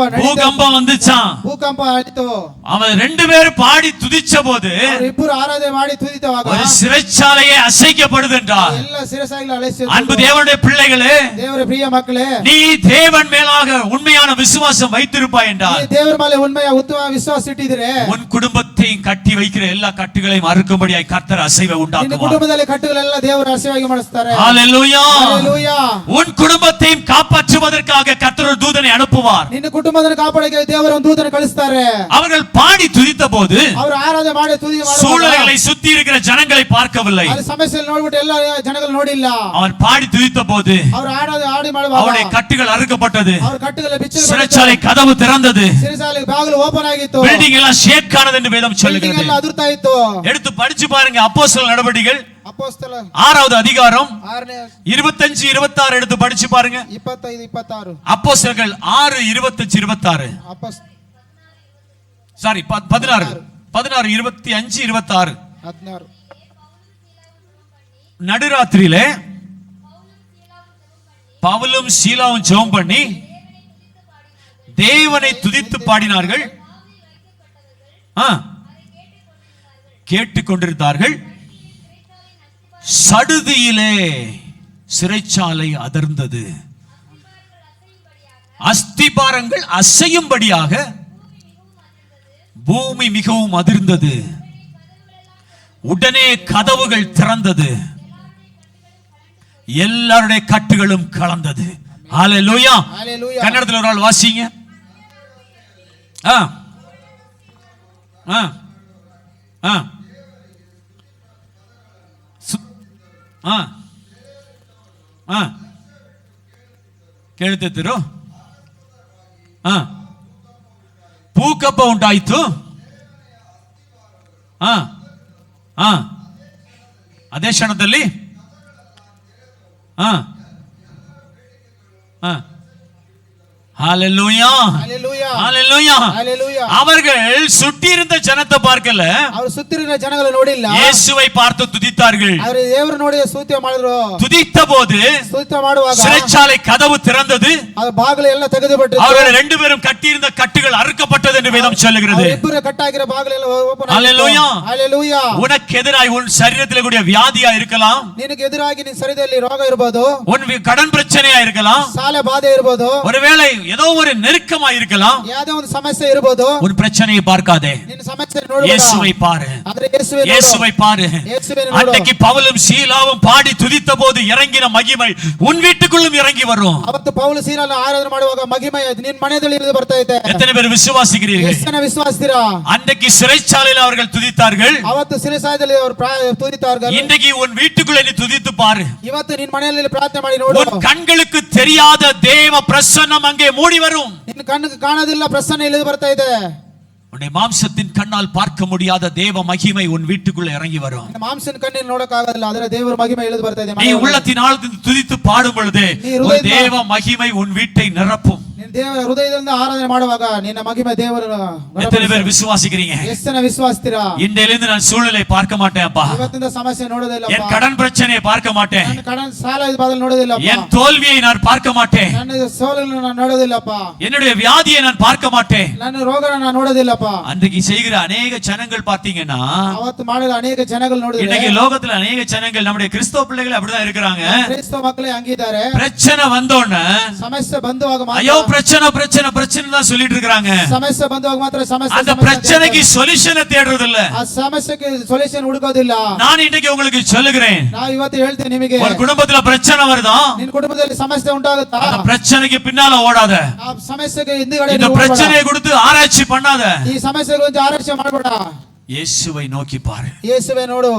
வந்துச்சாம். ಭೂಕಂಪ ಆಯಿತು. அவன் 2 பேரும் பாடி துதிச்ச போது ಇಬ್ಬರು ಆರಾಧನೆ ಮಾಡಿ ತುದಿತವಾಗ ஒரு சிறைச்சாலையே அசைக்கப்படுது என்றார். ಎಲ್ಲ ಸಿರಸಾಗಿಗಳು ಅಲೆಸಿದರು. அன்பு தேவனுடைய பிள்ளைகளே, ದೇವರ ಪ್ರಿಯ ಮಕ್ಕಳೇ, நீ தேவன் மேலாக உண்மையான விசுவாசம் வைத்திருப்பாய் என்றால், ದೇವರ ಮೇಲೆ ಉண்ಮೆಯ ಉತ್ತಮ ವಿಶ್ವಾಸ ಇಟ್ಟಿದ್ರೆ உன் குடும்பத்தையும் கட்டி வைக்கிற எல்லா கட்டுகளையும் அறுக்கும்படியாய் கர்த்தர் அசைவை ನಿನ್ನ உண்டாக்குவார். ಕುಟುಂಬದಲ್ಲಿ ಕಟ್ಟುಗಳೆಲ್ಲ ದೇವರು ಅಸಹ್ಯವಾಗಿ ಮಾಡಿಸ್ತಾರೆ. ஹalleluya, ಹalleluya. உன் குடும்பத்தையும் காப்பாற்றுவதற்காக கர்த்தர் ஒரு தூதனை அனுப்புவார். ನಿನ್ನ ಕುಟುಂಬವನ್ನು ಕಾಪಾಡಕ್ಕೆ ದೇವರು ಒಂದು ದೂತನ ಕಳಿಸ್ತಾರೆ. அவர்கள் பாடி துதித்த போது ಅವರು ಆರಾಧನೆ ಮಾಡಿ ತುದಿ ಮಾಡುವಾಗ சூழல்களை சுத்தி இருக்கிற ஜனங்களை பார்க்கவில்லை, ಅಲ್ಲಿ ಸಮಸ್ಯೆಯಲ್ಲಿ ನೋಡ್ಬಿಟ್ಟು ಎಲ್ಲ ಜನಗಳು ನೋಡಿಲ್ಲ. அவன் பாடி துதித்த போது ಅವರು ಆಡಿ ಮಾಡುವಾಗ அவருடைய கட்டுகள் அறுக்கப்பட்டது, ಅವರ ಕಟ್ಟುಗಳ ಬಿಚ್ಚಲು சிறைச்சாலை கதவு திறந்தது, ಸಿರಿಸಾಲಿ ಬಾಗಿಲು ಓಪನ್ ಆಗಿತ್ತು, பில்டிங் எல்லாம் ஷேக் ஆனது என்று வேதம் ಬಿಲ್ಡಿಂಗ್ சொல்லுகிறது. ಎಲ್ಲ ಅದುರ್ತಾ ಇತ್ತು. எடுத்து படிச்சு பாருங்க, அப்போஸ்தலர் நடவடிக்கைகள் ಅಪೊಸ್ತಲ 6வது அதிகாரம் 6ನೇ 25 26 எடுத்து படிச்சு பாருங்க. 25 26 அப்போஸ்தலர்கள் 6 25 26 சாரி 16 25 26 16 நடுராத்திரியிலே பவுலும் சீலாவும் ஜெபம் பண்ணி தேவனை துதித்து பாடினார்கள். கேட்டுக்கொண்டிருந்தார்கள். சடுதியிலே சிறைச்சாலை அதிர்ந்தது, அஸ்திபாரங்கள் அசையும்படியாக பூமி மிகவும் அதிர்ந்தது, உடனே கதவுகள் திறந்தது, எல்லாருடைய கட்டுகளும் கலந்தது. ஹalleluya. கன்னடத்தில் ஒரு ஆள் வாசிங்க. ಕೇಳ್ತಿದ್ರು. ಭೂಕಂಪ ಉಂಟಾಯಿತು. ಅದೇ ಕ್ಷಣದಲ್ಲಿ ஹalleluya ஹalleluya ஹalleluya ஹalleluya. அவர்கள் சுற்றியிருந்த ஜனத்தை பார்க்கல, ಅವರು ಸುತ್ತಿರುವ ಜನಗಳನ್ನು ನೋಡಿಲ್ಲ, இயேசுவை பார்த்து துதித்தார்கள். ಅವರು ದೇವರು ನೋಡಿ ಸ್ತುತಿ ಮಾಡಿದ್ರು. துதித்தபோது ಸ್ತುತಿ ಮಾಡುವಾಗ சிறைச்சாலை கதவு திறந்தது, ಅದು ಬಾಗಿಲು ಎಲ್ಲ ತೆಗೆದುಬಿಟ್ಟಿತು. அவர்கள் ரெண்டு பேரும் கட்டியிருந்த கட்டுகள் அறுக்கப்பட்டது என்று வேதம் சொல்லுகிறது. ಇಬ್ಬರು ಕಟ್ಟಾಗಿರೋ ಬಾಗಿಲು ಎಲ್ಲ ಓಪನ್ ஹalleluya ஹalleluya. உனக்கு எதிராய் உன் சரீரத்தில் கூடிய வியாதியா இருக்கலாம், ನಿನಗೆ ಎದುರಾಗಿ ನಿನ್ನ ಶರೀರದಲ್ಲಿ ರೋಗ ಇರಬಹುದು, உன் கடன் பிரச்சனையா இருக்கலாம், ಸಾಲ ಬಾಧೆ ಇರಬಹುದು, ஒருவேளை ஏதோ ஒரு நெருக்கமா இருக்கலாம். ಯಾವುದೋ ಒಂದು ಸಮಸ್ಯೆ ಇರಬಹುದು. உன் பிரச்சனையை பார்க்காதே, ನಿನ್ನ ಸಮಸ್ಯೆ ನೋಡಬೇಡ, இயேசுவை பாரு, ಆದರೆ ಯೇಸುವೆ ನೋಡು. இயேசுவை பாரு. ಯೇಸುವೆ ನೋಡು. அன்னைக்கு பவுலும் சீலாவும் பாடி துதித்த போது இறங்கின மகிமை உன் வீட்டுக்குள்ளும் இறங்கி வரும். ಅವತ್ತು ಪೌಲ ಸೀಲನ ಆರಾಧನೆ ಮಾಡುವಾಗ ಮಹಿಮೆ ನಿನ್ನ ಮನೆಯಲ್ಲಿ ಇಳಿದು ಬರ್ತಾ ಇದೆ. எத்தனை பேர் விசுவாசிக்கிறீர்கள்? ಎಷ್ಟು ಜನ ವಿಶ್ವಾಸಿಸ್ತೀರಾ? அன்றைக்கு சிறைச்சாலையில் அவர்கள் துதித்தார்கள், ಅವತ್ತು ಸಿರಿಸಾಯದಲ್ಲಿ ಅವರು ತುದಿತಾர்கள். இன்றைக்கு உன் வீட்டுக்குள்ளே நீ துதித்து பாரு. ಇವತ್ತು ನಿನ್ನ ಮನೆಯಲ್ಲಿ ಪ್ರಾರ್ಥನೆ ಮಾಡಿ ನೋಡು. உன் கண்களுக்கு தெரியாத தேவ பிரசன்னம் அங்கே மூடி வரும். ನಿನ್ನ ಕಣ್ಣಿಗೆ ಕಾಣೋದಿಲ್ಲ, ಪ್ರಸನ್ನ ಇಳಿದು ಬರ್ತಾ ಇದೆ. உன்னை மாம்சத்தின் கண்ணால் பார்க்க முடியாத தேவ மகிமை உன் வீட்டுக்குள்ள இறங்கி வரும். ಮಾಂಸನ ಕಣ್ಣಿನ ನೋಡಕ್ ಆಗೋದಿಲ್ಲ, ಆದರೆ ದೇವರ ಮಹಿಮೆ ಇಳಿದು ಬರ್ತಾ ಇದೆ. நீ உள்ளத்தின் ஆழத்தில் துதித்து பாடும் பொழுது ஒரு தேவ மகிமை உன் வீட்டை நிரப்பும். ನಿನ್ನ ದೇವರ ಹೃದಯದಿಂದ ಆರಾಧನೆ ಮಾಡುವಾಗ ನಿನ್ನ ಮಹಿಮೆ ದೇವರ. எத்தனை பேர் விசுவாசிக்கிறீங்க? ಎಷ್ಟು ಜನ ವಿಶ್ವಾಸಿಸ್ತೀರಾ? இன்றையிலிருந்து நான் சூழ்நிலை பார்க்க மாட்டேன் அப்பா, ಇವತ್ತಿಂದ ಸಮಸ್ಯೆ ನೋಡೋದಿಲ್ಲ, என் கடன் பிரச்சனையை பார்க்க மாட்டேன், ನನ್ನ ಕடன் ಸಾಲ ಬಾಧೆ ನೋಡೋದಿಲ್ಲ, என் தோல்வியை நான் பார்க்க மாட்டேன், ನನ್ನ ಸೋಲನ್ನು ನಾನು ನೋಡೋದಿಲ್ಲಪ್ಪ, என்னுடைய வியாதியை நான் பார்க்க மாட்டேன். ನನ್ನ ರೋಗನ ನಾನು ನೋಡೋದಿಲ್ಲಪ್ಪ. அன்றைக்கு செய்கிற அநேக ஜனங்கள் பார்த்தீங்கன்னா, ಅವತ್ತು ಮಾಡಿದ ಅನೇಕ ಜನಗಳು ನೋಡಿದ್ರೆ இன்னைக்கு லோகத்துல அநேக ஜனங்கள் நம்முடைய கிறிஸ்தவ பிள்ளைகள் அப்படிதான் இருக்கிறாங்க. ಕ್ರೈಸ್ತ ಮಕ್ಕಳೇ ಹಂಗಿದ್ದಾರೆ. பிரச்சனை வந்தோடனே ಸಮಸ್ಯೆ ಬಂದುವಾಗ ஐயோ பிரச்சனை பிரச்சனை பிரச்சனை தான் சொல்லிட்டு இருக்காங்க. ಸಮಸ್ಯೆ ಬಂದುವಾಗ ಮಾತ್ರ ಸಮಸ್ಯೆ. அந்த பிரச்சனைக்கு சொல்யூஷனை தேடுறது இல்ல, ಆ ಸಮಸ್ಯೆಗೆ ಸೊಲ್ಯೂಷನ್ ಹುಡುಕೋದಿಲ್ಲ. நான் இன்னைக்கு உங்களுக்கு சொல்லுகிறேன், ನಾವು ಇವತ್ತು ಹೇಳ್ತೇನೆ ನಿಮಗೆ, ஒரு குடும்பத்துல பிரச்சனை வருதா, ನಿನ್ನ ಕುಟುಂಬದಲ್ಲಿ ಸಮಸ್ಯೆ ಉಂಟಾಗುತ್ತಾ, அந்த பிரச்சனைக்கு பின்னால ஓடாத, ಆ ಸಮಸ್ಯೆಗೆ ಹಿಂದುಗಡೆ இந்த பிரச்சனையை கொடுத்து ஆராய்ச்சி பண்ணாத, ಈ ಸಮಸ್ಯೆಗೆ ಒಂದು ಆರಕ್ಷೆ ಮಾಡಬೇಡ. இயேசுவை நோக்கி பாரு, ಯೇಸುವೆ ನೋಡು,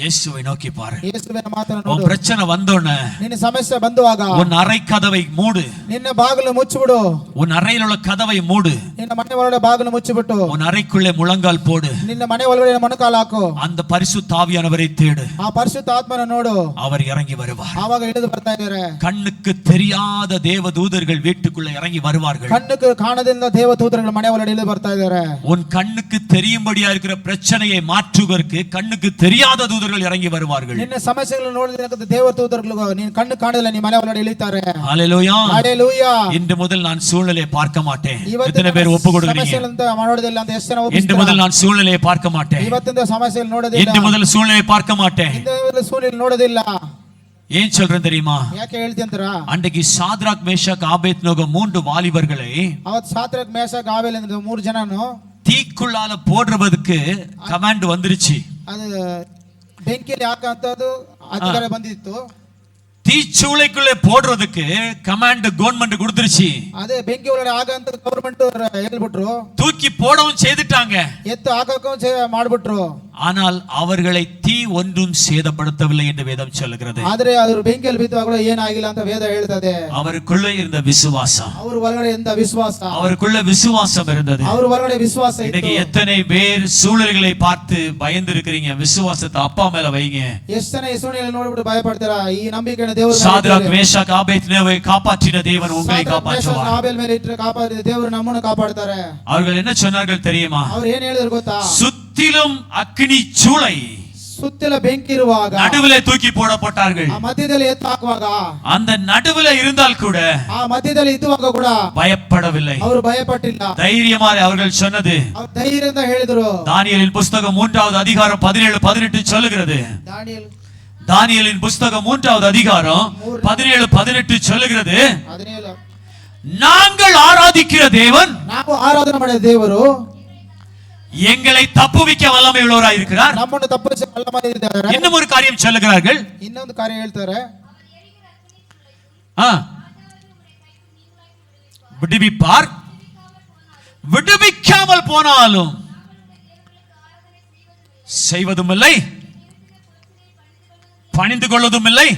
இயேசுவை நோக்கி பாரு. ಯೇಸುವಿನ ಮಾತನ್ನು உன் ನೋಡು. பிரச்சனை வந்தோடனே ನಿನ್ನ ಸಮಸ್ಯೆ ಬಂದುವಾಗ உன் அறை கதவை மூடு, ನಿನ್ನ ಬಾಗಿಲು ಮುಚ್ಚಿಬಿಡು. உன் அறையில் உள்ள கதவை மூடு, ನಿನ್ನ ಮನೆ ಒಳಗಡೆ ಬಾಗಿಲು ಮುಚ್ಚಿಬಿಟ್ಟು உன் அறைக்குள்ளே முழங்கால் போடு, ನಿನ್ನ ಮನೆ ಒಳಗಡೆ ಮೊಣಕಾಲು ಹಾಕು. அந்த பரிசுத்த ஆவியானவரை தேடு, ಆ ಪರಿಶುದ್ಧ ಆತ್ಮನ ನೋಡು, அவர் இறங்கி வருவார். ಆವಾಗ ಇಳಿದು ಬರ್ತಾ ಇದ್ದಾರೆ. கண்ணுக்கு தெரியாத தேவ தூதர்கள் வீட்டுக்குள்ள இறங்கி வருவார்கள். ಕಣ್ಣುக்கு ಕಾಣದಿಂದ ದೇವದೂತರುಗಳು ಮನೆ ಒಳಗಡೆ ಇಳಿದು ಬರ್ತಾ ಇದ್ದಾರೆ. உன் கண்ணுக்கு தெரியும்படியா இருக்கிற பிரச்சனையை மாற்றுவதற்கு கண்ணுக்கு தெரியாத தூதர்கள் இறங்கி வருவார்கள். ನಿನ್ನ ಸಮಸ್ಯೆಗಳನ್ನು ನೋಡಿದ ದೇವದೂತರುಗಳು ನೀನು ಕಣ್ಣು ಕಾಣಲಿಲ್ಲ, ನೀ ಮನೆ ಒಳಗಡೆ ಇಳಿತಾರೆ. ஹalleluya ಹalleluya. இன்று முதல் நான் சூழ்நிலையை பார்க்க மாட்டேன். ಇವತ್ತಿನ எத்தனை பேர் ஒப்பு கொடுக்கிறீங்க? ಸಮಸ್ಯೆಗಳಂತ ಮಾಡೋದಿಲ್ಲ ಅಂತ ಎಷ್ಟು ಜನ இன்று ಒಪ್ಪಿಸ್ತೀರಾ? முதல் நான் சூழ்நிலையை பார்க்க மாட்டேன். ಇವತ್ತಿನ ಸಮಸ್ಯೆಗಳು ನೋಡೋದಿಲ್ಲ, இன்று முதல் சூழ்நிலையை பார்க்க மாட்டேன். ಇಂದ ಸೂರ್ಯನ ನೋಡೋದಿಲ್ಲ. ஏன் சொல்றேன் தெரியுமா? ಯಾಕೆ ಹೇಳ್ತೀರಾ? அன்றைக்கு சாத்ராக் மேஷாக் ஆபேத்நேகோ மூன்று வாலிபர்களை ಅವತ್ತು ಸಾತ್ರಾಕ್ ಮೇಷಕ್ ಆಬೇಲ್ ಅಂದ್ರೆ ಮೂರು ಜನನು தீக்குள்ளால போடுறதுக்கு கமாண்ட் வந்துருச்சு. ಅದು ಬೆಂಕಿಯಲ್ಲಿ ಹಾಕಂತದ್ದು ಅಧಿಕಾರ ಬಂದಿತ್ತು. தீச்சூளைக்குள்ளே போடுறதுக்கு கமாண்ட் கவர்மெண்ட் கொடுத்துருச்சு. ಅದೇ ಬೆಂಕಿ ಒಳಗಡೆ ಆಗಂತ ಗವರ್ಮೆಂಟ್ ಹೇಳ್ಬಿಟ್ರು. தூக்கி போடவும் செய்துட்டாங்க, ಎತ್ತು ಹಾಕಕ್ಕೂ ಮಾಡ್ಬಿಟ್ರು. ஆனால் அவர்களை தீ ஒன்றும் சேதப்படுத்தவில்லை என்று வேதம் சொல்லுகிறது. ಆದ್ರೆ ಅವರು ಬೆಂಕಿಯಲ್ಲಿ ಬಿದ್ದುವಾಗಲೂ ಏನಾಗಿಲ್ಲ ಅಂತ ವೇದ ಹೇಳ್ತದೆ. அவருக்குள்ளே இருந்த விசுவாசம், ಅವ್ರ ಒಳಗಡೆ ಎಂತ ವಿಶ್ವಾಸ, அவருக்குள்ள விசுவாசம் இருந்தது. ಅವ್ರ ಒಳಗಡೆ ವಿಶ್ವಾಸ ಇತ್ತು. இன்னைக்கு எத்தனை பேர் சூழல்களை பார்த்து பயந்து இருக்கிறீங்க? விசுவாசத்தை அப்பா மேல வைங்க. ಎಷ್ಟು ಜನ ಈ ಸುಳ್ಳಿನಲ್ಲಿ ನೋಡ್ಬಿಟ್ಟು ಭಯಪಡ್ತೀರಾ? ಈ ನಂಬಿಕೆಯನ್ನು ದೇವರು சாத்ராக் மேஷாக் ஆபேத்நேகோவை காப்பாற்றின தேவன் உங்களை காப்பாற்றுவார். ಆಬೇಲ್ ಮೇಲೆ ಇಟ್ಟರೆ ಕಾಪಾಡಿದ ದೇವರು ನಮ್ಮನ್ನು ಕಾಪಾಡ್ತಾರೆ. அவர்கள் என்ன சொன்னார்கள் தெரியுமா? ಅವ್ರು ಏನ್ ಹೇಳಿದ್ರು ಗೊತ್ತಾ? சுத்திலும் அக்கினி சூளை, ಸುತ್ತಿಲ ಬೆಂಕಿ ಇರುವಾಗ நடுவிலே தூக்கி போடப்பட்டார்கள். ಆ ಮಧ್ಯದಲ್ಲಿ ಎತ್ತು ಹಾಕುವಾಗ, அந்த நடுவிலே இருந்தால் கூட ಆ ಮಧ್ಯದಲ್ಲಿ ಇದ್ದುವಾಗ ಕೂಡ பயப்படவில்லை. ಅವರು ಭಯಪಟ್ಟಿಲ್ಲ. தைரியமாக அவர்கள் சொன்னது, ಅವ್ರು ಧೈರ್ಯದಿಂದ ಹೇಳಿದ್ರು. தானியேலின் புஸ்தகம் 3வது அதிகாரம் 17-18 சொல்லுகிறது. தானியேலின் புஸ்தகம் 3வது அதிகாரம் 17-18 சொல்லுகிறது, நாங்கள் ஆராதிக்கிற தேவன், ನಾವು ಆರಾಧನೆ ಮಾಡಿದ ದೇವರು எங்களை தப்புவிக்க வல்லமை உள்ளவராய் இருக்கிறார். ನಮ್ಮನ್ನು ತಪ್ಪಿಸಿ ಬಲ್ಲವರಾಗಿದ್ದಾರೆ. இன்னும் ஒரு காரியம் சொல்லுகிறார்கள், ಇನ್ನೊಂದು ಕಾರ್ಯ ಹೇಳ್ತಾರೆ, விடுவிப்பார், விடுவிக்காமல் போனாலும் செய்வதும் இல்லை, பணிந்து கொள்வதும் இல்லை.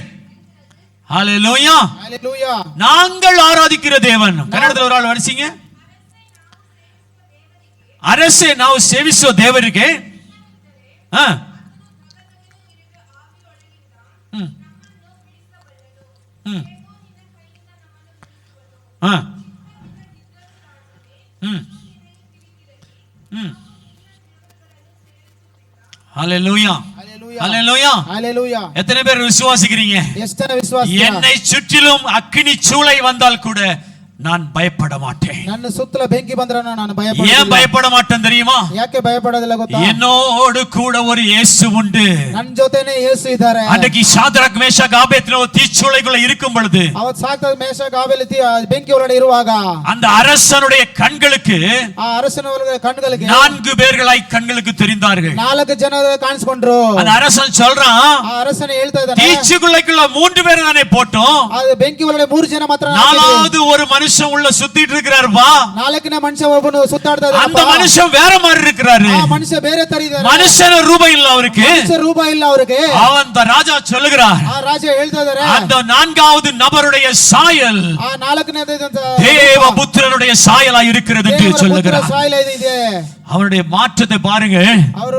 ஹalleluya. ஹalleluya. நாங்கள் ஆராதிக்கிற தேவன். ಕನ್ನಡದಲ್ಲಿ ஒரு ஆள் வரிசீங்க, ಅರಸೆ ನಾವು ಸೇವಿಸೋ ದೇವರಿಗೆ ம் ம் ஹalleluya ஹalleluya ஹalleluya. எத்தனை பேர் விசுவாசிக்கிறீங்க? எத்தனை விசுவாசிக்கிறீங்க? என்னை சுற்றிலும் அக்கினி சூளை வந்தால் கூட நான் பயப்பட மாட்டேன். ನನ್ನ ಸುತ್ತಲ ಬೆಂಕಿ ಬಂದ್ರನು ನಾನು ಭಯಪಡುವುದಿಲ್ಲ. ஏன் பயப்பட மாட்டேன் தெரியுமா? ಯಾಕೆ ಭಯಪಡೋದಿಲ್ಲ ಗೊತ್ತಾ? என்னோடு கூட ஒரு இயேசு உண்டு. ನನ್ನ ಜೊತೆನೇ ಯೇಸು ಇದ್ದಾರೆ. அன்றைக்கு சாத்ராக் மேஷாக் ஆபேத்நேகோ தீச்சூளைக்குள்ள இருக்கும் பொழுது, ಅವತ್ತು ಸಾತ್ರಾಕ್ ಮೇಷಕ್ ಆಬೇಲ್ ಬೆಂಕಿ ಒಳಗಡೆ ಇರುವಾಗ, அந்த அரசனுடைய கண்களுக்கு ಆ ಅರಸನ ಕಣ್ಣುಗಳಿಗೆ 4 பேர்களாய் கண்களுக்கு தெரிந்தார்கள். 4 ಜನ ಕಾಣಿಸಿಕೊಂಡ್ರು. அந்த அரசன் சொல்றான், ಆ ಅರಸನ ಹೇಳ್ತಾ ಇದ್ದಾನೆ, தீச்சூளைக்குள்ள 3 பேர் தானே போட்டோம், ಅದು ಬೆಂಕಿ ಒಳಗಡೆ 3 ಜನ ಮಾತ್ರ, நாலாவது ஒரு மனுஷன் உள்ள சுத்திட்டு இருக்கிறார்ப்பா, 4ನೇ ಮನುಷ್ಯ ಒಬ್ಬನು ಸುತ್ತಾಡ್ತಾ ಇದ್ದಾನೆ. அந்த மனுஷன் வேற மாதிரி இருக்கிறாரு. ಆ ಮನುಷ್ಯ ಬೇರೆ ತರ ಇದ್ದಾನೆ. மனுஷன ரூபம் இல்ல அவருக்கு, ಮನುಷ್ಯ ರೂಪ ಇಲ್ಲ ಅವರಿಗೆ. அவன் ராஜா சொல்லுகிறார், ಆ ರಾಜ ಹೇಳ್ತಾ ಇದ್ದಾರೆ, அந்த 4வது நபருடைய சாயல் ಆ 4ನೇ தேவபுத்திரனுடைய சாயலா இருக்கிறது என்று சொல்லுகிறார். ಸಾಯಲ ಇದೆ. அவருடைய மாற்றத்தை பாருங்க. ಅವರು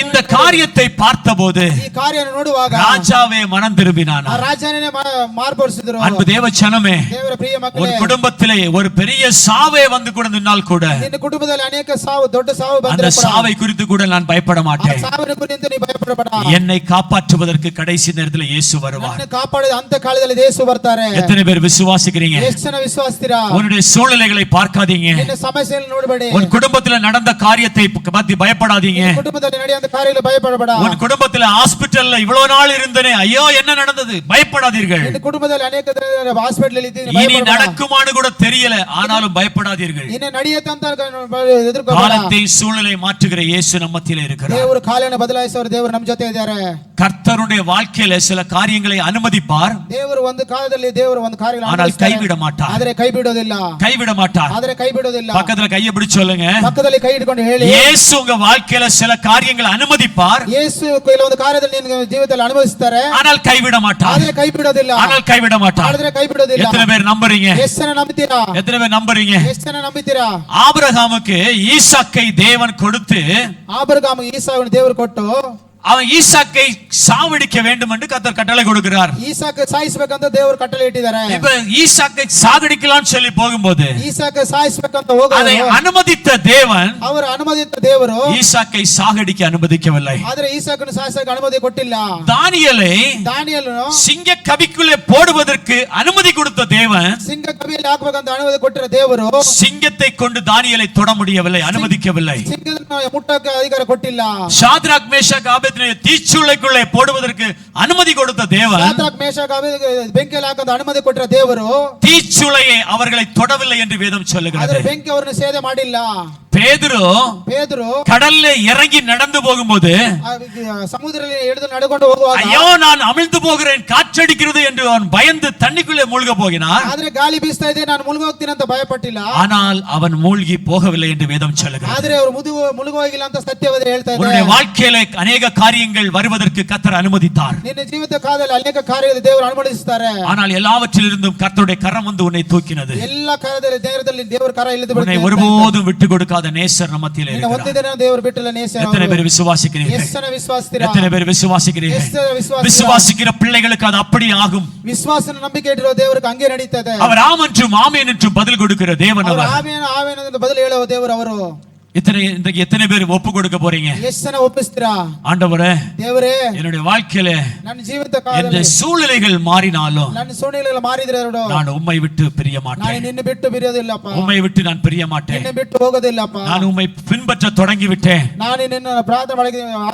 இந்த காரியத்தை பார்த்தபோது ಈ ಕಾರ್ಯವನ್ನು ನೋಡುವಾಗ ராஜாவே மனம் திரும்பினான். ಆ ರಾಜನೇ ಮಾರ್ಪಡಿಸಿದರು. அன்பு தேவச்சனமே, ದೇವರ ಪ್ರಿಯ ஒரு ಮಕ್ಕಳೇ, குடும்பத்திலே ஒரு பெரிய சாவே வந்து கூட நின்னால் கூட ನಿನ್ನ ಕುಟುಂಬದಲ್ಲಿ ಅನೇಕ ಸಾವು, ದೊಡ್ಡ ಸಾವು அந்த ಬಂದರೆ ಕೂಡ சாவை குறித்து கூட நான் பயப்பட ಆ மாட்டேன். ಸಾವಿನ ಕುರಿತು ನೀ ಭಯಪಡಬೇಡ. என்னை காப்பாற்றுவதற்கு கடைசி நேரத்தில் இயேசு வருவார். ನನ್ನ ಕಾಪಾಡಿದ ಅಂತ ಕಾಲದಲ್ಲಿ ಯೇಸು ಬರ್ತಾರೆ. எத்தனை பேர் விசுவாசிக்கிறீங்க? ಎಷ್ಟು ಜನ ವಿಶ್ವಾಸಿಸ್ತೀರಾ? உன்னுடைய சூழ்நிலைகளை பார்க்காதீங்க, ನಿನ್ನ ಸಮಸ್ಯೆಯನ್ನು ನೋಡಬೇಡಿ. உன் குடும்பத்தில் நடந்த காரியத்தை பத்தி பயப்படாதீங்க. ನಿನ್ನ ಕುಟುಂಬದಲ್ಲಿ ನಡೆಯುವಂತ ಕಾರ್ಯಗಳು ಭಯಪಡಬೇಡ. உன் குடும்பத்தில் ஹாஸ்பிடல்ல இவ்வளவு நாள் இருந்தனே, ஐயோ என்ன நடந்தது, பயப்படாதீர்கள். ನಿನ್ನ ಕುಟುಂಬದಲ್ಲಿ ಅನೇಕ ಹಾಸ್ಪಿಟಲ್ ಇದ್ದೀನಿ, இனி நடக்குமான்னு கூட தெரியல, ஆனாலும் பயப்படாதீர்கள். ಇನ್ನು ನಡೆಯುತ್ತಂತ ಎದುರ್ಕೋಬೇಡ. காலத்தை சூழ்நிலை மாற்றுகிற இயேசு நம்ம மத்தியிலே இருக்கிறார். ದೇವರು ಕಾಲವನ್ನು ಬದಲಾಯಿಸುವ ದೇವರು ನಮ್ಮ ಜೊತೆ ಇದ್ದಾರೆ. கர்த்தருடைய வாழ்க்கையில சில காரியங்களை அனுமதிப்பார், ದೇವರು ಒಂದು ಕಾಲದಲ್ಲಿ ದೇವರು ಒಂದು ಕಾರ್ಯಗಳನ್ನು ஆனால் கைவிட மாட்டார். ಆದರೆ ಕೈ ಬಿಡೋದಿಲ್ಲ. கைவிட மாட்டார். ಆದರೆ ಕೈ ಬಿಡೋದಿಲ್ಲ. பக்கத்துல கையை பிடிச்சு சொல்லுங்க, ಪಕ್ಕದಲ್ಲಿ ಕೈ ಹಿಡ್ಕೊಂಡು ಹೇಳಿ, இயேசு உங்க வாழ்க்கையில சில காரியங்களை அனுமதிப்பார், ಯೇಸು ಕೆಲವೊಂದು ಕಾರ್ಯದಲ್ಲಿ ನಿನ್ನ ಜೀವಿತದಲ್ಲಿ ಅನುಭವಿಸುತ್ತಾರೆ, ஆனால் கைவிட மாட்டார். ಆದರೆ ಕೈ ಬಿಡೋದಿಲ್ಲ. ஆனால் கைவிட மாட்டார். ಆದರೆ ಕೈ ಬಿಡೋದಿಲ್ಲ. எத்தனை பேர் நம்புறீங்க? ಎಷ್ಟು ಜನ ನಂಬುತ್ತೀರಾ? எத்தனை பேர் நம்புறீங்க? ಎಷ್ಟು ಜನ ನಂಬುತ್ತೀರಾ? ஆபிரகாமுக்கு ஈசாக்கை தேவன் கொடுத்து, ಆಬ್ರಹಾಮ್ ಈಸಾಕನ್ನು ದೇವರು ಕೊಟ್ಟು, அவன் ஈசாக்கை சாவடிக்க வேண்டும் என்று கர்த்தர் கட்டளை கொடுக்கிறார். ಈಸಾಕ ಸಾಯಿಸಬೇಕಂತ ದೇವರು ಕಟ್ಟಳೆ ಇಟ್ಟಿದ್ದಾರೆ. இப்ப ஈசாக்கை சாகடிக்கலாம்னு சொல்லி போகும்போது ಈಸಾಕ ಸಾಯಿಸಬೇಕಂತ ಹೋಗುವಾಗ அதை அனுமதித்த தேவன் ಅವರ ಅನುಮತಿತ ದೇವರು ஈசாக்கை சாகடிக்க அனுமதிக்கவில்லை. ಆದರೆ ಈಸಾಕನ್ನು ಸಾಯಿಸಕ್ಕೆ ಅನುಮತಿ ಕೊಟ್ಟಿಲ್ಲ. தானியேலை ದಾನಿಯೇಲನು சிங்க கபிக்குள்ளே போடுவதற்கு அனுமதி கொடுத்த தேவன் ಸಿಂಗ ಕವಿಯಲ್ಲಿ ಹಾಕಬೇಕಂತ ಅನುಮತಿ ಕೊಟ್ಟಿರೋ ದೇವರು சிங்கத்தை கொண்டு தானியேலை தொட முடியவில்லை, அனுமதிக்கவில்லை. ಸಿಂಗನ ಮುಟ್ಟಕ್ಕೆ ಅಧಿಕಾರ ಕೊಟ್ಟಿಲ್ಲ. சாத்ராக் மேஷாக் ஆபேத்நேகோ தீச்சூளைக்குள்ளே போடுவதற்கு அனுமதி கொடுத்த தேவன் ಶಾದ್ರಕ್ ಮೇಷಕ್ ಬೆಂಕಿಯಲ್ಲಿ ಹಾಕಂತ ಅನುಮತಿ ಕೊಟ್ಟಿರೋ ದೇವರು தீச்சூளையை அவர்களை தொடவில்லை என்று வேதம் சொல்லுகிறது. ಆದರೆ ಬೆಂಕಿ ಅವರನ್ನು ಸೇವೆ ಮಾಡಿಲ್ಲ. பேதுரு கடல்ல இறங்கி நடந்து போகும்போது, ಸಮುದ್ರದಲ್ಲಿ ಎಳೆದು ನಡೆಕೊಂಡು ಹೋಗುವಾಗ, ஐயோ நான் அமிழ்ந்து போகிறேன், காற்றடிக்கிறது என்று அவன் பயந்து தண்ணிக்குள்ளே மூழ்க போகிறான். ಆದ್ರೆ ಗಾಳಿ ಬೀಸ್ತಾ ಇದೆ, ನಾನು ಮುಳುಗಿ ಹೋಗ್ತೀನಿ ಅಂತ ಭಯಪಟ್ಟಿಲ್ಲ. ஆனால் அவன் மூழ்கி போகவில்லை என்று வேதம் சொல்லுகிறது. ಆದ್ರೆ ಅವರು ಮುಳುಗಿ ಹೋಗಿಲ್ಲ ಅಂತ ಸತ್ಯವಾದ ಹೇಳ್ತಾ ಇದ್ದಾರೆ. உன்னுடைய வாழ்க்கையில அநேக காரியங்கள் வருவதற்கு கர்த்தர் அனுமதித்தார். ನಿನ್ನ ಜೀವಿತ ಕಾಲದಲ್ಲಿ ಅನೇಕ ಕಾರ್ಯಗಳು ದೇವರು ಅನುಮತಿಸುತ್ತಾರೆ. ஆனால் எல்லாவற்றிலிருந்தும் கர்த்தருடைய கரம் வந்து உன்னை தூக்கினது. ಎಲ್ಲ ಕಾರ್ಯದಲ್ಲಿ ದೇವರ ಕರ ಇಳಿದು உன்னை ஒருபோதும் விட்டு கொடுக்காத நேசர் நம்ம மத்தியிலே இருக்கிறார். ಒಂದಿನ ದೇವರು ಬಿಟ್ಟಿಲ್ಲ ನೇಸರ. எத்தனை பேர் விசுவாசிக்கிறீர்கள்? ಎಷ್ಟು ಜನ ವಿಶ್ವಾಸಿಸ್ತೀರಾ? எத்தனை பேர் விசுவாசிக்கிறீர்கள்? விசுவாசிக்கிற பிள்ளைகளுக்கு அது அப்படி ஆகும். ವಿಶ್ವಾಸನ ನಂಬಿಕೆ ಇಟ್ಟಿರೋ ದೇವರಿಗೆ ಹಂಗೆ ನಡೀತದೆ. அவர் ஆம் என்றும் ஆமென் என்றும் பதில் கொடுக்கிற தேவன் அவர். ಆಮೆನ್ ಆಮೆನ್ ಅಂತ ಬದಲು ಹೇಳುವ ದೇವರು ಅವರು. இன்றைக்கு எத்தனை பேர் ஒப்பு கொடுக்க போறீங்க? ಎಷ್ಟು ಜನ ಒಪ್ಪಿಸ್ತೀರಾ? ஆண்டவரே, ದೇವರೇ, என்னுடைய வாழ்க்கையில ನನ್ನ ಜೀವಿತ ಕಾಲದಲ್ಲಿ எந்த சூழ்நிலைகள் மாறினாலும் ನನ್ನ ಸೂழ்நிலைಗಳು ಮಾರಿದ್ರೆ நான் உம்மை விட்டு பிரிய மாட்டேன். ನಾನು ನಿನ್ನ ಬಿಟ್ಟು ಬಿರಿಯೋದಿಲ್ಲಪ್ಪ. உம்மை விட்டு நான் பிரிய மாட்டேன். ನಿನ್ನ ಬಿಟ್ಟು ಹೋಗೋದಿಲ್ಲಪ್ಪ. நான் உம்மை பின்பற்ற தொடங்கி விட்டேன். ನಾನು ನಿನ್ನ ಪ್ರಾರ್ಥನೆ ಮಾಡಿ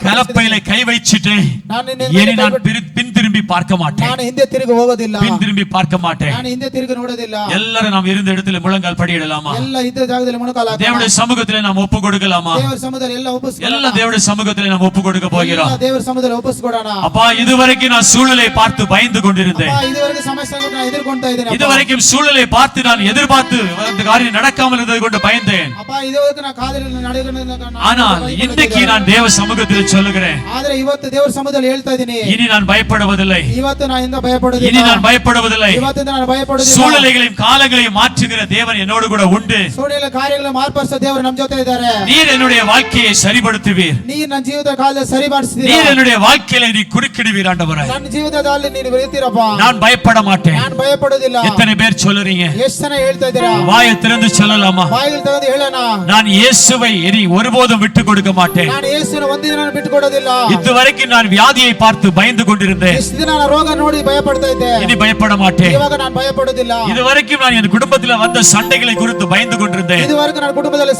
கலப்பையில கை வைச்சிட்டேன். ನಾನು இனி நான் பின் திரும்பி பார்க்க மாட்டேன். ನಾನು ಹಿಂದೆ ತಿರುಗಿ ಹೋಗೋದಿಲ್ಲ. பின் திரும்பி பார்க்க மாட்டேன். ನಾನು ಹಿಂದೆ ತಿರುಗಿ ನೋಡೋದಿಲ್ಲ. எல்லாரும் நாம் இருந்த இடத்துல முழங்கால் படியிடலாமா? ಎಲ್ಲ ಇದ್ದ ಜಾಗದಲ್ಲಿ ಮೊಣಕಾಲು ಹಾಕೋಣ. தேவனுடைய சமூகத்திலே நாம் ஒப்பு கொடுக்கலாமா? ದೇವರ ಸಮುದ್ರದಲ್ಲಿ ಎಲ್ಲ ಒಪ್ಪಿಸ್ಕೊಡೋಣ. ಎಲ್ಲ தேவனுடைய சமூகத்திலே நாம் ஒப்பு கொடுக்க போகிறோம். ದೇವರ ಸಮುದ್ರದಲ್ಲಿ ಒಪ್ಪಿಸ್ಕೊಡೋಣ. அப்பா, இதுவரைக்கும் நான் சூழ்நிலை பார்த்து பயந்து கொண்டிருந்தேன். ಅಪ್ಪ, ಇದುವರೆಗೆ ಸಮಸ್ಯೆಗಳನ್ನು ನಾನು ಎದುರ್ಕೊಳ್ತಾ ಇದ್ದೇನೆ. இதுவரைக்கும் சூழ்நிலை பார்த்து நான் எதிர்பார்த்து அந்த காரியம் நடக்காமல் இருந்ததை கொண்டு பயந்தேன். ಅಪ್ಪ, ಇದುವರೆಗೆ ನಾನು ಕಾದರಲ್ಲಿ ನಡೆಯುವುದನ್ನು ஆனால் இன்னைக்கு நான் தேவ சமூகத்தில் சொல்லுகிறேன், ಆದರೆ ಇವತ್ತು ದೇವರ ಸಮುದ್ರದಲ್ಲಿ ಹೇಳ್ತಾ ಇದ್ದೀನಿ, இனி நான் பயப்படுவதில்லை. பயப்படுவதில்லை. ಇವತ್ತು ನಾನು ಇಂದ இனி ಭಯಪಡುವುದಿಲ್ಲ. நான் பயப்படுவதில்லை. ಇವತ್ತಿಂದ ನಾನು ಭಯಪಡುವುದಿಲ್ಲ. சூழ்நிலைகளையும் காலங்களையும் மாற்றுகிற தேவன் என்னோடு கூட உண்டு. ಸೂರ್ಯನ ಕಾರ್ಯಗಳನ್ನು ಮಾರ್ಪಡಿಸೋ ದೇವರು ನಮ್ಮ ಜೊತೆ ಇದ್ದಾರೆ. நீர் என்னுடைய வாழ்க்கையை சரிபடுத்துவீர். ನೀನು ನನ್ನ ಜೀವಿತ ಕಾಲದಲ್ಲಿ ಸರಿಪಡಿಸ್ತೀರಾ. நீர் என்னுடைய வாழ்க்கையில நீ குறுக்கிடுவீர் ஆண்டவரே. ನನ್ನ ಜೀವಿತದಲ್ಲಿ ನೀನು ಬರೀತೀರಪ್ಪ. நான் பயப்பட மாட்டேன். ನಾನು ಭಯಪಡುವುದಿಲ್ಲ. எத்தனை பேர் சொல்றீங்க? ಎಷ್ಟು ಜನ ಹೇಳ್ತಾ ಇದ್ದೀರಾ? வாயை திறந்து சொல்லலாமா? ಬಾಯಿಗೆ ತೆಗೆದು ಹೇಳೋಣ. நான் இயேசுவை இனி ஒருபோதும் விட்டு கொடுக்க மாட்டேன். ನಾನು ಯೇಸುವಿನ ಒಂದಿನ ಬಿಟ್ಟುಕೊಡೋದಿಲ್ಲ. இதுவரைக்கும் நான் வியாதியை பார்த்து பயந்து கொண்டிருந்தேன். ಇಷ್ಟು ದಿನ ನಾನು ರೋಗ ನೋಡಿ ಭಯಪಡ್ತಾ ಇದ್ದೆ. இனி பயப்பட மாட்டேன். ಇವಾಗ ನಾನು ಭಯಪಡುವುದಿಲ್ಲ. இதுவரைக்கும் நான் என் குடும்பத்தில் வந்த சண்டைகளை குறித்து பயந்து கொண்டிருந்தேன். ಇದುವರೆಗೂ ನನ್ನ ಕುಟುಂಬದಲ್ಲಿ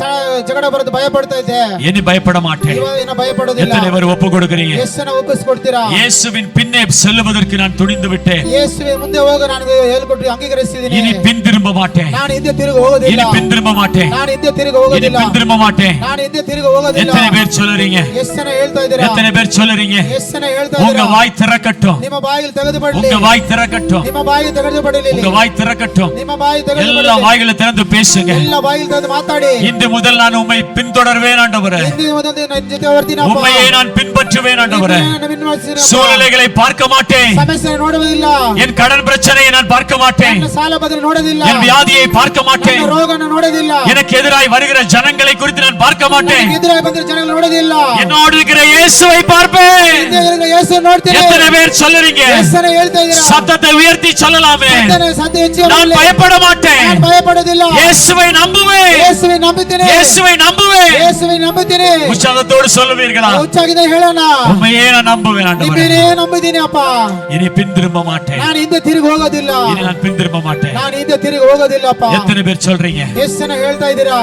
ಜಗಳ ಬರೋದು ಭಯಪಡ್ತಾ ಇದ್ದೆ. இனி பயப்பட மாட்டேன். ಇವಾಗ ಇನ್ನು ಭಯಪಡುವುದಿಲ್ಲ. எத்தனை பேர் ஒப்பு கொடுக்கிறீங்க? ಎಷ್ಟು ಜನ ಒಪ್ಪಿಸ್ಕೊಡ್ತೀರಾ? இயேசுவின் பின்னே செல்லுவதற்கு நான் துணிந்து விட்டேன். ಯೇಸುವಿನ ಮುಂದೆ ಹೋಗ ನಾನು ಹೇಳಿಕೊಟ್ಟು ಅಂಗೀಕರಿಸಿದ್ದೀನಿ. இனி பின் திரும்ப மாட்டேன். ನಾನು ಹಿಂದೆ ತಿರುಗಿ ಹೋಗೋದಿಲ್ಲ. இனி பின் திரும்ப மாட்டேன். ನಾನು ಹಿಂದೆ ತಿರುಗಿ இனி ಹೋಗೋದಿಲ್ಲ. பின் திரும்ப மாட்டேன். ನಾನು ಹಿಂದೆ ತಿರುಗಿ ಹೋಗೋದಿಲ್ಲ. எத்தனை பேர் சொல்றீங்க? ಎಷ್ಟು ಜನ ಹೇಳ್ತಾ ಇದ್ದೀರಾ? எத்தனை பேர் சொல்றீங்க? ಎಷ್ಟು ಜನ ಹೇಳ್ತಾ உங்க ಇದ್ದೀರಾ? வாய் திறக்கட்டும். ನಿಮ್ಮ ಬಾಯಿಗೆ ತೆಗೆದು ಬಿಡಲಿ. உங்க வாய் திறக்கட்டும். ನಿಮ್ಮ ಬಾಯಿಗೆ ತೆಗೆದು ಬಿಡಲಿ. உங்க வாய் திறக்கட்டும். ನಿಮ್ಮ ಬಾಯಿ ತೆಗೆದು எல்லா ಬಿಡಲಿ. வாய்களை திறந்து பேசுங்க. ಎಲ್ಲ ಬಾಯಿಗೆ ತೆಗೆದು ಮಾತಾಡಿ. இன்று முதல் நான் உம்மை பின்தொடர்வேன் ஆண்டவரே. ಹಿಂದೆ ಒಂದೊಂದು ನನ್ನ ಜೊತೆ ಬರ್ತೀನಪ್ಪ. உம்மையே நான் பின்பற்றுவேன் ஆண்டவரே. ನಿನ್ನನ್ನು ಬಿನ್ವಸಿನಪ್ಪ. சூழ்நிலைகளை பார்க்க மாட்டேன். ಸಮಸ್ಯೆ ನೋಡುವುದಿಲ್ಲ. என் கடன் பிரச்சனையை நான் பார்க்க மாட்டேன். ನನ್ನ ಸಾಲ ಬದಲು ನೋಡೋದಿಲ್ಲ. என் வியாதியை பார்க்க மாட்டேன். ನನ್ನ ರೋಗನ ನೋಡೋದಿಲ್ಲ. எனக்கு எதிராய் வருகிற ஜனங்களை குறித்து நான் பார்க்க மாட்டேன். ನನಗೆ ಎದುರಾಗಿ ಬಂದಿರೋ ಜನಗಳು ನೋಡೋದಿಲ್ಲ. என்னோடு இருக்கிற இயேசுவை பார்ப்பேன். ಹಿಂದೆ ಇರೋ ಯೇಸು ನೋಡ್ತೀನಿ. எத்தனை பேர் சொல்றீங்க? ಎಷ್ಟು ಜನ ಹೇಳ್ತಾ ಇದ್ದೀರಾ? சத்தத்தை உயர்த்தி சொல்லலாமே. ಸತ್ಯ ಹೆಚ್ಚು நான் ಹೇಳಲಿ. பயப்பட மாட்டேன். ನಾನು ಭಯಪಡೋದಿಲ್ಲ. இயேசுவை நம்புவேன். ಯೇಸುವಿನ ನಂಬುತ್ತೀನಿ. இயேசுவை நம்புவேன். ಯೇಸುವಿನ ನಂಬುತ್ತೀನಿ. உற்சாகத்தோடு சொல்லுவீர்களா? ಉಚ್ಚಾಗಿದೆ ಹೇಳೋಣ. உண்மையே நான் நம்புவேன் ஆண்டவரே. ನಿಮ್ಮನ್ನೇ ನಂಬಿದ್ದೀನಿ ಅಪ್ಪ. இனி பின் திரும்ப மாட்டேன். ನಾನು ಹಿಂದೆ ತಿರುಗಿ ಹೋಗೋದಿಲ್ಲ. இனி நான் பின் திரும்ப மாட்டேன். ನಾನು ಹಿಂದೆ ತಿರುಗಿ ಹೋಗೋದಿಲ್ಲಪ್ಪ. எத்தனை பேர் சொல்றீங்க? ಎಷ್ಟು ಜನ ಹೇಳ್ತಾ ಇದ್ದೀರಾ?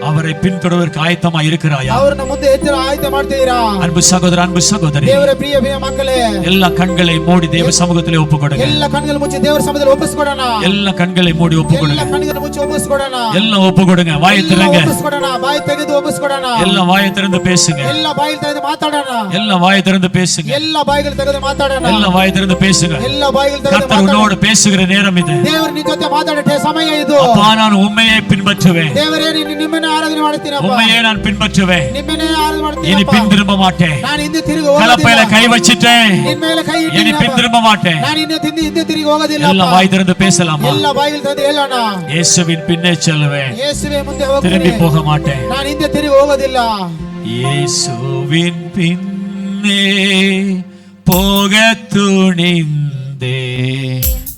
அவரை பின்தொடர்வதற்கு ஆயத்தமா இருக்கிறாயா? ಅವ್ರನ್ನ ಮುಂದೆ ಎತ್ತರ ಆಯ್ಕೆ ಮಾಡ್ತಿದ್ದೀರಾ? அன்பு சகோதர, அன்பு சகோதரி, ದೇವರ ಪ್ರಿಯ ಮಕ್ಕಳೇ, எல்லா கண்களை மூடி தேவ சமூகத்திலே ஒப்புக்கொடுங்க. ಎಲ್ಲ ಕಣ್ಣುಗಳು ಮುಚ್ಚಿ ದೇವರ ಸಮ್ಮುಖದಲ್ಲಿ ಒಪ್ಪಿಸಿಕೊಡೋಣ. எல்லா கண்களை மூடி ಎಲ್ಲ ஒப்புக்கொடுங்க. ಕಣ್ಣುಗಳು ಮುಚ್ಚಿ ಒಪ್ಪಿಸಿಕೊಡೋಣ. எல்லாம் ஒப்புக்கொடுங்க. வாயை திறங்க. ಒಪ್ಪಿಸಿಕೊಡೋಣ. ಬಾಯಿ ತೆಗೆದು ಒಪ್ಪಿಸಿಕೊಡೋಣ. எல்லாம் வாயை திறந்து பேசுங்க. ಎಲ್ಲ ಬಾಯಿ ತೆಗೆದು ಮಾತಾಡೋಣ. எல்லாம் வாயை திறந்து பேசுங்க. ಎಲ್ಲ ಬಾಯಿಗಳು ತೆಗೆದು ಮಾತಾಡೋಣ. எல்லாம் வாயை திறந்து பேசுங்க. ಎಲ್ಲ ಬಾಯಿಗಳು ತೆಗೆದು கர்த்தர் ಮಾತಾಡೋಣ. உன்னோடு பேசுகிற நேரம் இது. ದೇವರು ನಿನ್ನ ಜೊತೆ ಮಾತಾಡೋ ಸಮಯ ಇದು. அப்பா, நான் உண்மையை பின்பற்றுவேன். ದೇವರೇ, ನಿಮ್ಮನ್ನೇ ಆರಾಧನೆ ಮಾಡ್ತೀನಪ್ಪ. உண்மையை நான் பின்பற்றுவேன். ನಿಮ್ಮನ್ನೇ ಆರಾಧನೆ இனி ಮಾಡ್ತೀನಪ್ಪ. பின் திரும்ப மாட்டேன். ನಾನು ಹಿಂದೆ ತಿರುಗಿ கலப்பையில ಹೋಗೋದಿಲ್ಲ. கை வச்சிட்டேன். ನಿನ್ನ ಮೇಲೆ ಕೈ இனி ಇಟ್ಟಿದ್ದೀನಪ್ಪ. பின் திரும்ப மாட்டேன். ನಾನು ಹಿಂದೆ ತಿರುಗಿ ಹೋಗೋದಿಲ್ಲ. எல்லாம் வாய் திறந்து பேசலாமா? ಎಲ್ಲ ಬಾಯಿಗಳು ತೆಗೆದು ಹೇಳೋಣ. இயேசுவின் பின்னே செல்வேன். ಯೇಸುವೆ ಮುಂದೆ திரும்பி ಹೋಗ್ತೀನಿ. போக மாட்டேன். ನಾನು ಹಿಂದೆ ತಿರುಗಿ ಹೋಗೋದಿಲ್ಲ. இயேசுவின் பின்னே போக துணிந்தே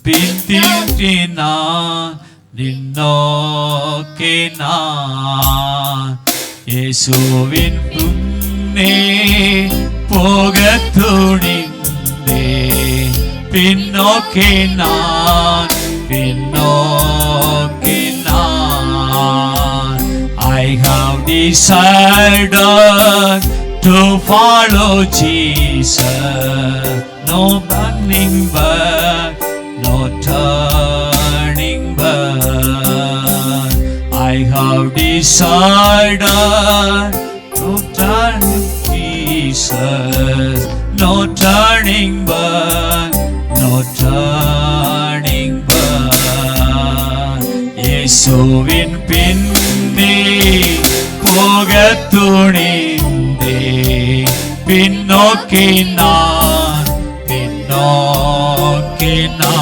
பின்திற்றினான் நின்னோக்கே நான். இயேசுவின் பின்னே போக துணிந்தே பின்னோக்கே நான், பின்னோக்கே நான். I have decided to follow Jesus. No turning back, no turning back. I have decided to turn to Jesus. No turning back, no turning back. இயேசுவின் பின்னே போக துணிந்தே பின்னோக்கி நான், பின்னோக்கி நான்.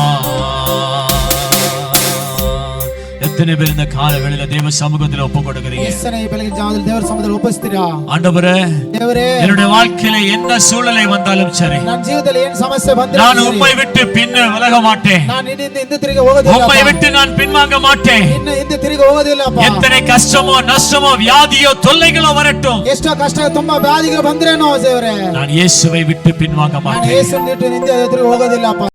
எத்தனை பேர் இந்த கால வேளையில தேவ சமூகத்தில் ஒப்பு கொடுக்கிறீங்க? ಎಷ್ಟು ಜನ ಈ ಬೆಳಗಿನ ಜಾವದಲ್ಲಿ ದೇವರ ಸಮ್ಮುಖದಲ್ಲಿ ಒಪ್ಪಿಸ್ತೀರಾ? ஆண்டவரே, ದೇವರೇ, என்னுடைய வாழ்க்கையில என்ன சூழ்நிலை வந்தாலும் சரி, ನನ್ನ ಜೀವಿತದಲ್ಲಿ ಏನು ಸಮಸ್ಯೆ ಬಂದರೂ நான் உம்மை விட்டு பின்ன விலக மாட்டேன். ನಾನು ನಿನ್ನಿಂದ ಹಿಂದೆ ತಿರುಗಿ ಹೋಗೋದಿಲ್ಲ. உம்மை விட்டு நான் பின்வாங்க மாட்டேன். ನಿನ್ನ ಹಿಂದೆ ತಿರುಗಿ ಹೋಗೋದಿಲ್ಲಪ್ಪ. எத்தனை கஷ்டமோ நஷ்டமோ வியாதியோ தொல்லைகளோ வரட்டும், ಎಷ್ಟೋ ಕಷ್ಟ ತುಂಬಾ ವ್ಯಾಧಿಗಳು ಬಂದ್ರೇನೋ ದೇವರೇ, நான் இயேசுவை விட்டு பின்வாங்க ನಾನು மாட்டேன். ಯೇಸುವಿನ ಬಿಟ್ಟು ಹಿಂದೆ ತಿರುಗಿ ಹೋಗೋದಿಲ್ಲಪ್ಪ.